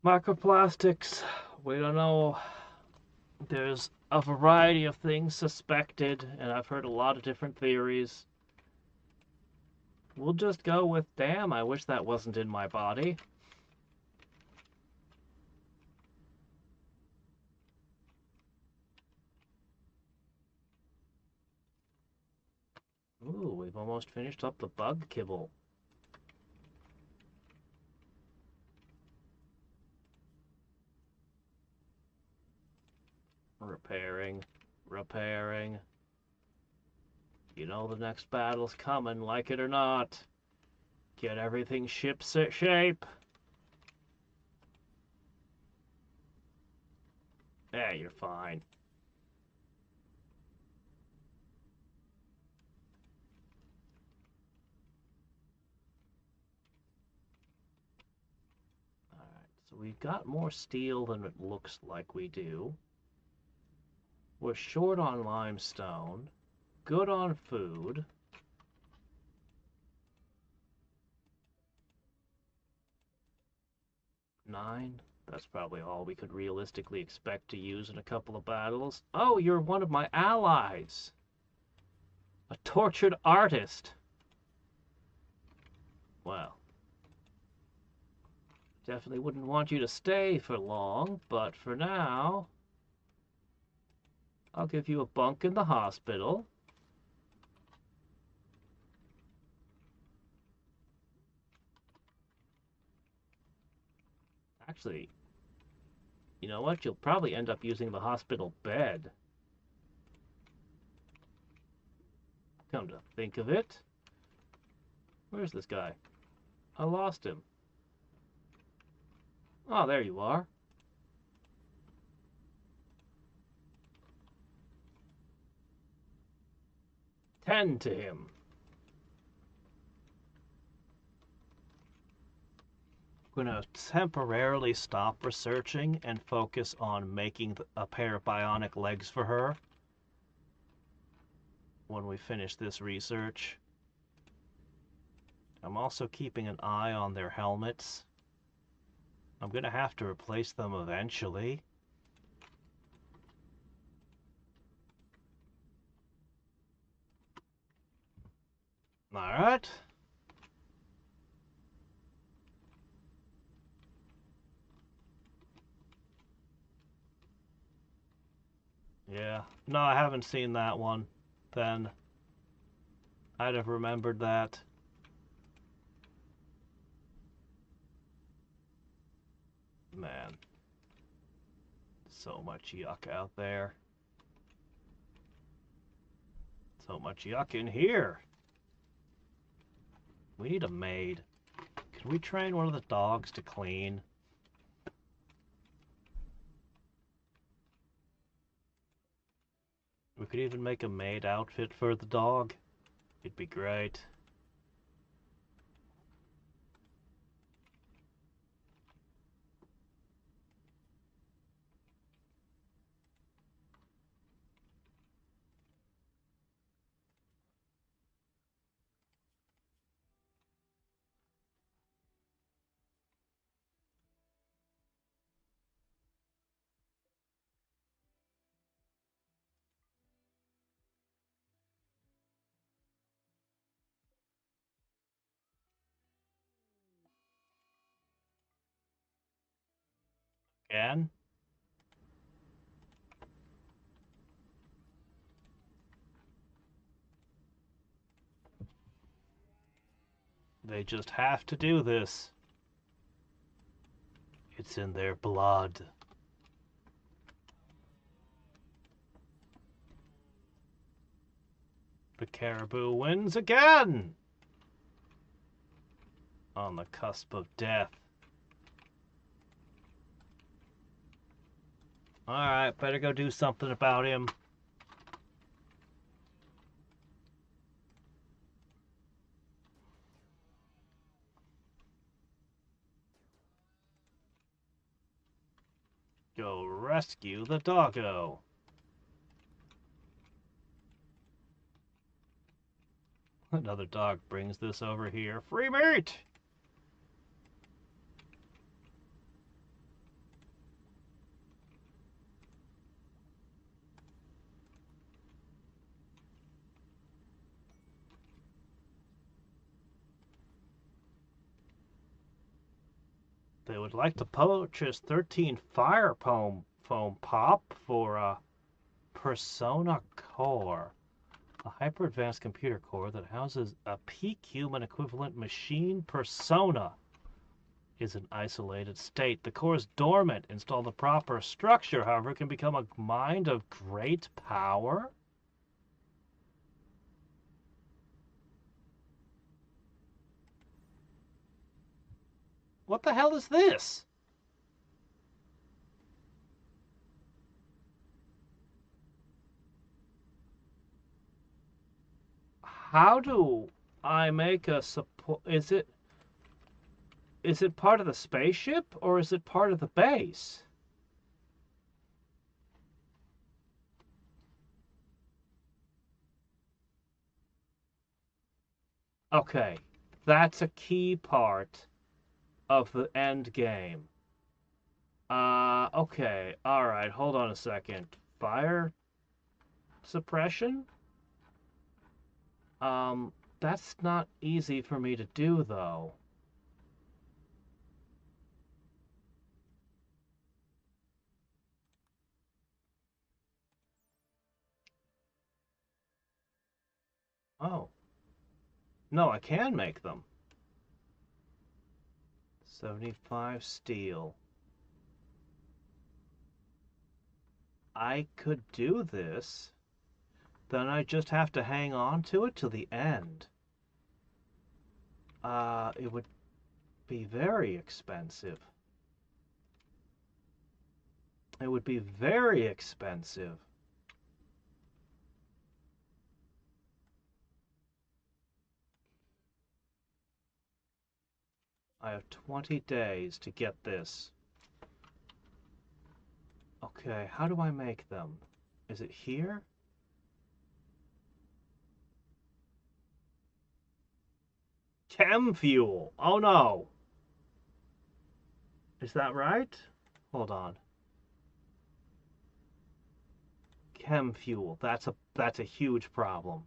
Microplastics, we don't know. There's a variety of things suspected, and I've heard a lot of different theories. We'll just go with, damn, I wish that wasn't in my body. Ooh, we've almost finished up the bug kibble. Repairing. Repairing. You know the next battle's coming, like it or not. Get everything shape. Yeah, you're fine. Alright, so we've got more steel than it looks like we do. We're short on limestone. Good on food. Nine. That's probably all we could realistically expect to use in a couple of battles. Oh, you're one of my allies. A tortured artist. Well, definitely wouldn't want you to stay for long, but for now, I'll give you a bunk in the hospital. Actually, you know what? You'll probably end up using the hospital bed. Come to think of it. Where's this guy? I lost him. Oh, there you are. Tend to him. I'm going to temporarily stop researching and focus on making a pair of bionic legs for her when we finish this research. I'm also keeping an eye on their helmets. I'm going to have to replace them eventually. Alright. Yeah. No, I haven't seen that one. Then I'd have remembered that. Man. So much yuck out there. So much yuck in here. We need a maid. Can we train one of the dogs to clean? We could even make a maid outfit for the dog. It'd be great. Again? They just have to do this. It's in their blood. The caribou wins again! On the cusp of death. Alright, better go do something about him. Go rescue the doggo. Another dog brings this over here. Free meat! They would like to purchase 13 fire foam pop for a Persona core. A hyper-advanced computer core that houses a peak human equivalent machine persona. is an isolated state. The core is dormant. Install the proper structure, however, it can become a mind of great power. What the hell is this? How do I make a support? Is it part of the spaceship or is it part of the base? Okay, that's a key part of the end game. Okay, alright, hold on a second. Fire suppression? That's not easy for me to do, though. Oh. No, I can make them. 75 steel. I could do this. Then I just have to hang on to it till the end. It would be very expensive. It would be very expensive. I have 20 days to get this. Okay, how do I make them? Is it here? Chem fuel. Oh no. Is that right? Hold on. Chem fuel. That's a huge problem.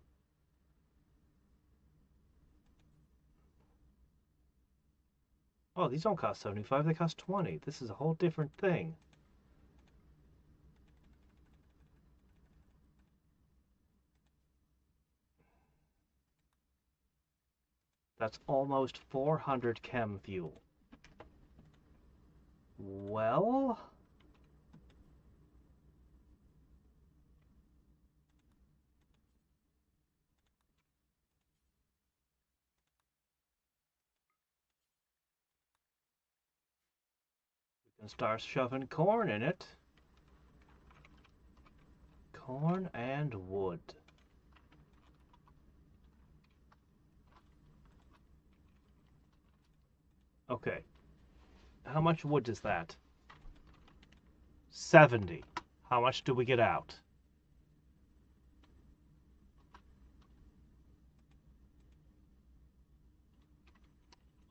Oh, these don't cost 75, they cost 20. This is a whole different thing. That's almost 400 chem fuel. Well, we can start shoving corn in it. Corn and wood. Okay. How much wood is that? 70. How much do we get out?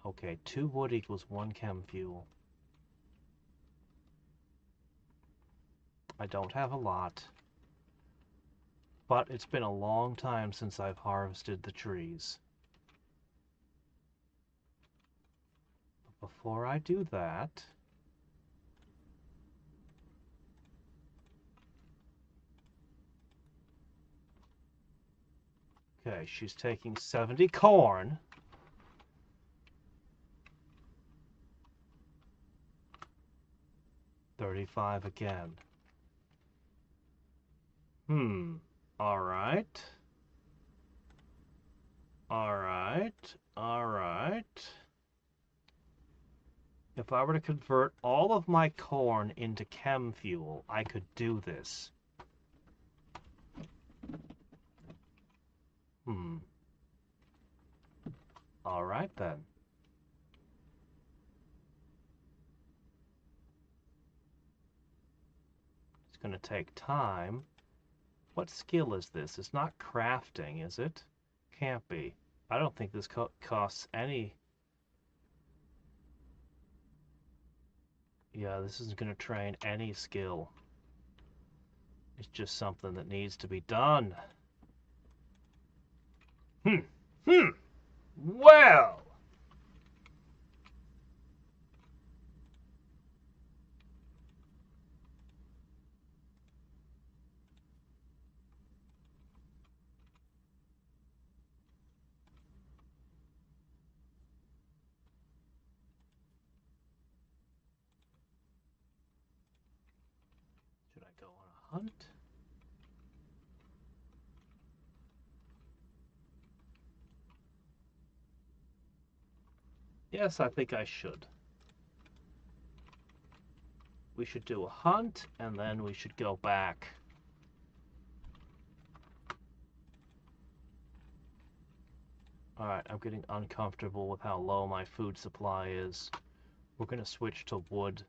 Okay, 2 wood equals 1 chem fuel. I don't have a lot. But it's been a long time since I've harvested the trees. But before I do that, okay, she's taking 70 corn. $35 again. Alright. Alright. If I were to convert all of my corn into chem fuel, I could do this. Alright then. It's going to take time. What skill is this? It's not crafting, is it? Can't be. I don't think this costs any. Yeah, this isn't going to train any skill. It's just something that needs to be done. Well. Hunt? Yes, I think I should. We should do a hunt, and then we should go back. Alright, I'm getting uncomfortable with how low my food supply is. We're gonna switch to wood.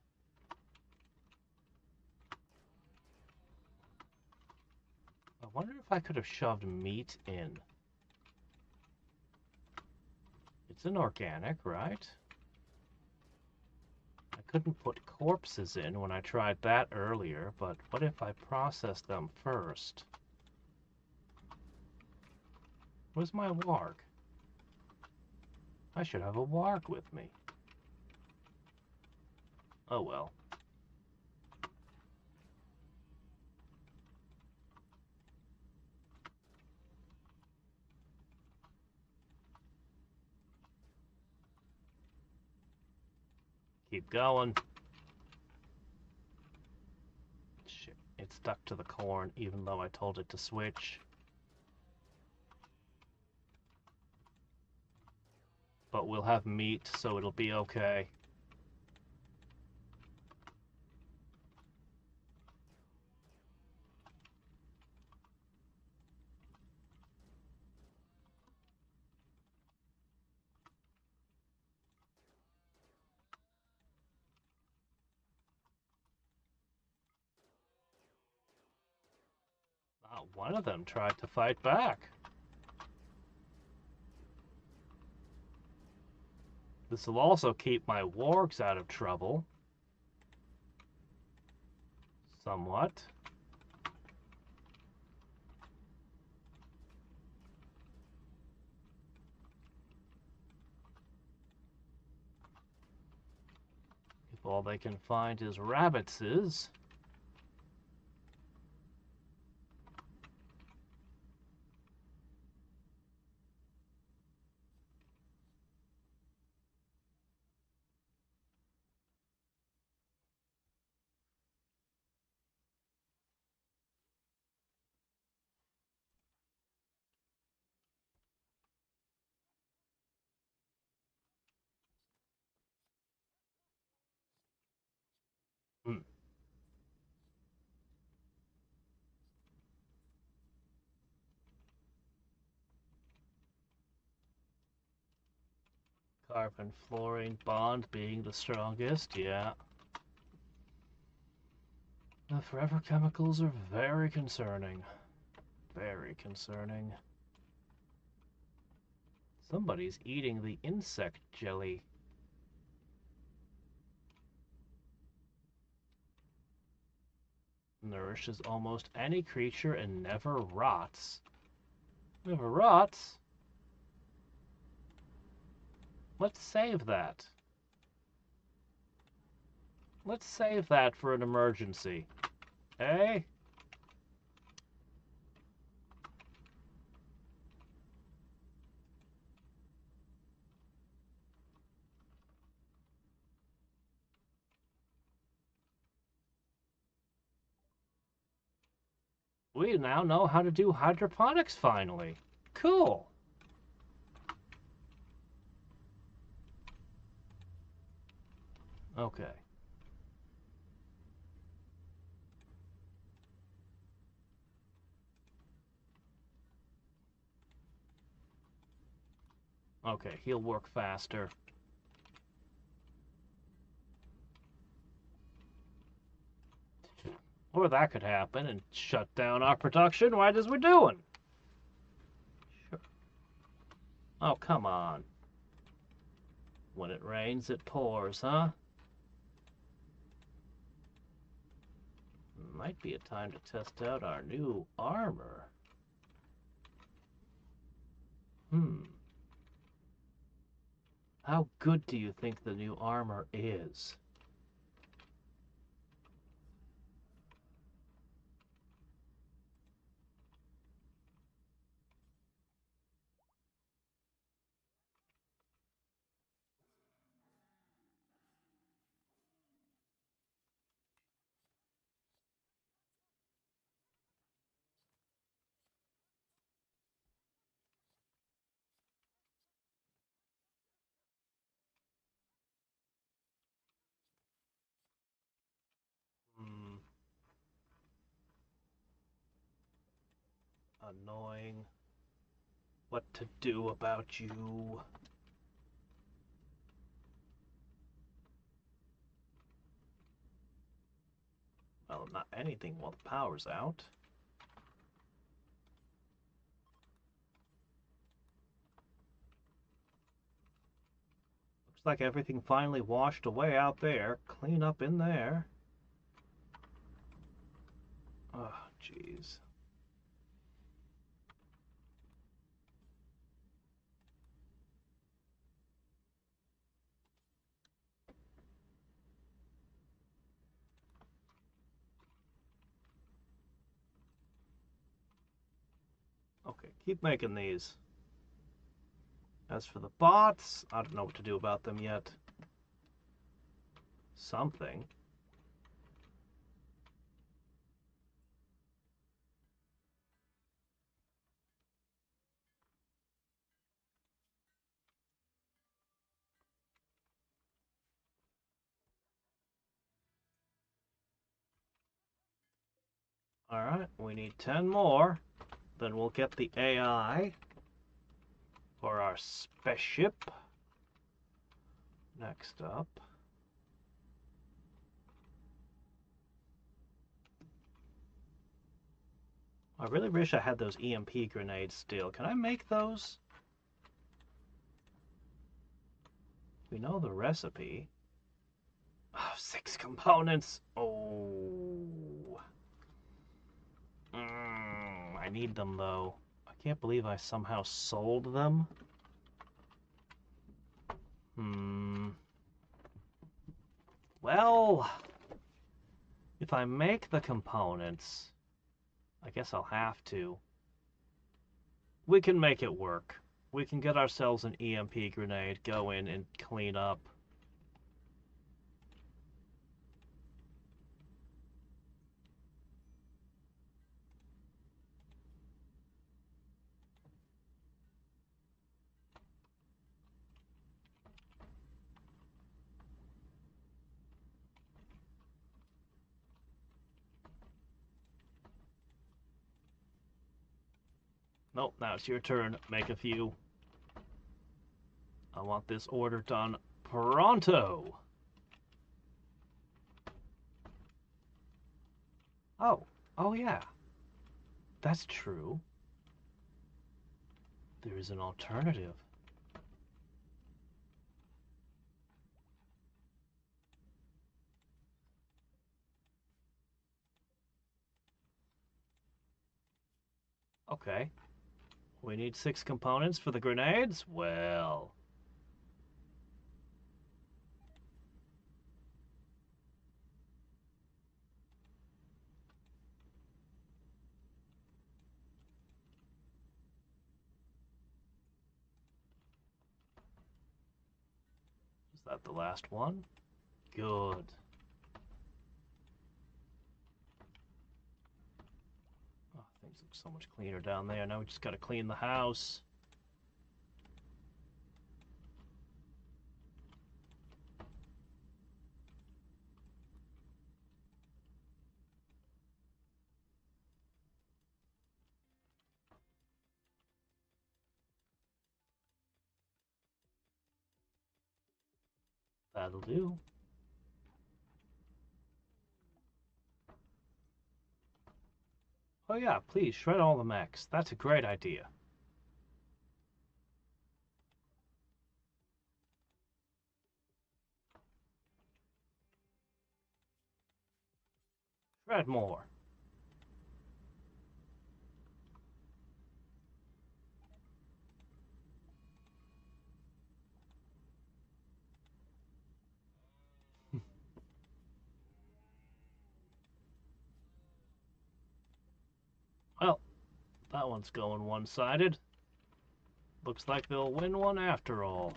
I wonder if I could have shoved meat in. It's an organic, right? I couldn't put corpses in when I tried that earlier, but what if I process them first? Where's my warg? I should have a warg with me. Oh well. Keep going. Shit, it stuck to the corn even though I told it to switch. But we'll have meat, so it'll be okay. One of them tried to fight back. This will also keep my wargs out of trouble. Somewhat. If all they can find is rabbitses. Hmm. Carbon fluorine bond being the strongest, yeah. The forever chemicals are very concerning. Very concerning. Somebody's eating the insect jelly. Nourishes almost any creature and never rots. Never rots? Let's save that. Let's save that for an emergency. Eh? We now know how to do hydroponics finally. Cool. Okay. Okay, he'll work faster. Or that could happen and shut down our production right as we're doing. Sure. Oh, come on. When it rains, it pours, huh? Might be a time to test out our new armor. How good do you think the new armor is? Annoying. What to do about you? Well, not anything while the power's out. Looks like everything finally washed away out there. Clean up in there. Oh, jeez. Okay, keep making these. As for the bots, I don't know what to do about them yet. Something. Alright, we need 10 more. Then we'll get the AI for our spaceship. Next up. I really wish I had those EMP grenades still. Can I make those? We know the recipe. Oh, 6 components. Oh. I need them, though. I can't believe I somehow sold them. Well, if I make the components, I guess I'll have to. We can make it work. We can get ourselves an EMP grenade, go in and clean up. Nope, now it's your turn. Make a few. I want this order done pronto. Oh yeah. That's true. There is an alternative. Okay. We need 6 components for the grenades? Well. Is that the last one? Good. Oh, things look so much cleaner down there. Now we just gotta clean the house. That'll do. Oh yeah, please shred all the mechs. That's a great idea. Shred more. Well, that one's going one-sided. Looks like they'll win one after all.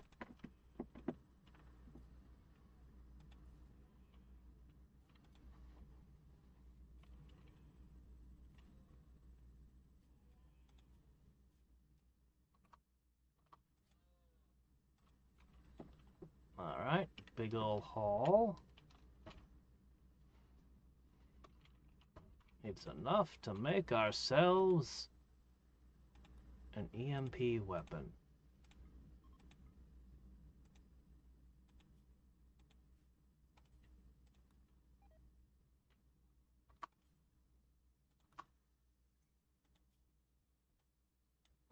Alright, big ol' haul. It's enough to make ourselves An EMP weapon.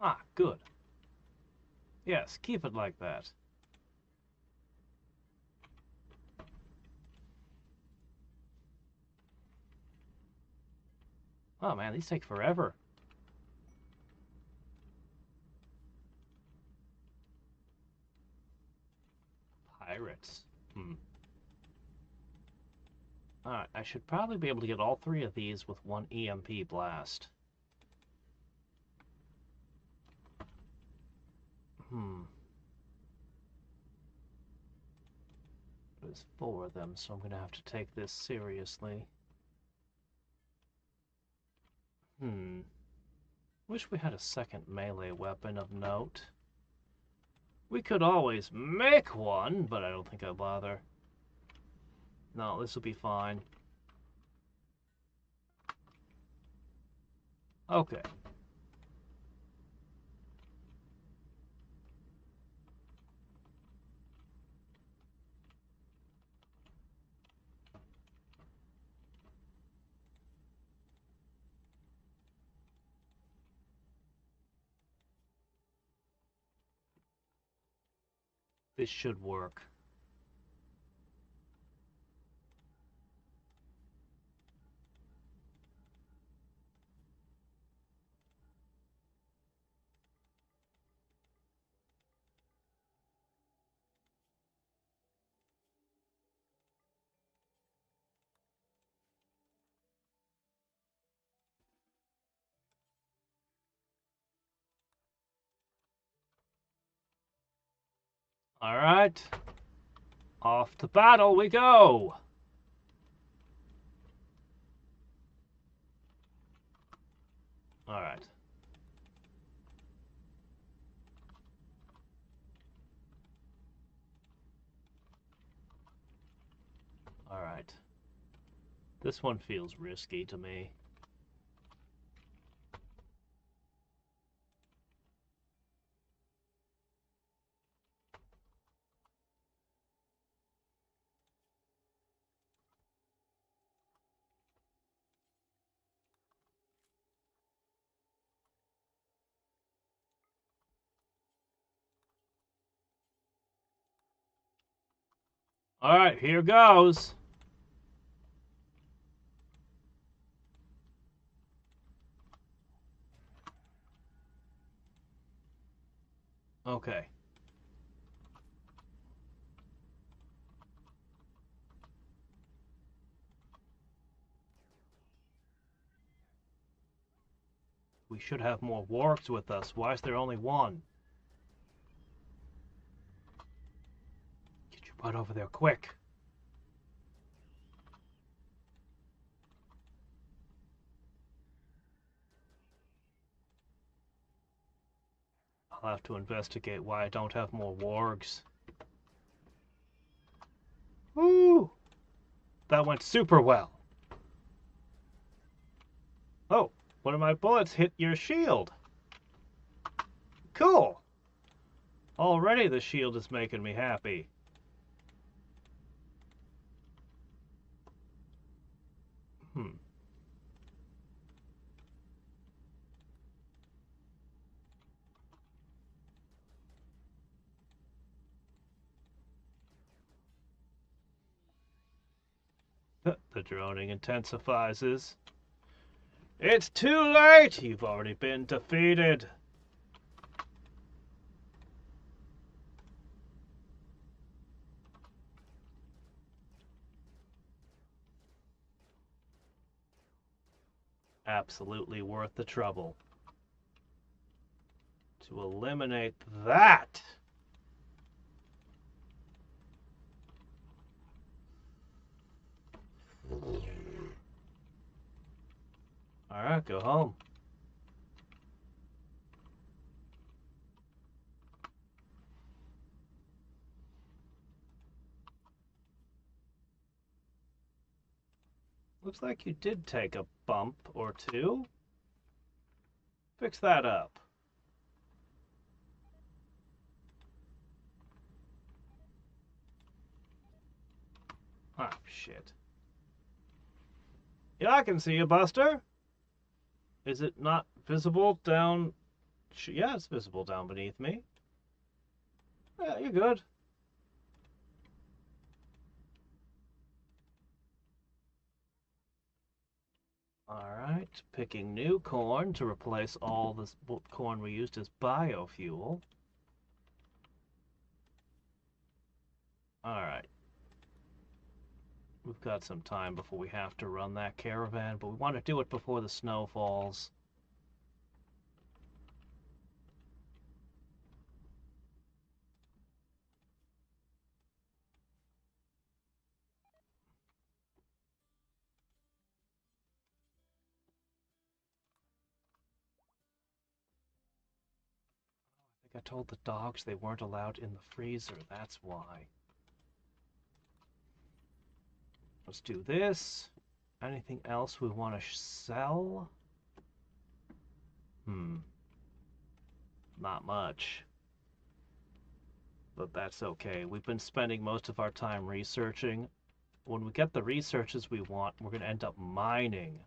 Ah, good. Yes, keep it like that. Oh man, these take forever. Pirates. Alright, I should probably be able to get all 3 of these with 1 EMP blast. There's 4 of them, so I'm gonna have to take this seriously. Wish we had a second melee weapon of note. We could always make one, but I don't think I'll bother. No, this will be fine. Okay. This should work. Alright. Off to battle we go! Alright. Alright. This one feels risky to me. Alright, here goes. Okay. We should have more wargs with us. Why is there only 1? Get your butt over there quick. I'll have to investigate why I don't have more wargs. Woo! That went super well. Oh, one of my bullets hit your shield. Cool. Already the shield is making me happy. The droning intensifies. It's too late! You've already been defeated. Absolutely worth the trouble. To eliminate that! Alright, go home. Looks like you did take a bump or 2. Fix that up. Ah, shit. Yeah, I can see you, Buster. Is it not visible down? Yeah, it's visible down beneath me. Yeah, you're good. Alright, picking new corn to replace all this corn we used as biofuel. Alright. We've got some time before we have to run that caravan, but we want to do it before the snow falls. I think I told the dogs they weren't allowed in the freezer, that's why. Let's do this. Anything else we want to sell? Not much. But that's okay. We've been spending most of our time researching. When we get the researches we want, we're going to end up mining.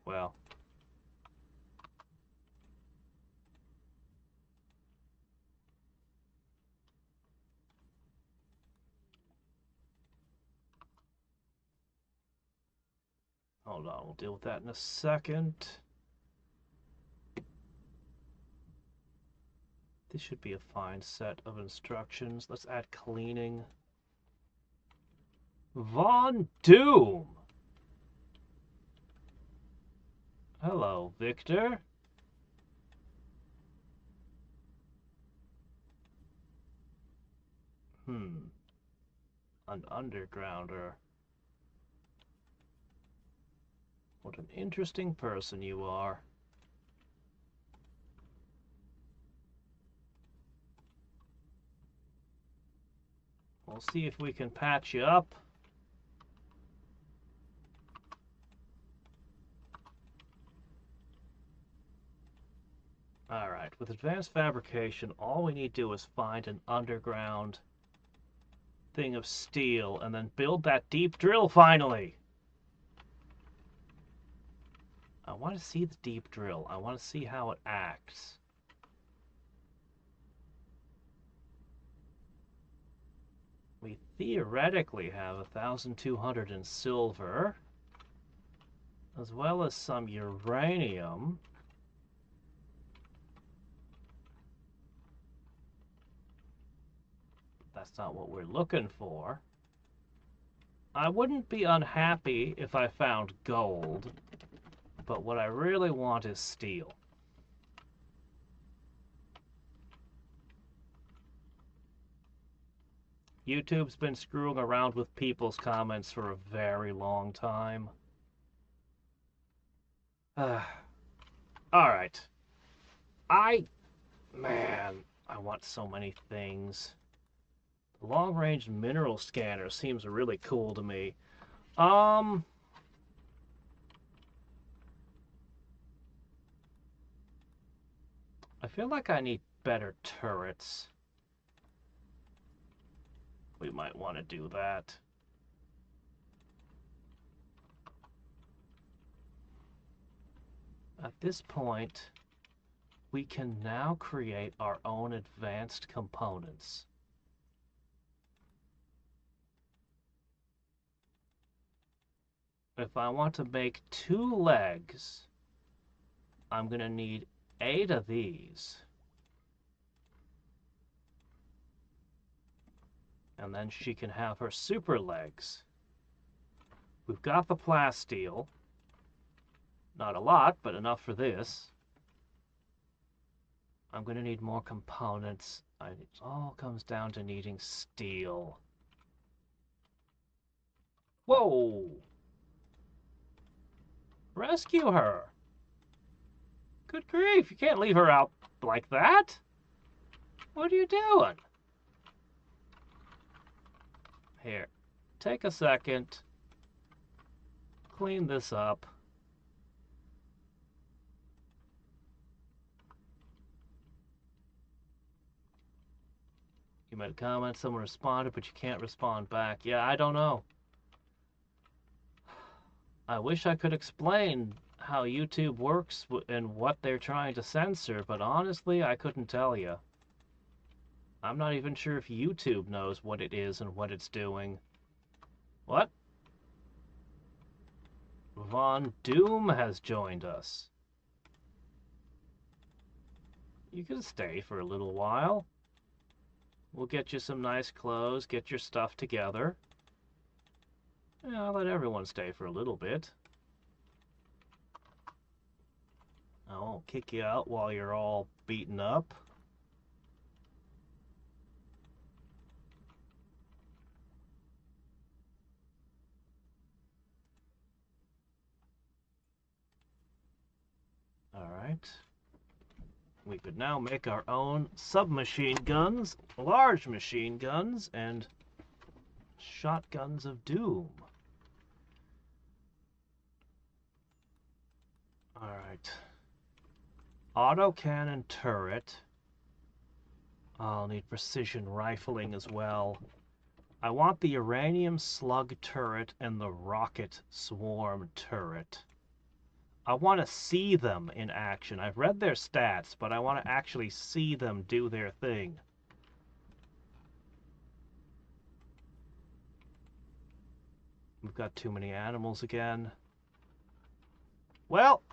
Well. Hold on, we'll deal with that in a second. This should be a fine set of instructions. Let's add cleaning. Von Doom! Hello, Victor. An undergrounder. What an interesting person you are. We'll see if we can patch you up. Alright, with advanced fabrication, all we need to do is find an underground thing of steel and then build that deep drill finally. I want to see the deep drill. I want to see how it acts. We theoretically have 1,200 in silver, as well as some uranium. That's not what we're looking for. I wouldn't be unhappy if I found gold, but what I really want is steel. YouTube's been screwing around with people's comments for a very long time. Alright. Man, I want so many things. The long-range mineral scanner seems really cool to me. I feel like I need better turrets. We might want to do that. At this point, we can now create our own advanced components. If I want to make 2 legs, I'm going to need 8 of these. And then she can have her super legs. We've got the plasteel. Not a lot, but enough for this. I'm going to need more components. It all comes down to needing steel. Whoa! Rescue her! Good grief, you can't leave her out like that! What are you doing? Here, take a second. Clean this up. You made a comment, someone responded, but you can't respond back. Yeah, I don't know. I wish I could explain how YouTube works and what they're trying to censor, but honestly, I couldn't tell you. I'm not even sure if YouTube knows what it is and what it's doing. What? Von Doom has joined us. You can stay for a little while. We'll get you some nice clothes, get your stuff together. Yeah, I'll let everyone stay for a little bit. I won't kick you out while you're all beaten up. Alright. We could now make our own submachine guns, large machine guns, and shotguns of doom. Alright. Autocannon turret. I'll need precision rifling as well. I want the uranium slug turret and the rocket swarm turret. I want to see them in action. I've read their stats, but I want to actually see them do their thing. We've got too many animals again. Well,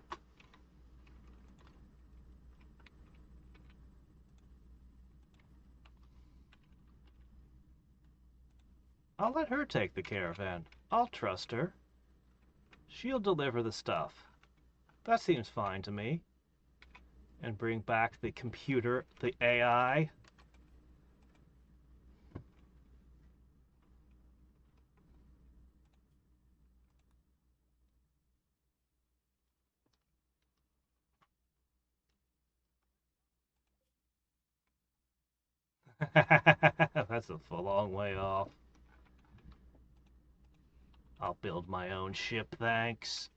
I'll let her take the caravan. I'll trust her. She'll deliver the stuff. That seems fine to me. And bring back the computer, the AI. That's a long way off. I'll build my own ship, thanks.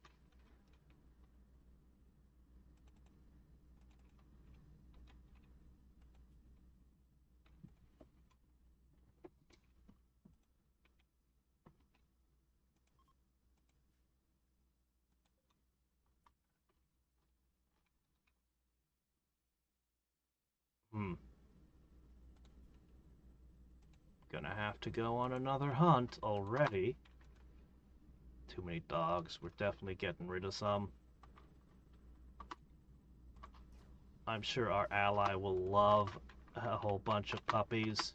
Gonna have to go on another hunt already. Too many dogs. We're definitely getting rid of some. I'm sure our ally will love a whole bunch of puppies.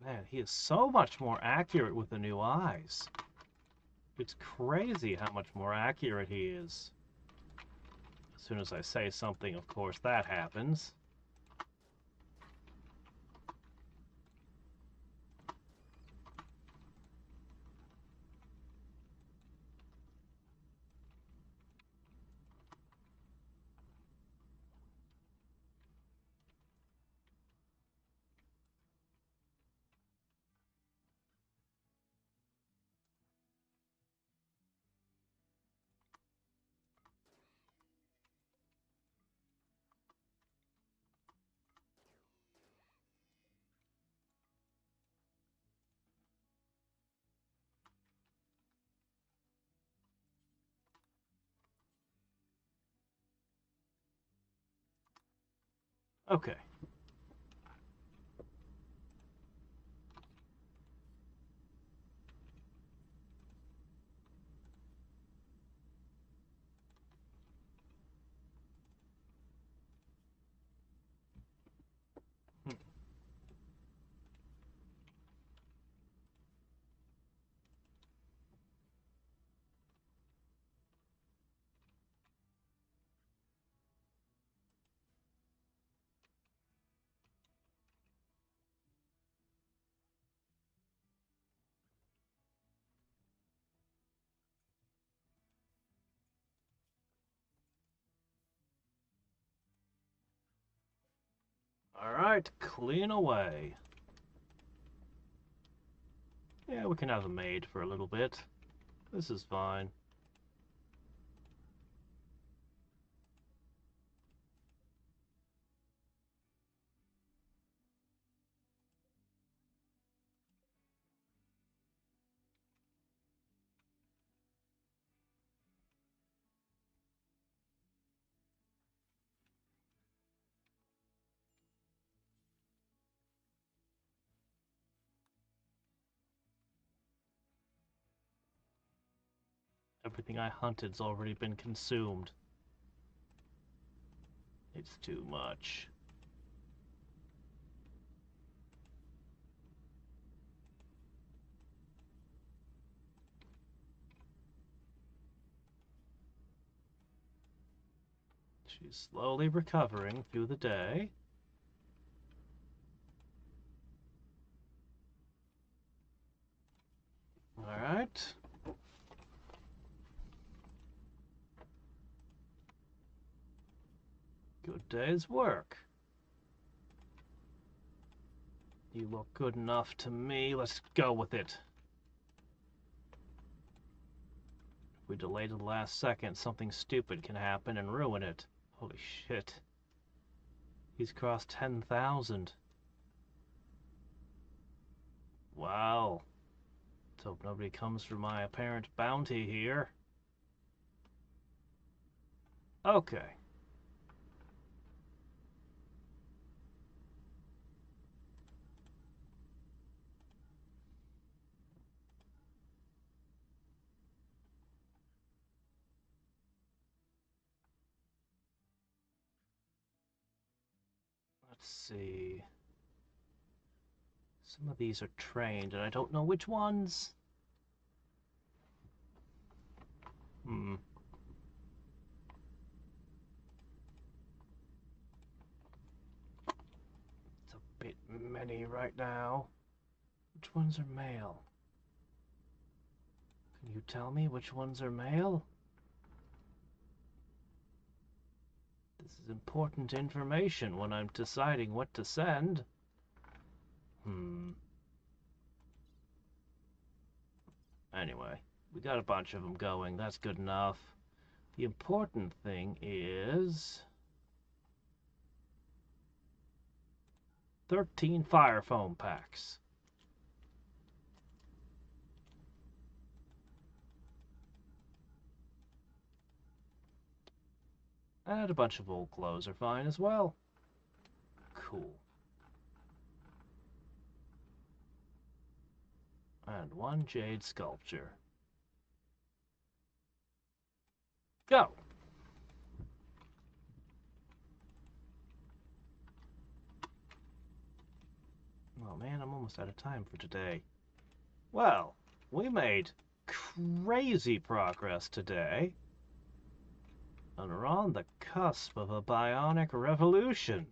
Man, he is so much more accurate with the new eyes. It's crazy how much more accurate he is. As soon as I say something, of course, that happens. Okay. Alright, clean away. Yeah, we can have a maid for a little bit. This is fine. Everything I hunted's already been consumed. It's too much. She's slowly recovering through the day. Alright. Good day's work. You look good enough to me. Let's go with it. If we delay to the last second, something stupid can happen and ruin it. Holy shit. He's crossed 10,000. Wow. Let's hope nobody comes for my apparent bounty here. Okay. Let's see. Some of these are trained, and I don't know which ones. It's a bit many right now. Which ones are male? Can you tell me which ones are male? This is important information when I'm deciding what to send. Anyway, we got a bunch of them going. That's good enough. The important thing is 13 fire foam packs. And a bunch of old clothes are fine as well. Cool. And one jade sculpture. Go! Oh man, I'm almost out of time for today. Well, we made crazy progress today. And we're on the cusp of a bionic revolution.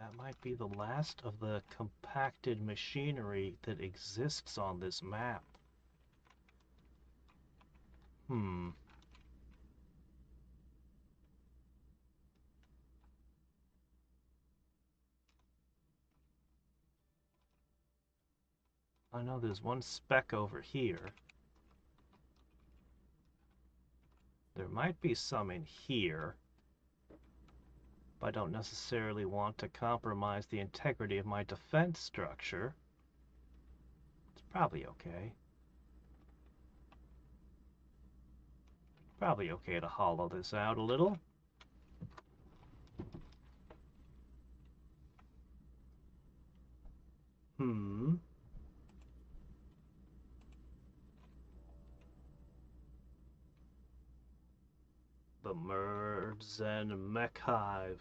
That might be the last of the compacted machinery that exists on this map. I know there's one speck over here. There might be some in here. But I don't necessarily want to compromise the integrity of my defense structure. It's probably okay. Probably okay to hollow this out a little. The Merdzen Mech Hive.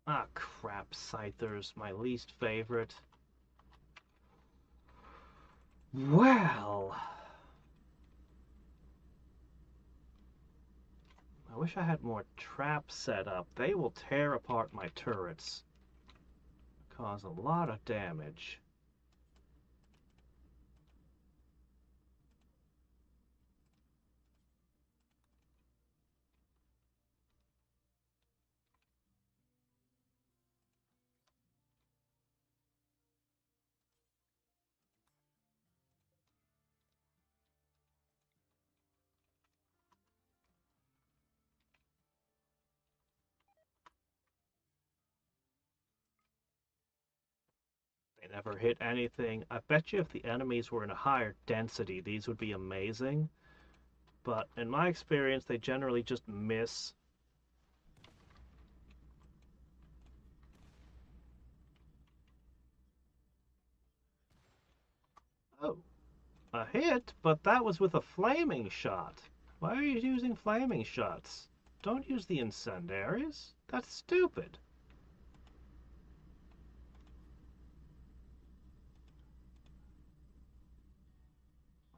Ah, crap, Scythers, my least favorite. Well, I wish I had more traps set up. They will tear apart my turrets, cause a lot of damage. They never hit anything. I bet you if the enemies were in a higher density, these would be amazing. But in my experience, they generally just miss. Oh, a hit, but that was with a flaming shot. Why are you using flaming shots? Don't use the incendiaries. That's stupid.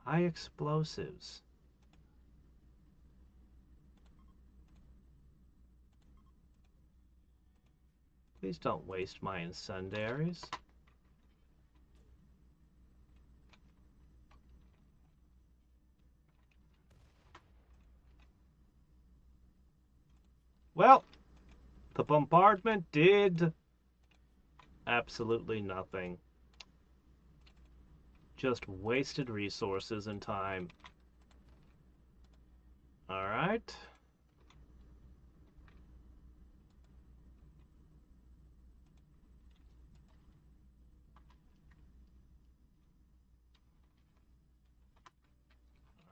High explosives. Please don't waste my incendiaries. Well, the bombardment did absolutely nothing. Just wasted resources and time. Alright.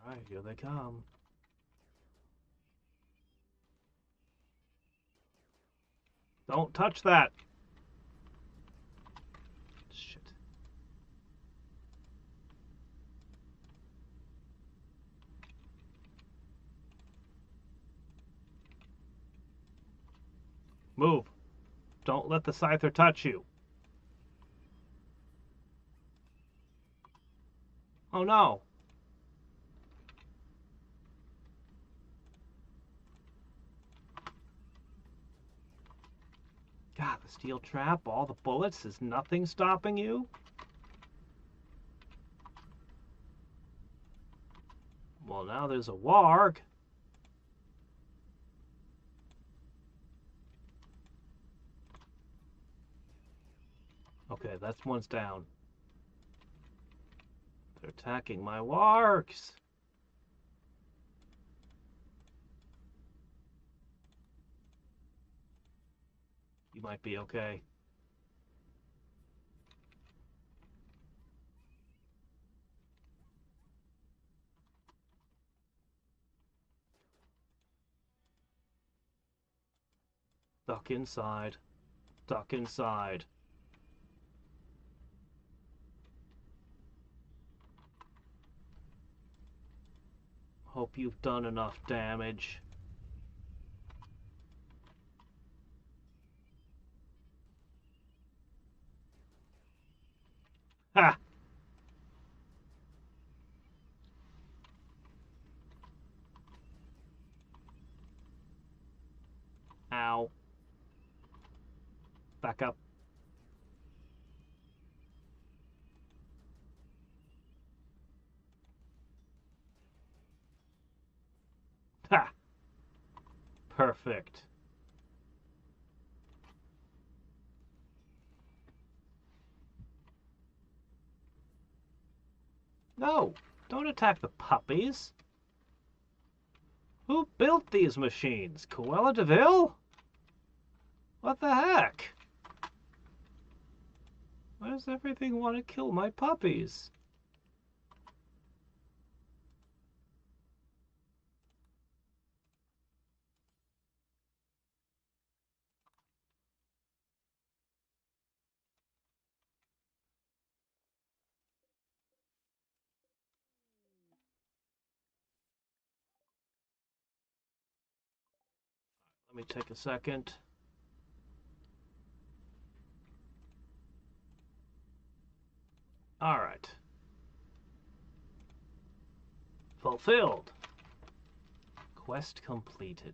Alright, here they come. Don't touch that! Shit. Move. Don't let the scyther touch you. Oh no. God, the steel trap, all the bullets, is nothing stopping you? Well, now there's a warg. Okay, that's one's down. They're attacking my wargs. You might be okay. Duck inside. Duck inside. Hope you've done enough damage. Ha! Ow. Back up. Ha! Perfect. No! Don't attack the puppies! Who built these machines? Cruella de Vil? What the heck? Why does everything want to kill my puppies? Let me take a second. Alright. Fulfilled. Quest completed.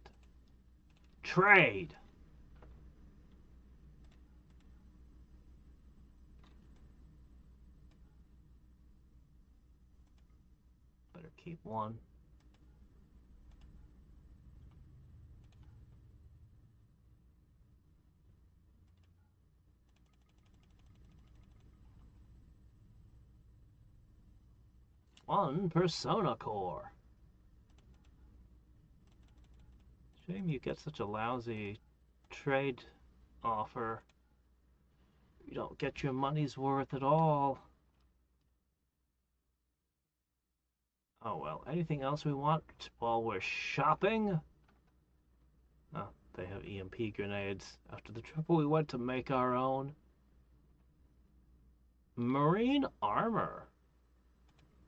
Trade. Better keep one. One persona core. Shame you get such a lousy trade offer. You don't get your money's worth at all. Oh well, anything else we want while we're shopping? Oh, they have EMP grenades. After the trouble we went to make our own. Marine armor.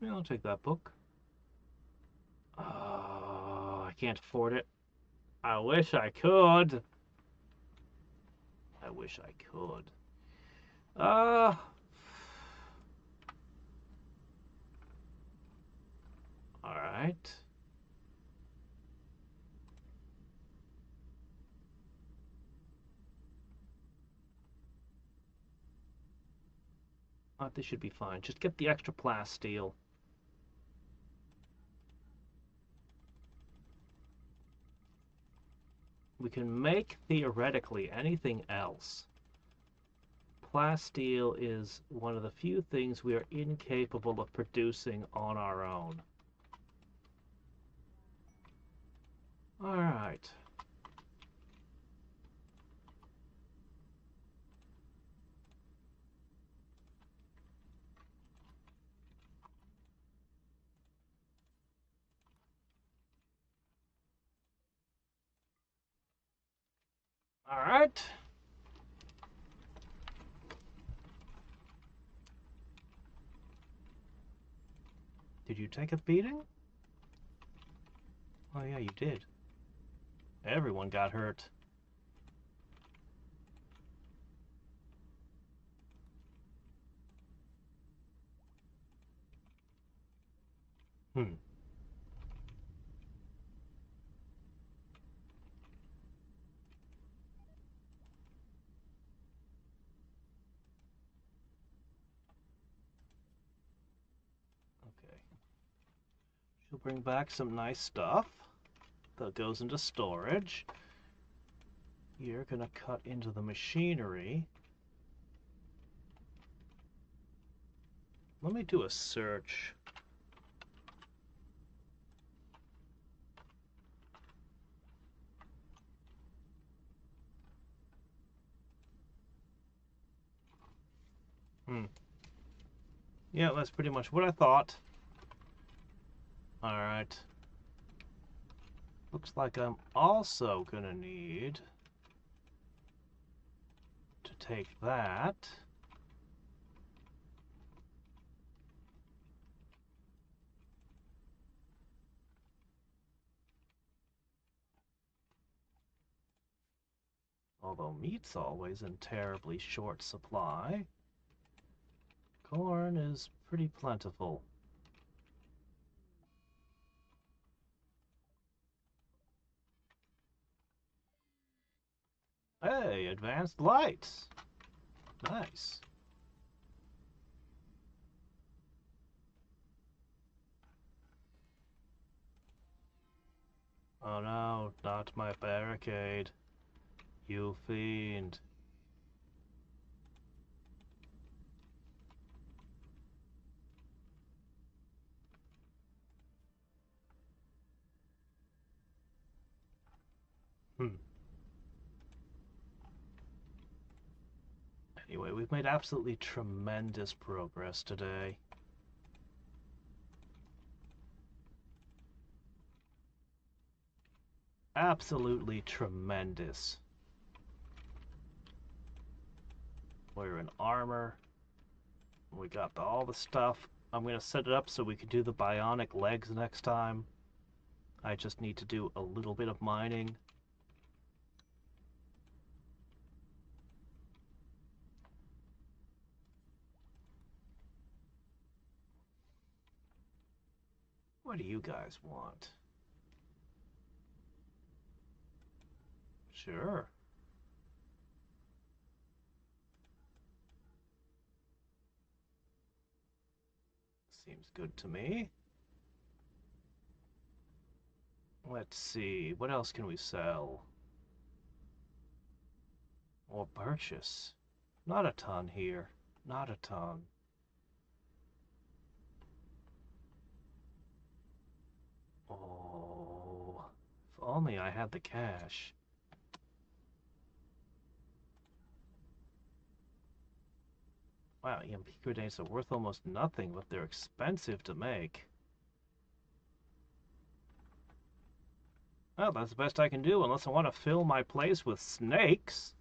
Yeah, I'll take that book. Oh, I can't afford it. I wish I could. I wish I could. Alright. This should be fine. Just get the extra plasteel. We can make, theoretically, anything else. Plasteel is one of the few things we are incapable of producing on our own. Alright. Alright. Did you take a beating? Oh yeah, you did. Everyone got hurt. Hmm. Okay. She'll bring back some nice stuff that goes into storage. You're gonna cut into the machinery. Let me do a search. Yeah, that's pretty much what I thought. Alright. Looks like I'm also gonna need to take that. Although meat's always in terribly short supply. Corn is pretty plentiful. Hey, advanced lights. Nice. Oh no, not my barricade. You fiend. Anyway, we've made absolutely tremendous progress today. Absolutely tremendous. We're in armor. We got all the stuff. I'm going to set it up so we can do the bionic legs next time. I just need to do a little bit of mining. What do you guys want? Sure. Seems good to me. Let's see, what else can we sell? Or purchase? Not a ton here. Not a ton. Oh, if only I had the cash. Wow, EMP grenades are worth almost nothing, but they're expensive to make. Well, that's the best I can do unless I want to fill my place with snakes.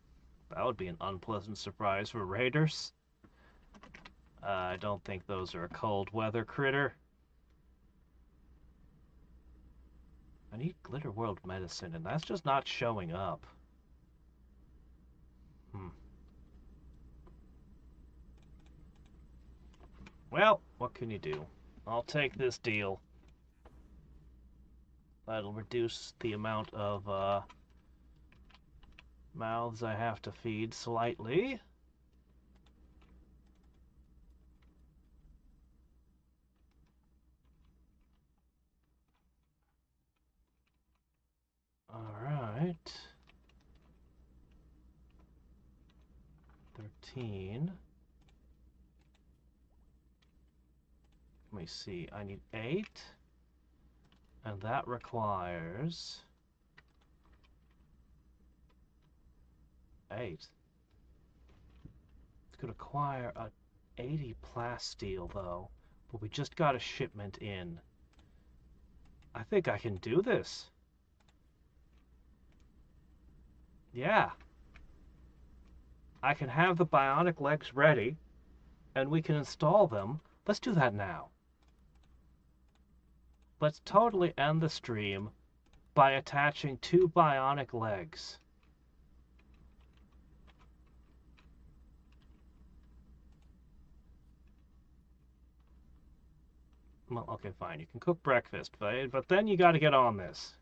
That would be an unpleasant surprise for raiders. I don't think those are a cold weather critter. I need Glitter World medicine, and that's just not showing up. Well, what can you do? I'll take this deal. That'll reduce the amount of mouths I have to feed slightly. Alright. 13. Let me see. I need 8. And that requires 8. It's going to require a 80 plasteel, though. But we just got a shipment in. I think I can do this. Yeah. I can have the bionic legs ready, and we can install them. Let's do that now. Let's totally end the stream by attaching 2 bionic legs. Well, okay, fine. You can cook breakfast, but then you got to get on this.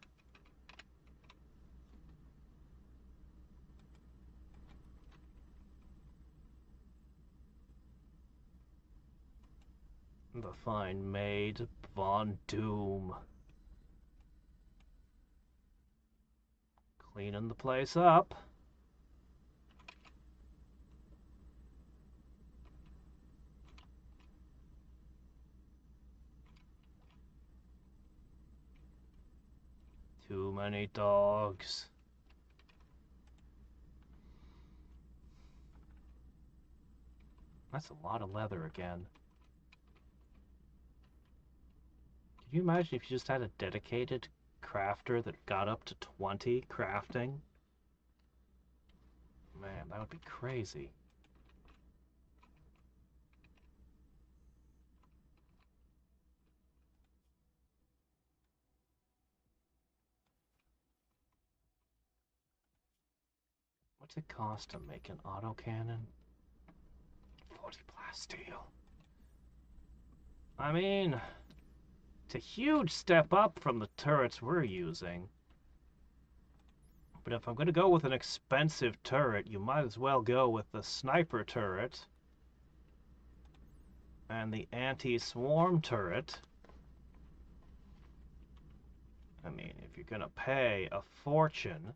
The fine maid Von Doom. Cleaning the place up. Too many dogs. That's a lot of leather again. Can you imagine if you just had a dedicated crafter that got up to 20 crafting? Man, that would be crazy. What's it cost to make an autocannon? 40 plasteel. I mean, it's a huge step up from the turrets we're using. But if I'm going to go with an expensive turret, you might as well go with the sniper turret and the anti-swarm turret. I mean, if you're going to pay a fortune,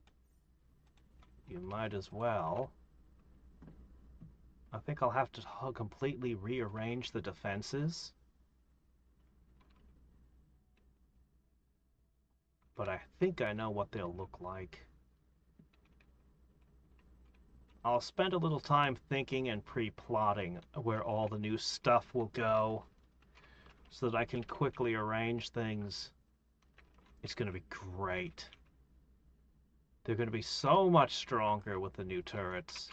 you might as well. I think I'll have to completely rearrange the defenses. But I think I know what they'll look like. I'll spend a little time thinking and pre-plotting where all the new stuff will go so that I can quickly arrange things. It's going to be great. They're going to be so much stronger with the new turrets.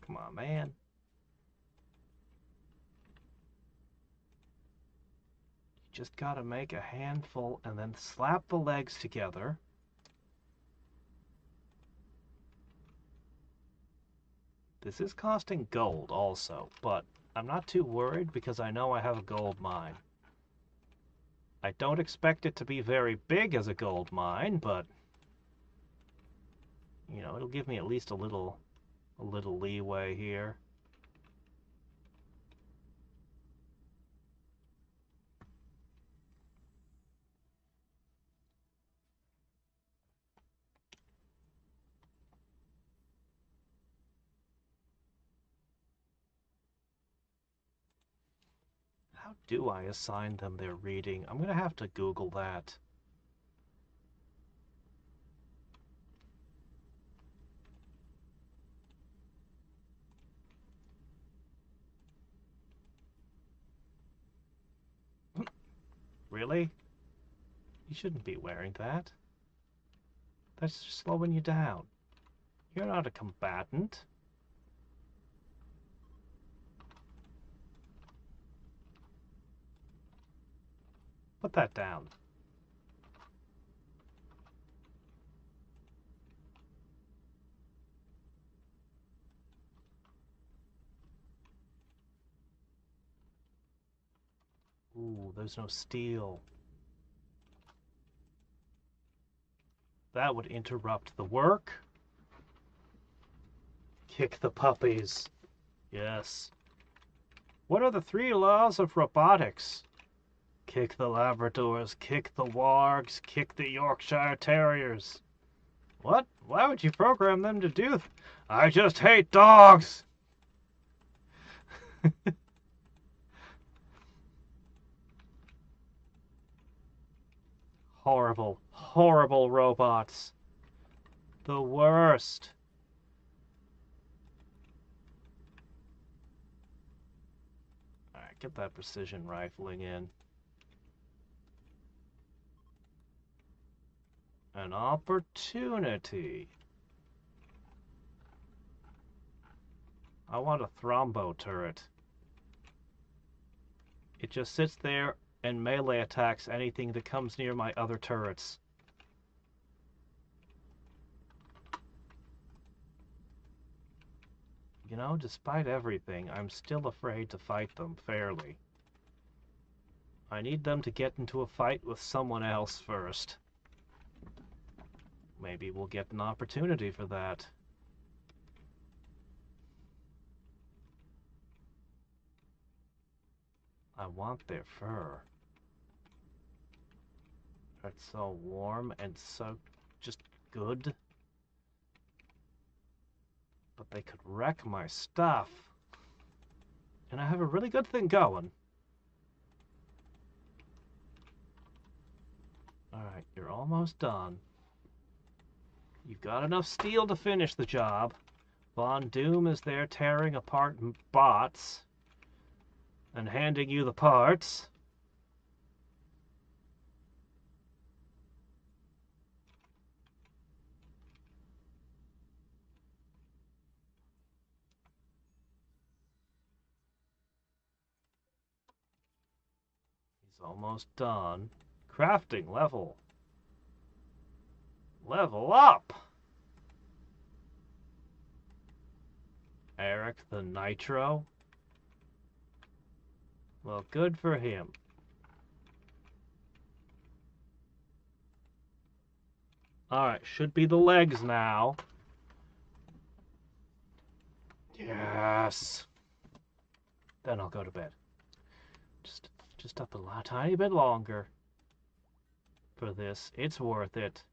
Come on, man. Just gotta make a handful and then slap the legs together. This is costing gold also, but I'm not too worried because I know I have a gold mine. I don't expect it to be very big as a gold mine, but you know, it'll give me at least a little leeway here. How do I assign them their reading? I'm gonna have to Google that. Really? You shouldn't be wearing that. That's slowing you down. You're not a combatant. Put that down. Ooh, there's no steel. That would interrupt the work. Kick the puppies. Yes. What are the 3 laws of robotics? Kick the Labradors, kick the Wargs, kick the Yorkshire Terriers. What? Why would you program them to do that? I just hate dogs! Horrible, horrible robots. The worst. Alright, get that precision rifling in. An opportunity. I want a thrombo turret. It just sits there and melee attacks anything that comes near my other turrets. You know, despite everything, I'm still afraid to fight them fairly. I need them to get into a fight with someone else first. Maybe we'll get an opportunity for that. I want their fur. It's so warm and so just good. But they could wreck my stuff. And I have a really good thing going. Alright, you're almost done. You've got enough steel to finish the job. Von Doom is there tearing apart bots and handing you the parts. He's almost done. Crafting level. Level up! Eric the Nitro. Well, good for him. Alright, should be the legs now. Yes! Then I'll go to bed. Just up a tiny bit longer for this. It's worth it.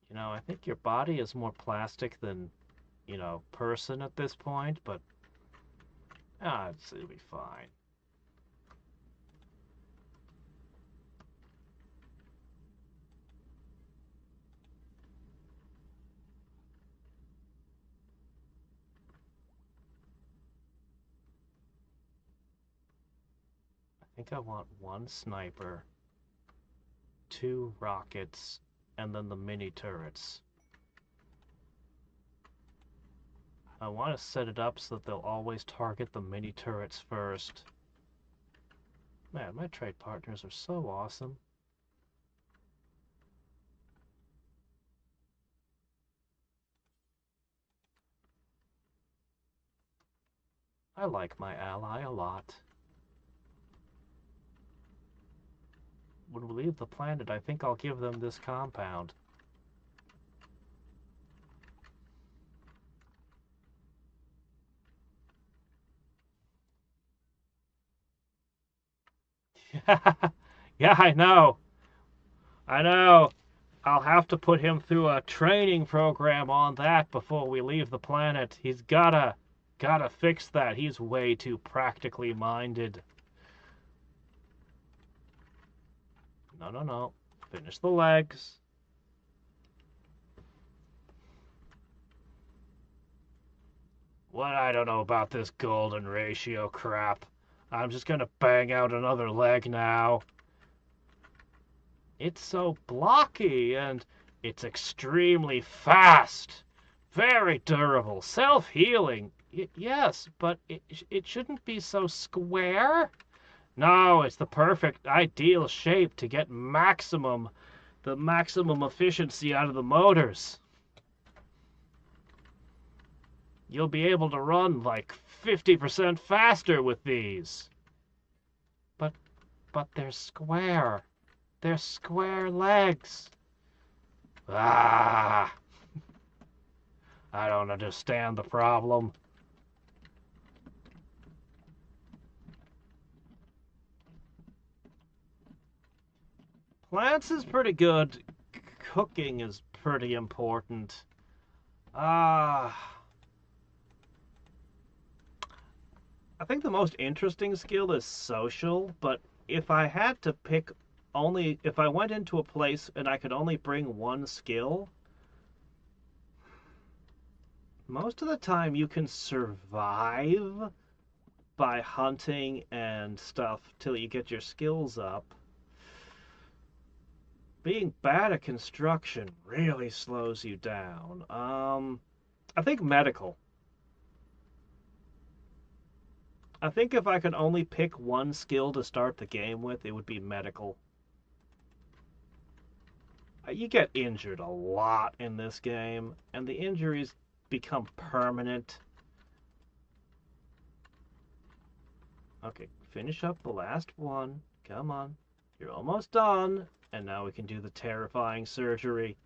You know, I think your body is more plastic than, you know, person at this point, but it'll be fine. I think I want 1 sniper, 2 rockets, and then the mini turrets. I want to set it up so that they'll always target the mini turrets first. Man, my trade partners are so awesome. I like my ally a lot. When we leave the planet, I think I'll give them this compound. Yeah, I know. I know. I'll have to put him through a training program on that before we leave the planet. He's gotta fix that. He's way too practically minded. No, no, no. Finish the legs. What? I don't know about this golden ratio crap. I'm just gonna bang out another leg now. It's so blocky and it's extremely fast. Very durable. Self-healing. Yes, but it shouldn't be so square. No, it's the perfect ideal shape to get the maximum efficiency out of the motors. You'll be able to run like 50% faster with these. But they're square. They're square legs. Ah! I don't understand the problem. Plants is pretty good. Cooking is pretty important. I think the most interesting skill is social, but if I had to pick if I went into a place and I could only bring one skill, most of the time you can survive by hunting and stuff till you get your skills up. Being bad at construction really slows you down. I think medical. I think if I could only pick one skill to start the game with, it would be medical. You get injured a lot in this game, and the injuries become permanent. Okay, finish up the last one. Come on. You're almost done. And now we can do the terrifying surgery.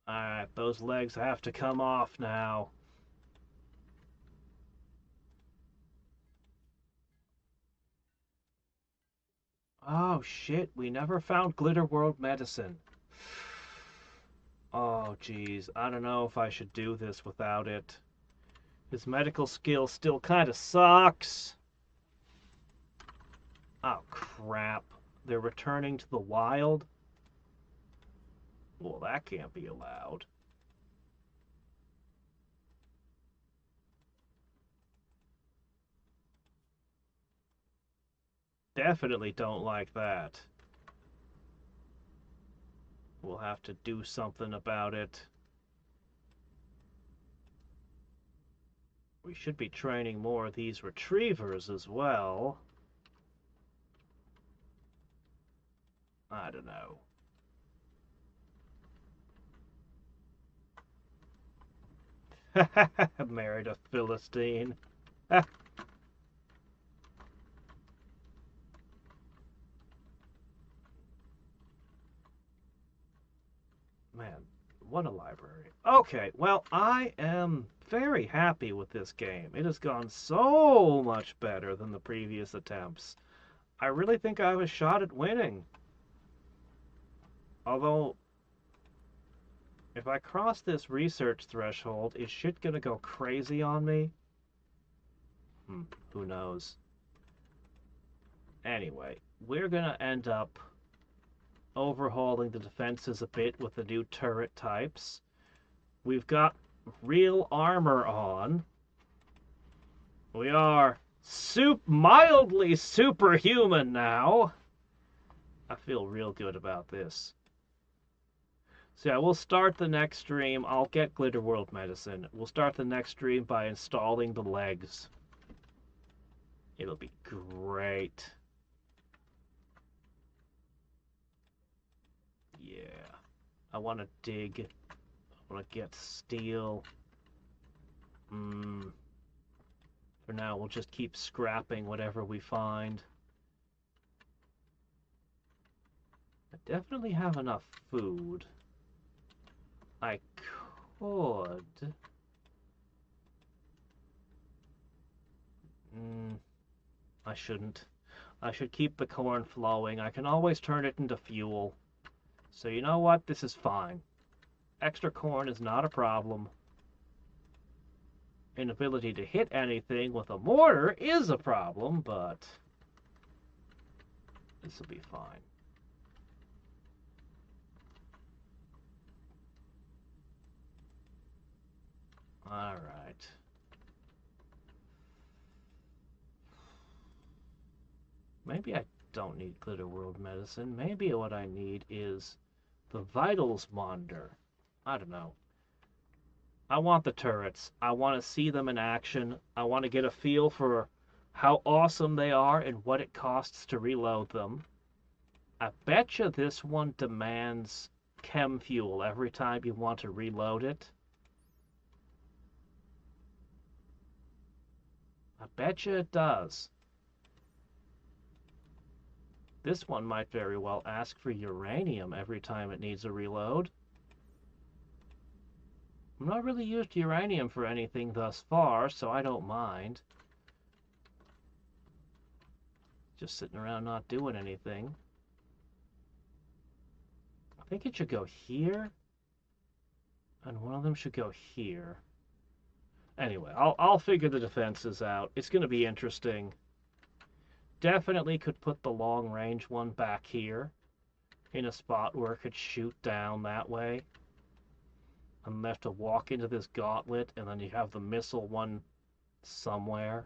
Alright, those legs have to come off now. Oh shit, we never found Glitterworld medicine. Oh geez, I don't know if I should do this without it. His medical skill still kind of sucks. Oh crap, they're returning to the wild? Well, that can't be allowed. Definitely don't like that. We'll have to do something about it. We should be training more of these retrievers as well. I don't know. Married a Philistine. Man, what a library. Okay, well, I am very happy with this game. It has gone so much better than the previous attempts. I really think I have a shot at winning. Although, if I cross this research threshold, is shit gonna go crazy on me? Who knows? Anyway, we're gonna end up overhauling the defenses a bit with the new turret types. We've got real armor on. We are mildly superhuman now. I feel real good about this. So yeah, we'll start the next stream. I'll get Glitterworld medicine. We'll start the next stream by installing the legs. It'll be great. Yeah. I want to dig. I want to get steel. For now, we'll just keep scrapping whatever we find. I definitely have enough food. I could... I shouldn't. I should keep the corn flowing. I can always turn it into fuel. So you know what? This is fine. Extra corn is not a problem. Inability to hit anything with a mortar is a problem, but this will be fine. All right. Maybe I don't need Glitter World medicine. Maybe what I need is the Vitals Monitor. I don't know. I want the turrets. I want to see them in action. I want to get a feel for how awesome they are and what it costs to reload them. I betcha this one demands chem fuel every time you want to reload it. I betcha it does. This one might very well ask for uranium every time it needs a reload. I've not really used uranium for anything thus far, so I don't mind. Just sitting around not doing anything. I think it should go here, and one of them should go here. Anyway, I'll figure the defenses out. It's going to be interesting. Definitely could put the long-range one back here in a spot where it could shoot down that way. And have to walk into this gauntlet, and then you have the missile one somewhere.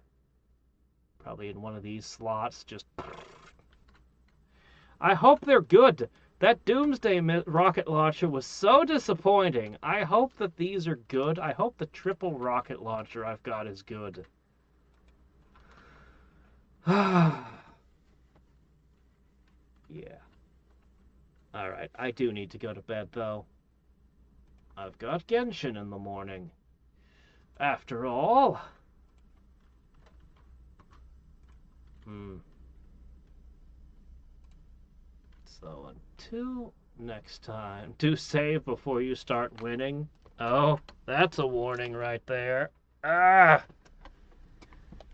Probably in one of these slots. Just... I hope they're good. That Doomsday rocket launcher was so disappointing. I hope that these are good. I hope the triple rocket launcher I've got is good. Yeah. Alright, I do need to go to bed, though. I've got Genshin in the morning. After all. So until next time, do save before you start winning. Oh, that's a warning right there. Ah!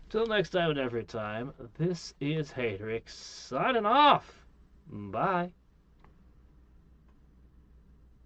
Till next time and every time, this is Hadriex signing off. Bye.